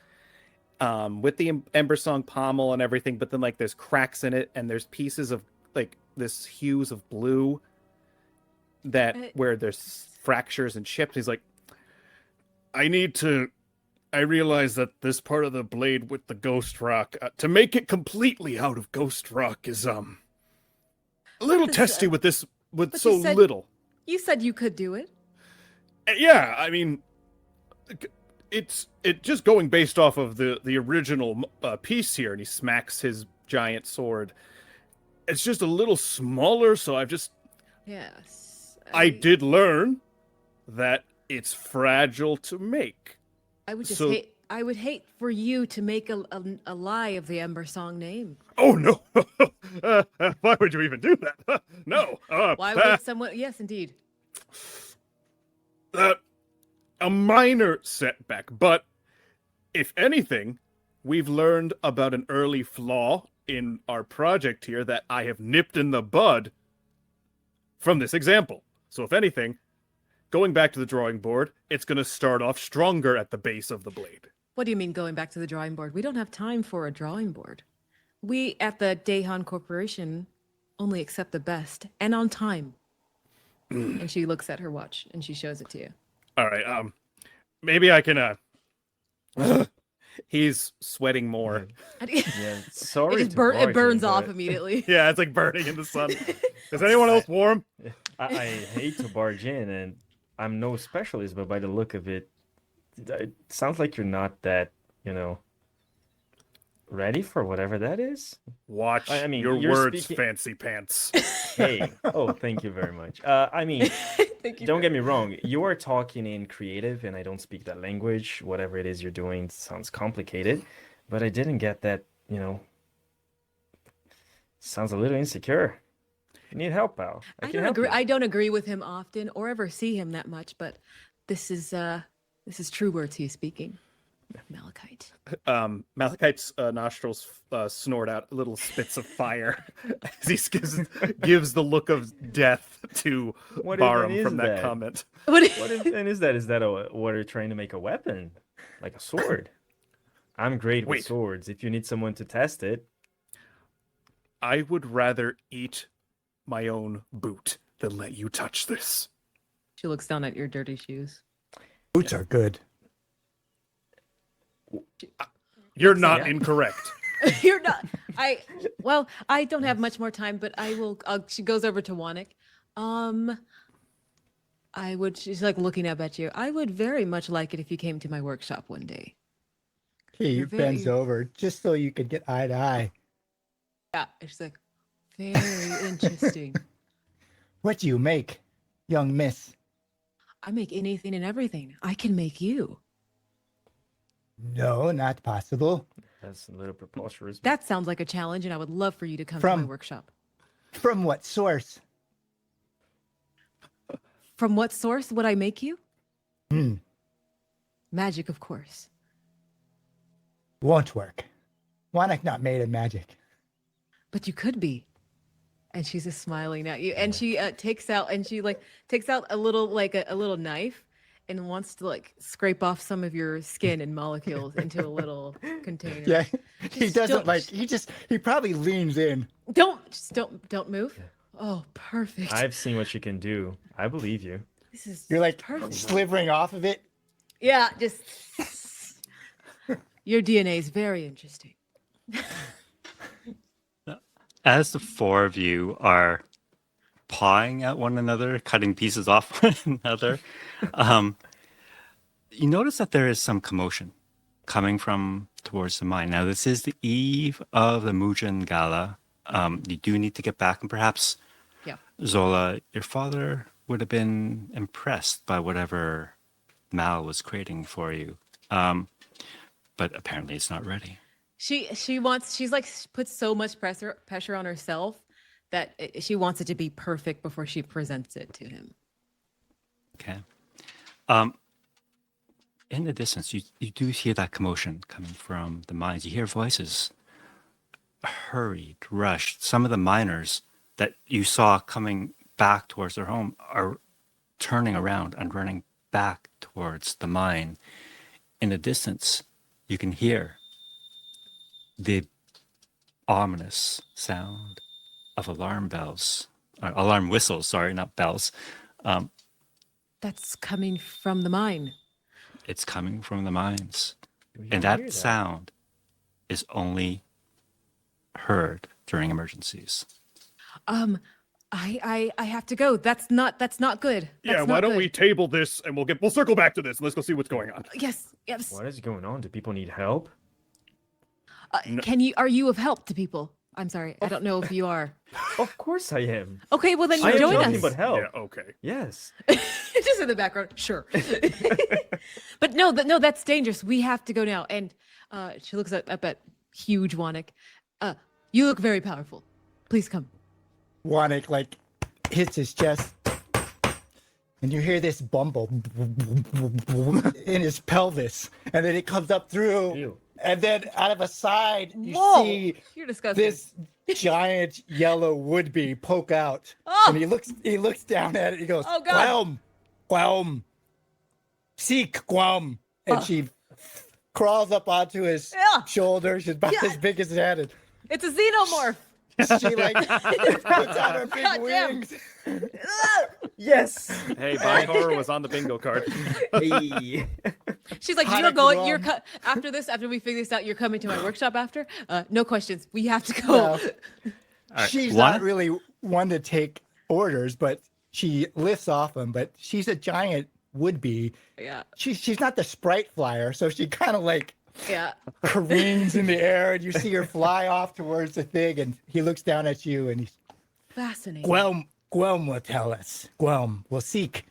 with the Ember Song pommel and everything. But then like there's cracks in it, and there's pieces of like this hues of blue that where there's fractures and chips. He's like, I realize that this part of the blade with the ghost rock, to make it completely out of ghost rock is a little testy with this, with but so you said- little. You said you could do it. Yeah, I mean, it just going based off of the original piece here, and he smacks his giant sword. It's just a little smaller, so Yes. I did learn that it's fragile to make. I would just so- hate. I would hate for you to make a lie of the Ember Song name. Oh no! Why would you even do that? No. Why would someone? Yes, indeed. A minor setback, but if anything, we've learned about an early flaw in our project here that I have nipped in the bud from this example. So if anything, going back to the drawing board, it's going to start off stronger at the base of the blade. What do you mean going back to the drawing board? We don't have time for a drawing board. We at the Daehan Corporation only accept the best and on time. And she looks at her watch and she shows it to you. All right, maybe I can he's sweating more. Yeah, sorry. It to burns barge in, off but immediately. Yeah, it's like burning in the sun. Is anyone else warm? I hate to barge in, and I'm no specialist, but by the look of it, it sounds like you're not that, ready for whatever that is. Watch I mean, your you're words, speaking- fancy pants. Hey, oh, thank you very much. I mean, don't get me wrong. You are talking in creative, and I don't speak that language. Whatever it is you're doing sounds complicated, but I didn't get that. Sounds a little insecure. You need help, pal. I can help you. I don't agree with him often or ever see him that much, but this is true words he's speaking. Malachite. Malachite's nostrils snort out little spits of fire as he gives the look of death to What even Barum is from that that? comment. What even is that? Is that what you're trying to make a weapon? Like a sword? I'm great with Wait. swords. If you need someone to test it, I would rather eat my own boot than let you touch this. She looks down at your dirty shoes. Boots are good. You're not Yeah. incorrect. You're not. I don't have much more time, but I will. She goes over to Wanik. I would. She's like looking up at you. I would very much like it if you came to my workshop one day. He You're bends very- over just so you could get eye to eye. Yeah. And she's like, very interesting. What do you make, young miss? I make anything and everything. I can make you. No, not possible. that's a little preposterous. That sounds like a challenge, and I would love for you to come to my From- workshop. From what source? From what source would I make you? Hmm, Magic, of course. won't work. Wanak not made of magic. But you could be. And she's just smiling at you. And she takes out a little a little knife and wants to like scrape off some of your skin and molecules into a little container. Yeah, he Just doesn't don't- like. He probably leans in. Don't move. Oh, perfect. I've seen what you can do. I believe you. This is You're like perfect. slivering off of it. Yeah, just your DNA is very interesting. As the four of you are pawing at one another, cutting pieces off one another. Um, you notice that there is some commotion coming from towards the mine. Now, this is the eve of the Mujin Gala. You do need to get back, and perhaps, Yeah. Zola, your father would have been impressed by whatever Mal was creating for you. But apparently it's not ready. She's like puts so much pressure on herself that she wants it to be perfect before she presents it to him. Okay. In the distance, you do hear that commotion coming from the mines. You hear voices, hurried, rushed. Some of the miners that you saw coming back towards their home are turning around and running back towards the mine. In the distance, you can hear the ominous sound of alarm whistles, sorry, not bells. That's coming from the mine. It's coming from the mines. We And can hear that sound is only heard during emergencies. I have to go. That's not good. Yeah, That's why not don't good. we table this and we'll circle back to this. Let's go see what's going on. Yes. What is going on? Do people need help? Are you of help to people? I'm sorry. I don't know if you are. Of course I am. Okay, well then I am join nothing us. but help. Yeah, okay. Yes. Just in the background, sure. But no, that's dangerous. We have to go now. And she looks up at huge Wanik. You look very powerful. Please come. Wanik like hits his chest, and you hear this bumble in his pelvis, and then it comes up through, Ew. and then out of a side you Whoa, see you're disgusting. this giant yellow would-be poke out, Oh! and he looks down at it. He goes, Oh, God. "Guam, Guam, seek Guam," and she crawls up onto his Yeah. shoulder. She's about as big as his head. And It's a xenomorph. she like puts out her big Goddamn. wings. Yes. Hey, body horror was on the bingo card. Hey. She's like, Hot you're at going. You're Guam. after this. After we figure this out, you're coming to my workshop after. No questions. We have to go. Well, All right, she's one- not really one to take orders, but she lifts off him. But she's a giant would-be. Yeah. She's not the sprite flyer, so she kind of like Yeah. careens in the air, and you see her fly off towards the thing. And he looks down at you, and he's Fascinating. Guam will tell us. Guam will seek.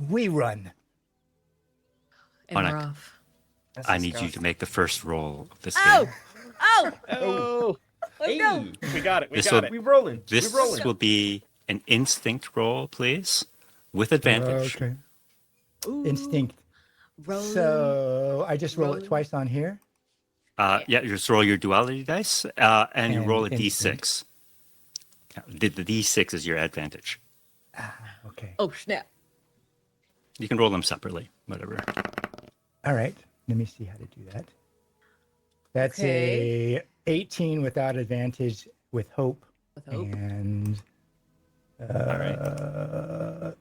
We run. And we're Monica. off. That's I need you disgusting. to make the first roll of this Oh! game. Oh! Oh, Let's go. we got it. We This got will- it. We rolling. This we rolling. will be an instinct roll, please, with advantage. Okay. Ooh. Instinct. Roll. So I just roll it Rolling. twice on here. Yeah, you just roll your duality dice, and you And roll a instinct. d6. The d6 is your advantage. Okay. Oh snap! You can roll them separately, whatever. All right. Let me see how to do that. That's a 18 without advantage with hope. With hope. And right.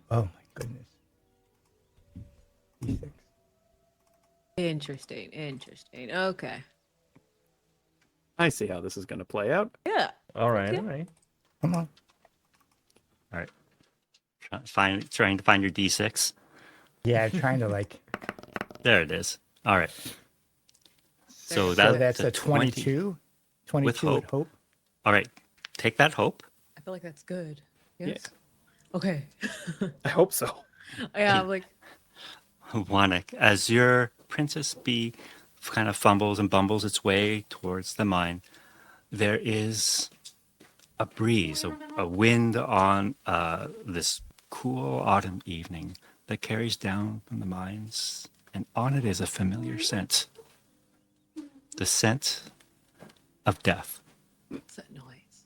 Oh my goodness. D6. Interesting. Okay. I see how this is going to play out. Yeah. All right. Yeah. All right. Come on. All right. Trying to find your d6. Yeah, I'm trying to like. There it is. All right. So, So that's that's a 22. 22 With hope. with hope. All right. Take that hope. I feel like that's good. Yes. Okay. I hope so. Yeah. I'm like. Wanik, as your princess bee kind of fumbles and bumbles its way towards the mine, there is a breeze, a wind on this cool autumn evening that carries down from the mines, and on it is a familiar scent. The scent of death. What's that noise?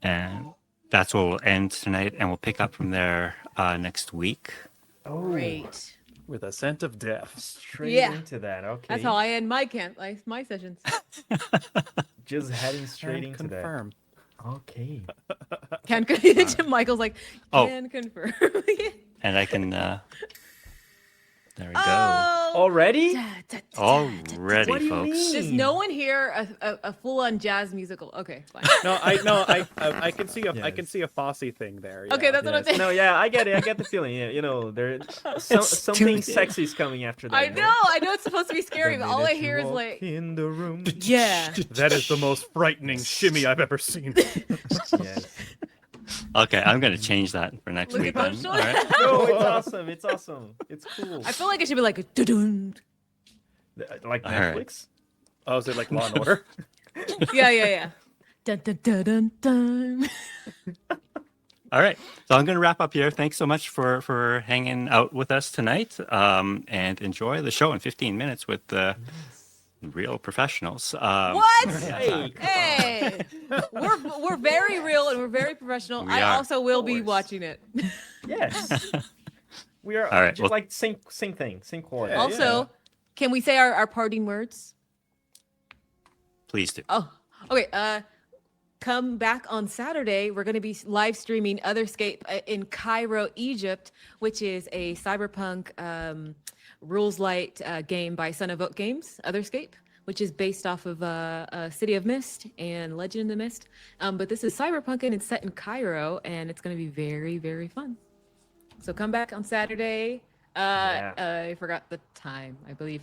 And that's where we'll end tonight, and we'll pick up from there next week. Oh, Great. With a scent of death. straight Yeah. into that. Okay. That's how I end my sessions. Just heading straight Can into confirm. that. Okay. Can Michael's like Oh. can confirm. And I can There we go. Oh, Already? Already, What do you folks. mean? Does no one hear a full-on jazz musical? Okay, fine. I can see I can Yes. see a Fosse thing there. Okay, yeah. that's what I'm Yes. saying. No, yeah, I get it. I get the feeling. Yeah, you know, there It's something too- sexy is coming after that. I you know, I know it's supposed to be scary, The but all I minute you hear is walk like, in the room. yeah. That is the most frightening shimmy I've ever seen. Yes. Okay, I'm gonna change that for next Look week at then. those All right. No, it's awesome. It's awesome. It's cool. I feel like it should be like a dun. Like All right. Netflix. Oh, is it like Law and Order? Yeah. Dun dun dun dun dun. All right. So I'm gonna wrap up here. Thanks so much for hanging out with us tonight. And enjoy the show in 15 minutes with the real professionals. What? Hey, Hey, we're very real and we're very professional. We I are. also will be course. watching it. yes. We are All right, just well- like same thing, same quality. Yeah, Also, can we say our parting words? Please do. Oh, okay. Come back on Saturday. We're going to be live streaming Otherscape in Cairo, Egypt, which is a cyberpunk rules light game by Son of Oak Games, Otherscape, which is based off of City of Mist and Legend of the Mist. But this is cyberpunk and it's set in Cairo, and it's going to be very, very fun. So come back on Saturday. I forgot the time. I believe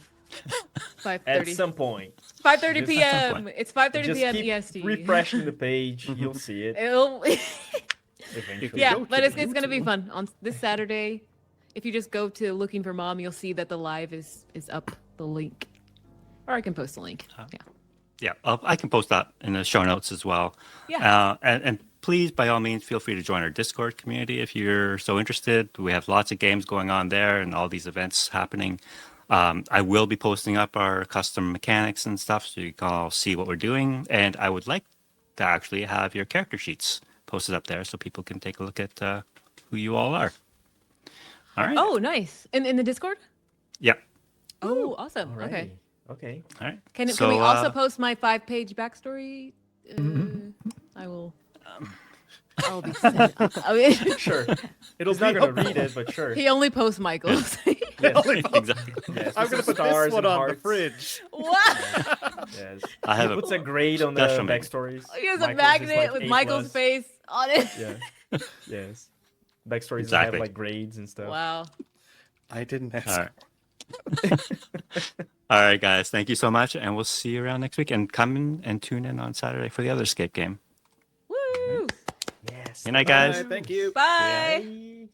5:30. At some point. 5:30 Just- p.m. It's 5:30 Just p.m. keep EST. refreshing the page. You'll see it It'll- eventually. yeah, go but to it's going to be fun on this Saturday. If you just go to Looking for Mom, you'll see that the live is up, the link. Or I can post the link. Yeah. Yeah, I can post that in the show notes as well. Yeah. And please, by all means, feel free to join our Discord community if you're so interested. We have lots of games going on there and all these events happening. I will be posting up our custom mechanics and stuff so you can all see what we're doing. And I would like to actually have your character sheets posted up there so people can take a look at who you all are. All right. Oh, nice. In the Discord? Yeah. Oh, awesome. Alrighty. Okay. Okay. All right. Can So, we also post my 5-page backstory? I will. I'll be sad. I mean, Sure. It'll He's not be gonna up- read it, but sure. he only posts Michael's. Yes. Exactly. Yes, I'm with gonna some put this stars one and on the hearts. fridge. What? Yes. I have He a puts a grade on the special backstories. He has a Michael's is magnet like with A+. Michael's face on it. Yeah. Yes. Backstories that have Exactly. like grades and stuff. Wow. I didn't ask. All right. All right, guys. Thank you so much, and we'll see you around next week. And come in and tune in on Saturday for the other escape game. Woo! Yes. Good night, Bye, guys. thank you. Bye. Bye.